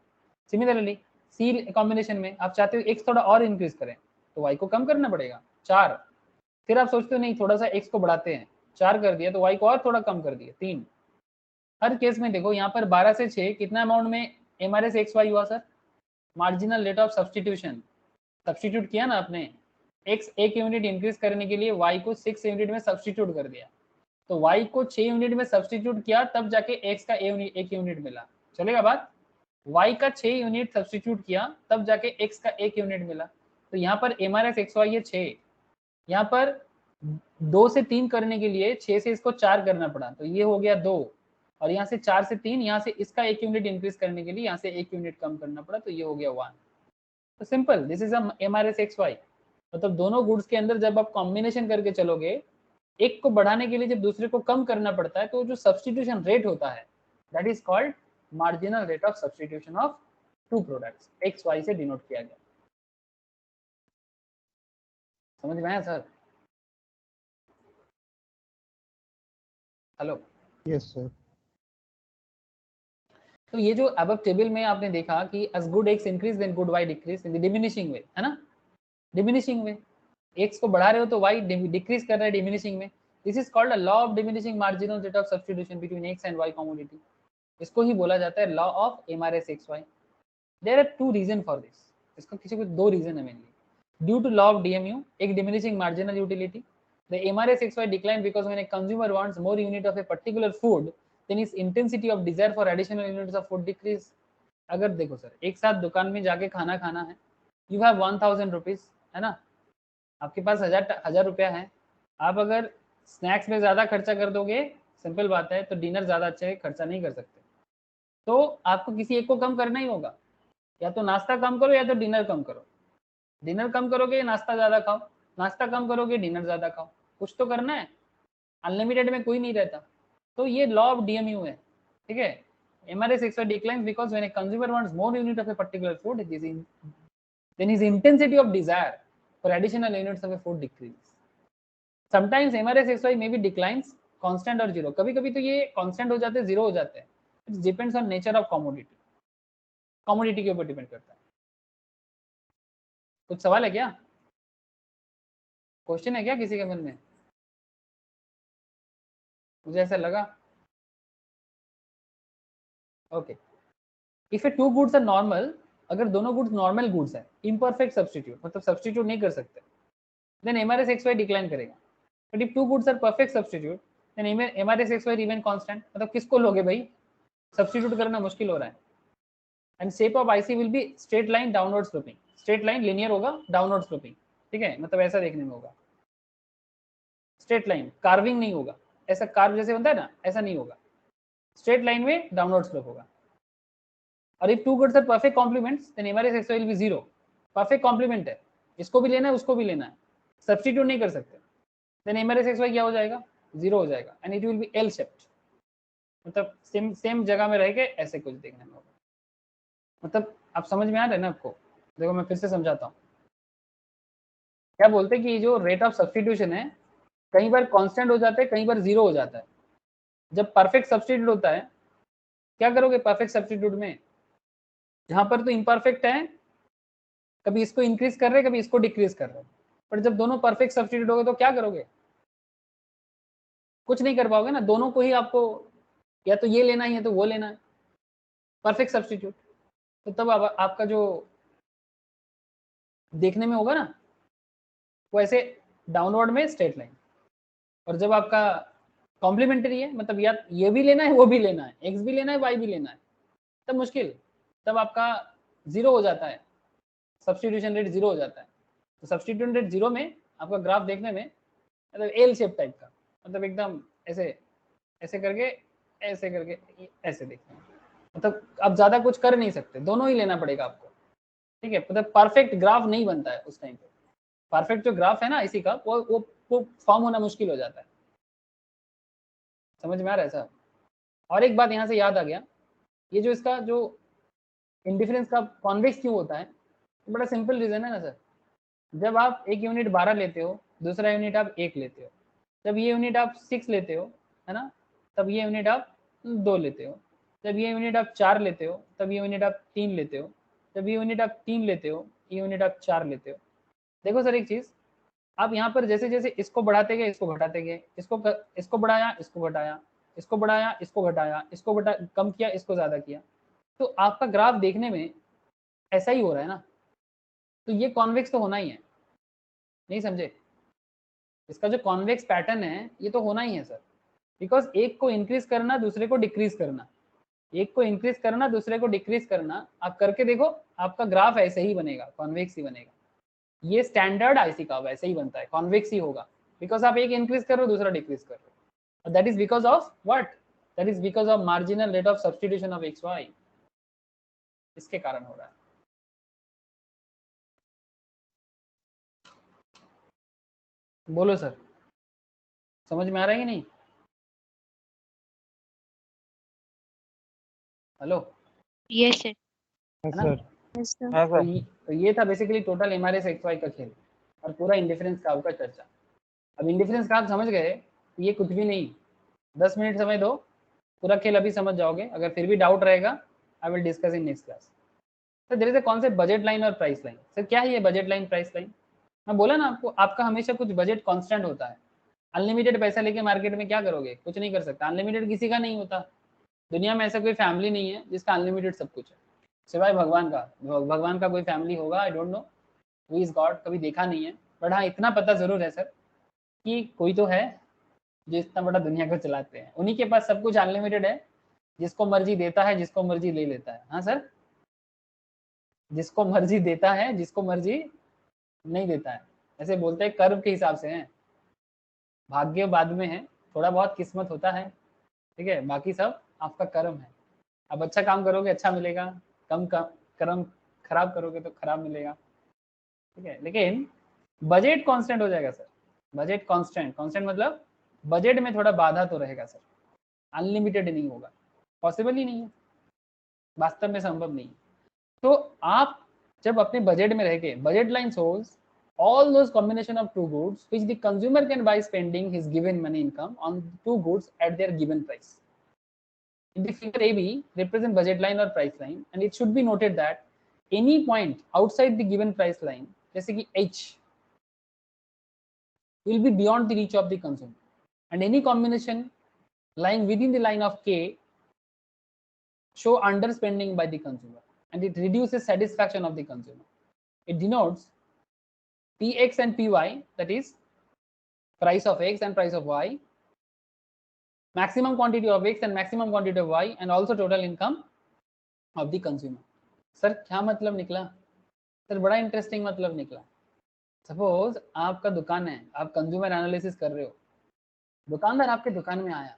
सिमिलरली सी कॉम्बिनेशन में आप चाहते हो x थोड़ा और इंक्रीज करें तो y को कम करना पड़ेगा 4। फिर आप सोचते हो नहीं थोड़ा सा x को बढ़ाते हैं, 4 कर दिया तो y को और थोड़ा कम कर दिया 3। हर केस में देखो यहाँ पर 12 से 6 कितना अमाउंट में MRS XY हुआ sir? Marginal rate of substitution. Substitute किया ना आपने, x 1 यूनिट इंक्रीज करने के लिए y को 6 यूनिट में सब्सटीट्यूट कर दिया, तो y को 6 यूनिट में सब्सटीट्यूट किया तब जाके x का 1 यूनिट मिला। चलेगा बात? y का 6 यूनिट सब्सटीट्यूट किया तब जाके x का 1 यूनिट मिला। तो यहाँ पर MRS XY ये 6, यहाँ पर 2 से 3 करने के लिए 6 से इसको 4 करना पड़ा, तो ये हो गया 2, और यहाँ से 4 से 3, यहाँ से इसका 1 यूनिट इंक्रीज करने के लिए यहाँ से 1 यूनिट कम करना पड़ा, तो ये हो गया 1। तो simple, this is MRS XY। मतलब दोनों गुड्स के अंदर जब आप कॉम्बिनेशन करके चलोगे, एक को बढ़ाने के लिए जब दूसरे को कम करना पड़ता है तो जो सब्सटीट्यूशन रेट होता है that is called marginal rate of substitution of two products, X Y से डिनोट किया गया। समझ में आया सर? हेलो? Yes sir. तो ये जो अब टेबल में आपने देखा कि as good x increase then good y decrease in the diminishing way, है ना? डिमिनिशिंग में x को बढ़ा रहे हो तो y डिक्रीज कर रहा है डिमिनिशिंग में। This is called a law of diminishing marginal rate of substitution between x and y commodity. इसको ही बोला जाता है law of MRS XY। There are two reason for this, इसका किसी को दो रीजन है mainly. Due to law of DMU, एक diminishing marginal utility, the MRS XY decline because when a consumer wants more unit of a particular food then his intensity of desire for additional units of food decrease। अगर देखो सर, एक साथ दुकान में जाके खाना खाना है, यू हैव 1000 रुपीज, है ना? आपके पास 1000 रुपया है, आप अगर स्नैक्स में ज्यादा खर्चा कर दोगे, सिंपल बात है, तो डिनर ज्यादा अच्छा है, खर्चा नहीं कर सकते, तो आपको किसी एक को कम करना ही होगा। या तो नाश्ता कम करो या तो डिनर कम करो। डिनर कम करोगे नाश्ता ज्यादा खाओ, नाश्ता कम करोगे डिनर ज्यादा खाओ, कुछ तो करना है, अनलिमिटेड में कोई नहीं रहता। तो ये लॉ ऑफ DMU है, ठीक है? MRS XY declines because when a consumer wants more unit of a particular food, then his intensity of desire for additional units of a food decreases. Sometimes MRS XY maybe declines constant और जीरो, कभी कभी तो ये कांस्टेंट हो जाते हैं, जीरो हो जाते हैं। It depends on nature of commodity, commodity के ऊपर डिपेंड करता है। कुछ सवाल है क्या? क्वेश्चन है क्या किसी के मन में? मुझे ऐसा लगा। Okay, if a two goods are normal, अगर दोनों गुड्स नॉर्मल गुड्स है, इम्परफेक्ट सब्स्टिट्यूट, मतलब सब्स्टिट्यूट नहीं कर सकते, देन MRS XY डिक्लाइन करेगा। But if two goods are perfect substitute then MRS XY remain constant. मतलब किसको लोगे भाई? सब्स्टिट्यूट करना मुश्किल हो रहा है। And shape of IC will be straight line downward sloping, straight line linear होगा, डाउनवर्ड स्लोपिंग, ठीक है? मतलब ऐसा देखने में होगा, स्ट्रेट लाइन, कार्विंग नहीं होगा, ऐसा कार्व जैसे बनता है ना, ऐसा नहीं होगा, स्ट्रेट लाइन में डाउनवर्ड स्लोप होगा। और if two goods are perfect complements then MRS XY will be zero. Perfect complement है, इसको भी लेना है उसको भी लेना है, सब्स्टिट्यूट नहीं कर सकते, देन MRS XY क्या हो जाएगा? जीरो हो जाएगा। And it will be L shaped, मतलब सेम जगह में रह के ऐसे कुछ देखने में होगा। मतलब आप समझ में आ रहा है ना आपको? देखो मैं फिर से समझाता हूँ। क्या बोलते हैं कि जो रेट ऑफ सब्स्टिट्यूशन है कई बार कांस्टेंट हो जाता है, कई बार जीरो हो जाता है। जब परफेक्ट सब्स्टिट्यूट होता है, क्या करोगे परफेक्ट सब्स्टिट्यूट में? जहां पर तो इम्परफेक्ट है, कभी इसको इंक्रीज कर रहे कभी इसको डिक्रीज कर रहे, पर जब दोनों परफेक्ट सब्स्टिट्यूट होगे तो क्या करोगे? कुछ नहीं कर पाओगे ना, दोनों को ही आपको या तो ये लेना है तो वो लेना है, परफेक्ट सब्स्टिट्यूट। तो तब आपका जो देखने में होगा ना वो ऐसे डाउनवर्ड में स्ट्रेट लाइन। और जब आपका कॉम्प्लीमेंट्री है, मतलब या ये भी लेना है वो भी लेना है, एक्स भी लेना है वाई भी लेना है, तब मुश्किल, तब आपका जीरो हो जाता है, सब्स्टिट्यूशन रेट जीरो हो जाता है। तो सब्स्टिट्यूशन रेट जीरो में आपका ग्राफ देखने में मतलब एल शेप टाइप का, मतलब एकदम ऐसे ऐसे करके ऐसे करके ऐसे देखना, मतलब आप ज्यादा कुछ कर नहीं सकते, दोनों ही लेना पड़ेगा आपको, ठीक है। मतलब परफेक्ट ग्राफ नहीं बनता है उस टाइम पे, परफेक्ट जो ग्राफ है ना इसी का वो फॉर्म होना मुश्किल हो जाता है। समझ में आ रहा है सर? और एक बात यहाँ से याद आ गया, ये जो इसका जो इंडिफरेंस का कॉन्वेक्स क्यों होता है, तो बड़ा सिंपल रीजन है ना सर। जब आप एक यूनिट 12 लेते हो, दूसरा यूनिट आप 1 लेते हो, जब ये यूनिट आप 6 लेते हो, है ना, तब ये यूनिट आप 2 लेते हो, जब ये यूनिट आप 4 लेते हो, तब ये यूनिट आप 3 लेते हो, जब ये यूनिट आप 3 लेते हो, ये यूनिट आप 4 लेते हो। देखो सर एक चीज, आप यहाँ पर जैसे जैसे इसको बढ़ाते गए, इसको घटाते गए, इसको बढ़ाया, इसको घटाया, इसको बढ़ाया, इसको घटाया, इसको कम किया, इसको ज्यादा किया, तो आपका ग्राफ देखने में ऐसा ही हो रहा है ना। तो ये कॉन्वेक्स तो होना ही है, नहीं समझे? इसका जो कॉन्वेक्स पैटर्न है ये तो होना ही है सर, बिकॉज एक को इंक्रीज करना, दूसरे को डिक्रीज करना, एक को इंक्रीज करना, दूसरे को डिक्रीज करना, आप करके देखो आपका ग्राफ ऐसे ही बनेगा, कॉन्वेक्स ही बनेगा। ये स्टैंडर्ड आईसी का वैसे ही बनता है, कॉन्वेक्स ही होगा, बिकॉज आप एक इंक्रीज कर रहे हो, दूसरा डिक्रीज कर रहे हो। That is because of what? That is because of marginal rate of substitution of X Y, इसके कारण हो रहा है। बोलो सर, समझ में आ रहा है कि नहीं? हेलो? Yes, sir. हाँ ना? सर। Yes, sir. हाँ सर। तो ये था basically total MRS X Y का खेल और पूरा इंडिफरेंस कर्व का चर्चा। अब इंडिफरेंस कर्व समझ गए, ये कुछ भी नहीं, 10 मिनट समय दो, पूरा खेल अभी समझ जाओगे। अगर फिर भी डाउट रहेगा, I will discuss in next class. Sir there is a concept budget line और प्राइस लाइन। सर क्या है ये बजट लाइन प्राइस लाइन? मैं बोला ना आपको, आपका हमेशा कुछ बजट कांस्टेंट होता है। अनलिमिटेड पैसा लेके मार्केट में क्या करोगे? कुछ नहीं कर सकता। अनलिमिटेड किसी का नहीं होता, दुनिया में ऐसा कोई फैमिली नहीं है जिसका अनलिमिटेड सब कुछ है, सिवाय भगवान का। भगवान का कोई फैमिली होगा, I don't know who is God, कभी देखा नहीं है, बट हाँ इतना पता जरूर है सर कि कोई तो है जो इतना बड़ा दुनिया को चलाते हैं, उन्हीं के पास सब कुछ अनलिमिटेड है, जिसको मर्जी देता है, जिसको मर्जी ले लेता है। हाँ सर, जिसको मर्जी देता है, जिसको मर्जी नहीं देता है। ऐसे बोलते हैं कर्म के हिसाब से है, भाग्य बाद में है, थोड़ा बहुत किस्मत होता है, ठीक है, बाकी सब आपका कर्म है। अब अच्छा काम करोगे अच्छा मिलेगा, कम कर्म खराब करोगे तो खराब मिलेगा, ठीक है। लेकिन बजट कांस्टेंट हो जाएगा सर, बजट कांस्टेंट, कांस्टेंट मतलब बजट में थोड़ा बाधा तो रहेगा सर, अनलिमिटेड नहीं होगा, पॉसिबल ही नहीं है, वास्तव में संभव नहीं है। तो आप जब अपने बजट में रह के, budget line shows all those combination of two goods which the consumer can buy spending his given money income on two goods at their given price. In the figure AB represent budget line or price line, and it should be noted that any point outside the given price line, जैसे कि H, will be beyond the reach of the consumer, and any combination lying within the line of K show underspending by the consumer, and it reduces satisfaction of the consumer. It denotes Px and Py, that is price of X and price of Y, maximum quantity of X and maximum quantity of Y, and also total income of the consumer. Sir क्या मतलब निकला? सर बड़ा इंटरेस्टिंग मतलब निकला। सपोज आपका दुकान है, आप कंज्यूमर एनालिसिस कर रहे हो, दुकानदार आपके दुकान में आया,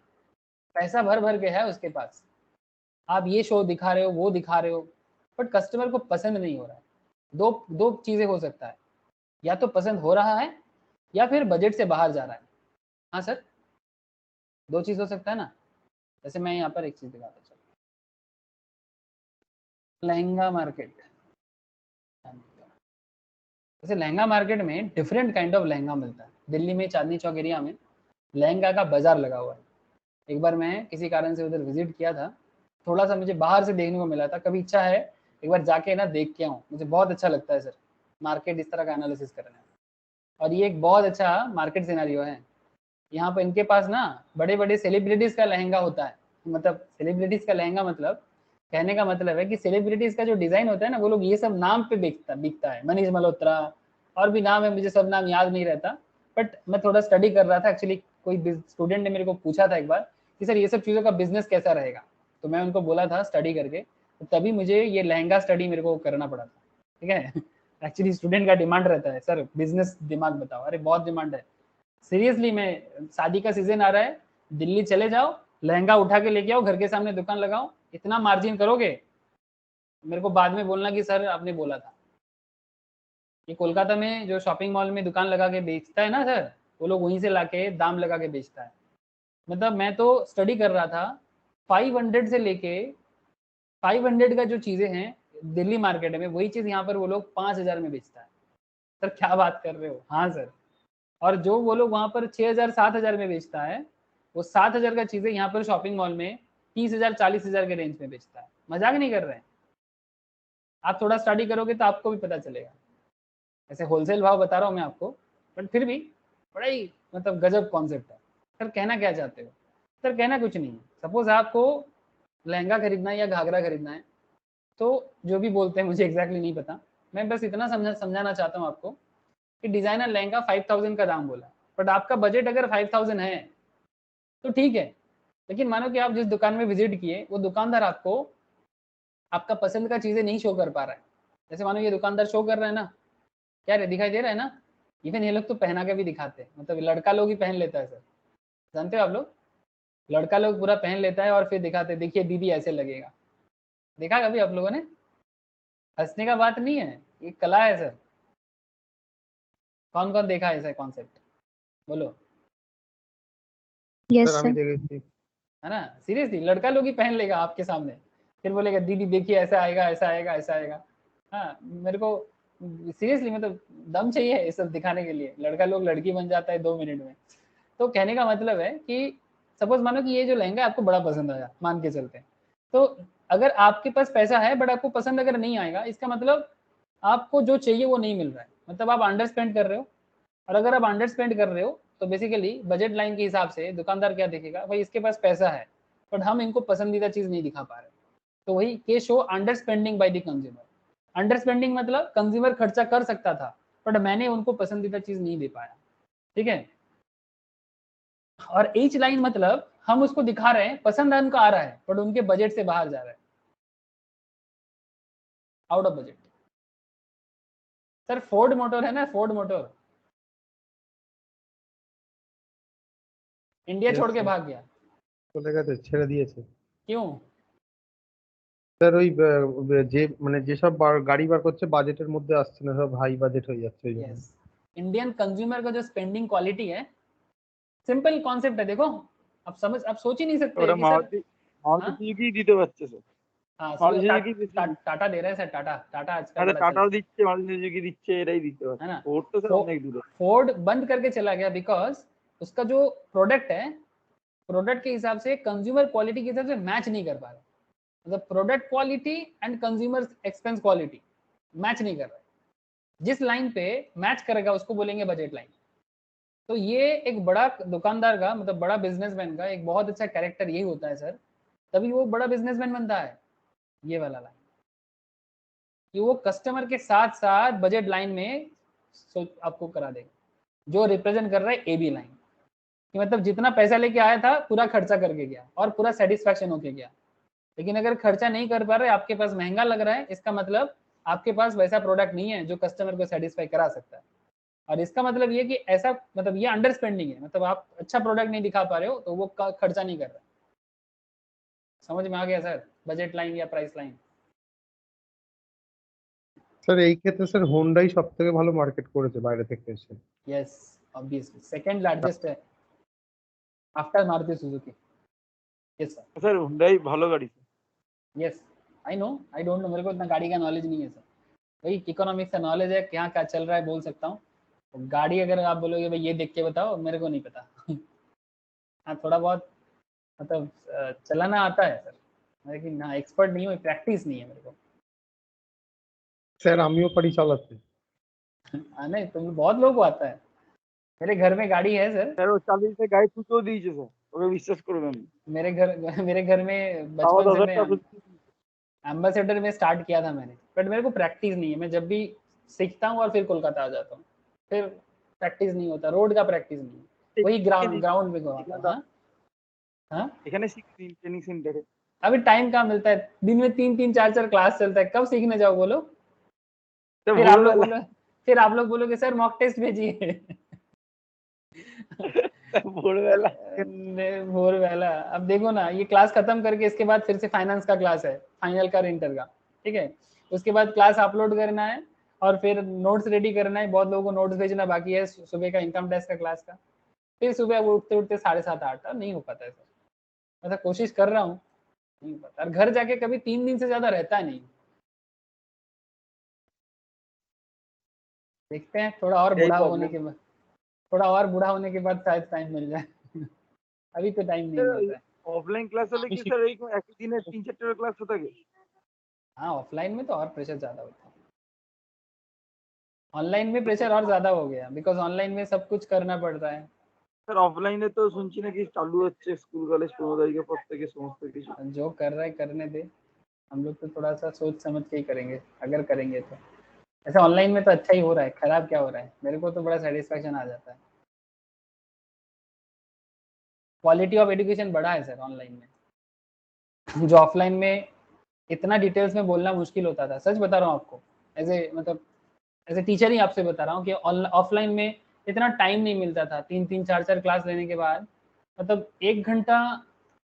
पैसा भर भर के है उसके पास, आप ये शो दिखा रहे हो, वो दिखा रहे हो, बट कस्टमर को पसंद नहीं हो रहा है। दो चीजें हो सकता है, या तो पसंद हो रहा है या फिर बजट से बाहर जा रहा है। हाँ सर, दो चीज हो सकता है ना। जैसे मैं यहाँ पर एक चीज दिखाता हूँ, लहंगा मार्केट। जैसे लहंगा मार्केट में डिफरेंट काइंड ऑफ लहंगा मिलता है। दिल्ली में चांदनी चौक एरिया में लहंगा का बाजार लगा हुआ है। एक बार मैं किसी कारण से उधर विजिट किया था, थोड़ा सा मुझे बाहर से देखने को मिला था, कभी इच्छा है एक बार जाके ना देख के आऊँ, मुझे बहुत अच्छा लगता है सर मार्केट इस तरह का एनालिसिस करना। और ये एक बहुत अच्छा मार्केट सिनेरियो है। यहाँ पर इनके पास ना बड़े बड़े सेलिब्रिटीज का लहंगा होता है, मतलब सेलिब्रिटीज का लहंगा मतलब कहने का मतलब है कि सेलिब्रिटीज का जो डिजाइन होता है ना, वो लोग ये सब नाम पे बिकता है। मनीष मल्होत्रा और भी नाम है, मुझे सब नाम याद नहीं रहता, बट मैं थोड़ा स्टडी कर रहा था एक्चुअली। कोई स्टूडेंट ने मेरे को पूछा था एक बार कि सर ये सब चीज़ों का बिजनेस कैसा रहेगा, तो मैं उनको बोला था स्टडी करके, तो तभी मुझे ये लहंगा स्टडी मेरे को करना पड़ा था, ठीक है। एक्चुअली स्टूडेंट का डिमांड रहता है सर बिजनेस दिमाग बताओ, अरे बहुत डिमांड है सीरियसली। मैं शादी का सीजन आ रहा है, दिल्ली चले जाओ, लहंगा उठा के लेके आओ, घर के सामने दुकान लगाओ, इतना मार्जिन करोगे, मेरे को बाद में बोलना कि सर आपने बोला था। ये कोलकाता में जो शॉपिंग मॉल में दुकान लगा के बेचता है ना सर, वो लोग वहीं से लाके दाम लगा के बेचता है। मतलब मैं तो स्टडी कर रहा था, 500 से लेके 500 का जो चीजें हैं दिल्ली मार्केट में, वही चीज यहाँ पर वो लोग 5000 में बेचता है। सर क्या बात कर रहे हो? हाँ सर। और जो वो लोग वहां पर 6000 7000 में बेचता है, वो 7000 का चीजें यहाँ पर शॉपिंग मॉल में 30,000 40,000 के रेंज में बेचता है। मजाक नहीं कर रहे हैं। आप थोड़ा स्टडी करोगे तो आपको भी पता चलेगा। ऐसे होलसेल भाव बता रहा हूँ मैं आपको, बट फिर भी बड़ा ही मतलब गजब कॉन्सेप्ट है। सर कहना क्या चाहते हो? सर कहना कुछ नहीं है। सपोज आपको लहंगा खरीदना है या घाघरा खरीदना है, तो जो भी बोलते हैं मुझे एग्जैक्टली नहीं पता, मैं बस इतना समझाना चाहता हूँ आपको कि डिजाइनर लहंगा 5000 का दाम बोला, बट आपका बजट अगर 5000 है तो ठीक है। लेकिन मानो कि आप जिस दुकान में विजिट किए वो दुकानदार आपको आपका पसंद का चीजें नहीं शो कर पा रहा है। जैसे मानो ये दुकानदार शो कर रहा है ना, क्या रे दिखाई दे रहा है ना, इवन ये लोग तो पहना के भी दिखाते हैं, मतलब लड़का लोग ही पहन लेता है सर, जानते हो आप लोग, लड़का लोग पूरा पहन लेता है और फिर दिखाते, देखिए दीदी ऐसे लगेगा। देखा कभी आप लोगों ने? हंसने का बात नहीं है, ये कला है सर। कौन कौन देखा है ऐसा कॉन्सेप्ट? बोलो। Yes, सर আমি sir. দেখেছি। है ना, सीरियसली लड़का लोग ही पहन लेगा आपके सामने, फिर बोलेगा दीदी देखिए ऐसा आएगा ऐसा आएगा ऐसा आएगा। हाँ मेरे को सीरियसली मतलब दम चाहिए ये सब दिखाने के लिए, लड़का लोग लड़की बन जाता है 2 मिनट में। तो कहने का मतलब है कि सपोज मानो कि ये जो लहंगा आपको बड़ा पसंद आया, मान के चलते हैं, तो अगर आपके पास पैसा है बट आपको पसंद अगर नहीं आएगा, इसका मतलब आपको जो चाहिए वो नहीं मिल रहा है, मतलब आप अंडर स्पेंड कर रहे हो। और अगर आप अंडर स्पेंड कर रहे हो तो बेसिकली बजट लाइन के हिसाब से दुकानदार क्या देखेगा, भाई इसके पास पैसा है बट हम इनको पसंदीदा चीज नहीं दिखा पा रहे। तो वही के show under spending by the consumer. Under spending मतलब कंज्यूमर खर्चा कर सकता था बट मैंने उनको पसंदीदा चीज नहीं दे पाया। ठीक है। और एच लाइन मतलब हम उसको दिखा रहे हैं, पसंद उनको आ रहा है बट उनके बजट से बाहर जा रहा है, out of budget. Sir Ford motor है ना, फोर्ड मोटर इंडिया छोड़ के भाग गया, চলে গেছে, ছেড়ে দিয়েছে। क्यों? স্যার ওই যে মানে যেসব গাড়ি বার করছে বাজেটের মধ্যে আসছে না, সব হাই বাজেট হয়ে যাচ্ছে ওই জন্য। यस, इंडियन कंज्यूमर का जो स्पेंडिंग क्वालिटी है, सिंपल कॉन्सेप्ट है। देखो आप समझ, आप सोच ही नहीं सकते ওটা कि सर, মারুতি हाँ সুজুকি দিতে পারছে স্যার, हाँ মারুতি সুজুকি দিচ্ছে। टाटा दे रहे हैं सर, टाटा टाटा आजकल আরে बड़ा টাটাও चलता দিচ্ছে, মারুতি সুজুকি দিচ্ছে, এটাই দিতে है পারছে। ना। ফোর্ড তো স্যার অনেক দূরে। फोर्ड बंद करके चला गया बिकॉज उसका जो प्रोडक्ट है, प्रोडक्ट के हिसाब से कंज्यूमर क्वालिटी के हिसाब से मैच नहीं कर पा रहा, मतलब product quality and consumer expense quality match नहीं कर रहा। जिस लाइन पे मैच करेगा उसको बोलेंगे बजट लाइन। तो ये एक बड़ा दुकानदार का मतलब बड़ा बिजनेसमैन का एक बहुत अच्छा कैरेक्टर यही होता है सर, तभी वो बड़ा बिजनेसमैन बनता है। ये वाला लाइन कि वो कस्टमर के साथ साथ बजट लाइन में आपको करा देगा, जो रिप्रेजेंट कर रहा है ए बी लाइन, कि मतलब जितना पैसा लेके आया था पूरा खर्चा करके गया और पूरा सेटिस्फैक्शन होके गया। लेकिन अगर खर्चा नहीं कर पा रहे, आपके पास महंगा लग रहा है, इसका मतलब आपके पास वैसा प्रोडक्ट नहीं है जो कस्टमर को सेटिस्फाई करा सकता है। और इसका मतलब ये कि ऐसा मतलब ये अंडर स्पेंडिंग है, मतलब आप अच्छा प्रोडक्ट नहीं दिखा पा रहे हो तो वो खर्चा नहीं कर रहा। समझ में आ गया सर, बजट लाइन या प्राइस लाइन? স্যার এই ক্ষেত্রে স্যার হোন্ডাই সবথেকে ভালো মার্কেট করেছে বাইরে থেকে এসে। यस ऑब्वियसली सेकंड लार्जेस्ट है after Maruti Suzuki. Yes sir. Sir Hyundai ভালো গাড়ি। Yes I know, I don't know, मेरे को इतना गाड़ी का नॉलेज नहीं है सर, वही इकोनॉमिक्स का नॉलेज है, क्या क्या चल रहा है बोल सकता हूँ। गाड़ी अगर आप बोलोगे भाई ये देख के बताओ, मेरे को नहीं पता। हाँ थोड़ा बहुत मतलब चलाना आता है सर, लेकिन हाँ एक्सपर्ट नहीं हूँ, प्रैक्टिस नहीं है मेरे को। স্যার আমিও পারি চালাতে। हाँ नहीं, तुम बहुत लोगों को आता है, मेरे घर में गाड़ी है सर। স্যার ও চালিয়ে গাড়ি ছুটেও দিয়েছে স্যার, ওকে বিশ্বাস করবেন। मेरे घर में बचपन से मैं एम्बेसडर में स्टार्ट किया था मैंने, बट मेरे को प्रैक्टिस नहीं है। मैं जब भी सीखता हूँ और फिर कोलकाता आ जाता हूँ, फिर प्रैक्टिस नहीं होता, रोड का प्रैक्टिस नहीं है, वही ग्राउंड में घुमाता। हाँ हाँ এখানে শিখছি ট্রেনিং সেন্টারে। अभी टाइम कहाँ मिलता है, दिन में 3-3 4-4 क्लास चलता है, कब सीखने जाओ बोलो? फिर आप लोग बोलो, फिर आप लोग बोलोगे सर मॉक टेस्ट भेजिए। बोर्ड वाला भोर वाला। अब देखो ना, ये क्लास खत्म करके इसके बाद फिर से फाइनेंस का क्लास है, फाइनल का इंटर का, ठीक है। उसके बाद क्लास अपलोड करना है और फिर नोट्स रेडी करना है, बहुत लोगों को नोट्स भेजना बाकी है सुबह का इनकम टैक्स का क्लास का। फिर सुबह वो उठते उठते 7:30 8 नहीं हो पाता है सर। मैं तो कोशिश कर रहा हूँ, नहीं हो पाता। और घर जाके कभी 3 दिन से ज्यादा रहता नहीं। देखते हैं थोड़ा और यही बूढ़ा होने प्रॉब्लम। के बाद, थोड़ा और बूढ़ा होने के बाद शायद टाइम मिल जाए। अभी तो टाइम नहीं मिलता है। ऑफलाइन क्लास হলে কি স্যার এই একই দিনে 3-4টা ক্লাস হতে থাকে? हाँ, ऑफलाइन में तो और प्रेशर ज्यादा होता है। ऑनलाइन में प्रेशर और ज्यादा हो गया, बिकॉज ऑनलाइन में सब कुछ करना पड़ता है। স্যার অফলাইনে তো শুনছি নাকি चालू হচ্ছে স্কুল কলেজ 15 তারিখের পর থেকে সমস্ত কিছু। जो कर रहा है करने दे, हम लोग तो थोड़ा सा सोच समझ के ही करेंगे, अगर करेंगे तो। ऐसे ऑनलाइन में तो अच्छा ही हो रहा है, खराब क्या हो रहा है, मेरे को तो बड़ा सेटिस्फेक्शन आ जाता है। क्वालिटी ऑफ एजुकेशन बढ़ा है सर ऑनलाइन में, जो ऑफलाइन में इतना डिटेल्स में बोलना मुश्किल होता था। सच बता रहा हूँ आपको, ऐसे मतलब ऐसे टीचर ही आपसे बता रहा हूँ कि ऑफलाइन में इतना टाइम नहीं मिलता था। 3-3 4-4 क्लास लेने के बाद मतलब 1 घंटा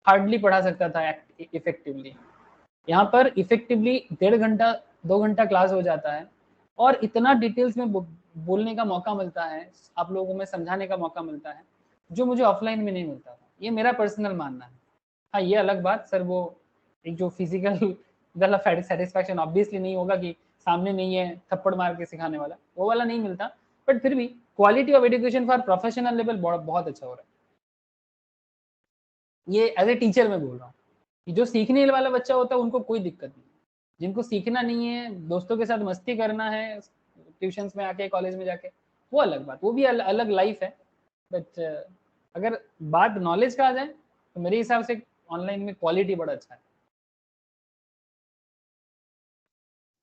हार्डली पढ़ा सकता था इफेक्टिवली। यहाँ पर इफेक्टिवली 1.5 घंटा 2 घंटा क्लास हो जाता है और इतना डिटेल्स में बोलने का मौका मिलता है, आप लोगों में समझाने का मौका मिलता है, जो मुझे ऑफलाइन में नहीं मिलता था। ये मेरा पर्सनल मानना है। हाँ, ये अलग बात सर, वो एक जो फिजिकल सेटिस्फैक्शन ऑब्वियसली नहीं होगा कि सामने नहीं है थप्पड़ मार के सिखाने वाला, वो वाला नहीं मिलता। बट फिर भी quality of education for professional level बहुत अच्छा हो रहा है। ये एज ए टीचर मैं बोल रहा हूँ कि जो सीखने वाला बच्चा होता है उनको कोई दिक्कत नहीं। जिनको सीखना नहीं है, दोस्तों के साथ मस्ती करना है ट्यूशंस में आके, कॉलेज में जाके, वो अलग बात, वो भी अलग लाइफ है। बट अगर बात नॉलेज का आ जाए तो मेरे हिसाब से ऑनलाइन में क्वालिटी बड़ा अच्छा है,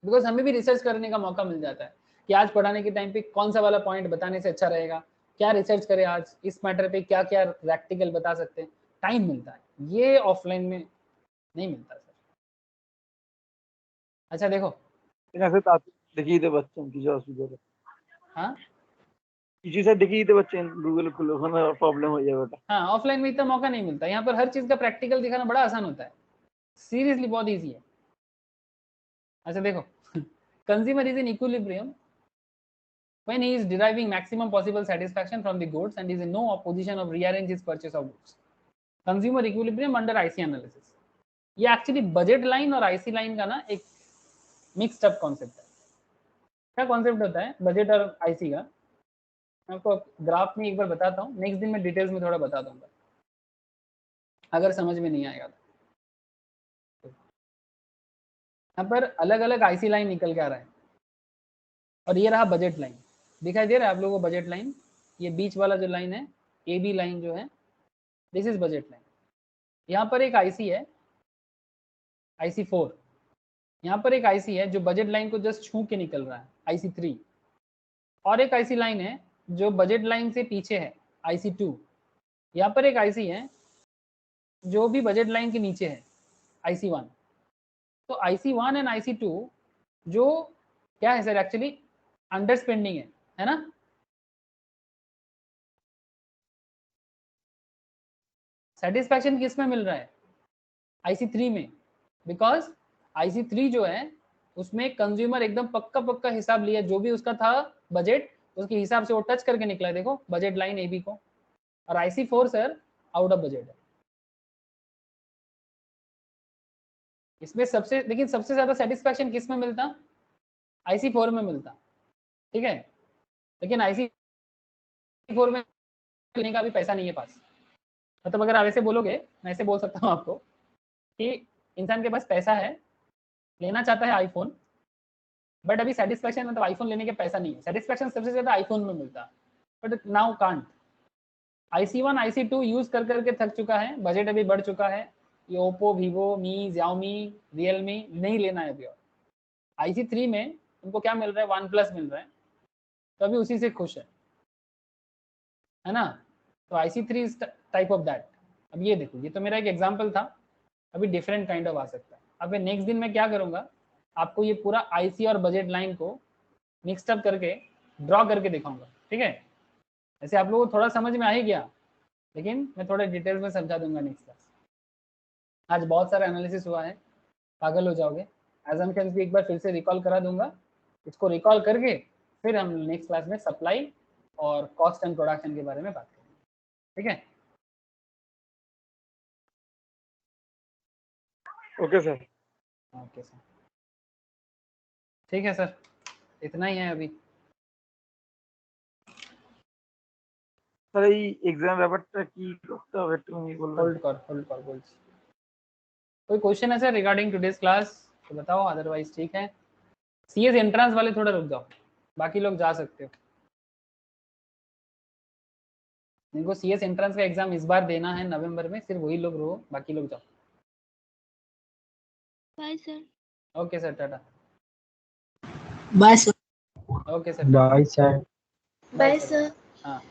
बिकॉज हमें भी रिसर्च करने का मौका मिल जाता है कि आज पढ़ाने के टाइम पे कौन सा वाला पॉइंट बताने से अच्छा रहेगा, क्या रिसर्च करें आज इस मैटर पे, क्या क्या प्रैक्टिकल बता सकते हैं, टाइम मिलता है। ये ऑफलाइन में नहीं मिलता सर। अच्छा देखो, এখানে তাতে দেখিয়ে দিতে পারছেন কিছু অসুবিধা নেই। हाँ কিছু স্যার দেখিয়ে দিতে পারছেন গুগল খুলে, ওখানে প্রবলেম হয়ে যাবে ওটা। हाँ, ऑफलाइन में इतना मौका नहीं मिलता। यहाँ पर हर चीज का प्रैक्टिकल दिखाना बड़ा आसान होता है, सीरियसली बहुत ईजी है। अच्छा देखो, consumer is in equilibrium when he is deriving maximum possible satisfaction from the goods and is in no opposition of rearrange his purchase of goods. Consumer equilibrium under IC analysis. ये एक्चुअली बजट लाइन और आईसी लाइन का ना एक मिक्स्ड अप कॉन्सेप्ट है। क्या कॉन्सेप्ट होता है बजट और आईसी का, मैं आपको ग्राफ में एक बार बताता हूँ, नेक्स्ट दिन में डिटेल्स में थोड़ा बता दूंगा अगर समझ में नहीं आएगा तो। यहाँ पर अलग अलग आईसी लाइन निकल के आ रहा है और ये रहा बजट लाइन। दिखाई दे रहा है आप लोगों को बजट लाइन? ये बीच वाला जो लाइन है, ए बी लाइन जो है, दिस इज बजट लाइन। यहाँ पर एक आईसी है, आईसी 4। यहाँ पर एक आईसी है जो बजट लाइन को जस्ट छू के निकल रहा है, आईसी 3। और एक आईसी लाइन है जो बजट लाइन से पीछे है, आईसी 2। यहाँ पर एक आईसी है जो भी बजट लाइन के नीचे है, आईसी 1। तो आईसी 1 एंड आईसी 2 जो क्या है सर, एक्चुअली अंडर स्पेंडिंग है ना। सेटिस्फैक्शन किस में मिल रहा है? आईसी 3 में, बिकॉज आईसी 3 जो है उसमें कंज्यूमर एकदम पक्का पक्का हिसाब लिया, जो भी उसका था बजट उसके हिसाब से वो टच करके निकला है, देखो बजट लाइन एबी को। और IC 4 sir out of budget है। इसमें सबसे, लेकिन सबसे ज्यादा सेटिस्फैक्शन किस में मिलता? आईसी 4 में मिलता, ठीक है। लेकिन आईसी 4 में लेने का भी पैसा नहीं है पास। मतलब अगर आप ऐसे बोलोगे, मैं ऐसे बोल सकता हूँ आपको कि इंसान के पास पैसा है, लेना चाहता है आईफोन, बट अभी सेटिस्फैक्शन मतलब आईफोन लेने के पैसा नहीं है। सेटिस्फैक्शन सबसे ज्यादा आईफोन में मिलता है, but now can't. IC 1 IC 2 use कर करके थक चुका है, बजट अभी बढ़ चुका है। ये ओप्पो, वीवो, मी, Xiaomi, रियलमी नहीं लेना है अभी। और आईसी 3 में उनको क्या मिल रहा है? OnePlus मिल रहा है, तो अभी उसी से खुश है ना। तो IC 3 is type of that. अब ये देखो, ये तो मेरा एक एग्जांपल था, अभी डिफरेंट काइंड ऑफ आ सकता है। अब नेक्स्ट दिन मैं क्या करूंगा, आपको ये पूरा आईसी और बजट लाइन को मिक्सड अप करके ड्रॉ करके दिखाऊंगा, ठीक है। ऐसे आप लोगों को थोड़ा समझ में आ ही गया लेकिन मैं थोड़े डिटेल्स में समझा दूंगा नेक्स्ट क्लास। आज बहुत सारा एनालिसिस हुआ है, पागल हो जाओगे। एजम्पशंस भी एक बार फिर से रिकॉल करा दूंगा, इसको रिकॉल करके फिर हम नेक्स्ट क्लास में सप्लाई और कॉस्ट एंड प्रोडक्शन के बारे में बात करेंगे, ठीक है? Okay sir. ओके सर, ठीक है सर, इतना ही है अभी। স্যার এই এক্সাম ব্যাপারটা কি করতে হবে একটু বলবেন? होल्ड कर बोल। कोई क्वेश्चन है सर रिगार्डिंग टुडेज क्लास तो बताओ, अदरवाइज ठीक है। सीएस एंट्रेंस वाले थोड़ा रुक जाओ, बाकी लोग जा सकते हो। जिनको सीएस एंट्रेंस का एग्जाम इस बार देना है नवंबर में, सिर्फ वही लोग रहो, बाकी लोग जाओ। Bye sir. Okay sir, tata. Bye sir. Okay sir, bye sir. Bye sir. हाँ।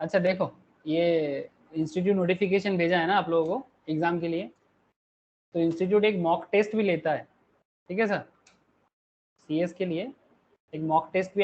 अच्छा देखो, ये इंस्टीट्यूट नोटिफिकेशन भेजा है ना आप लोगों को एग्जाम के लिए, तो इंस्टीट्यूट एक मॉक टेस्ट भी लेता है, ठीक है सर? सीएस के लिए एक मॉक टेस्ट भी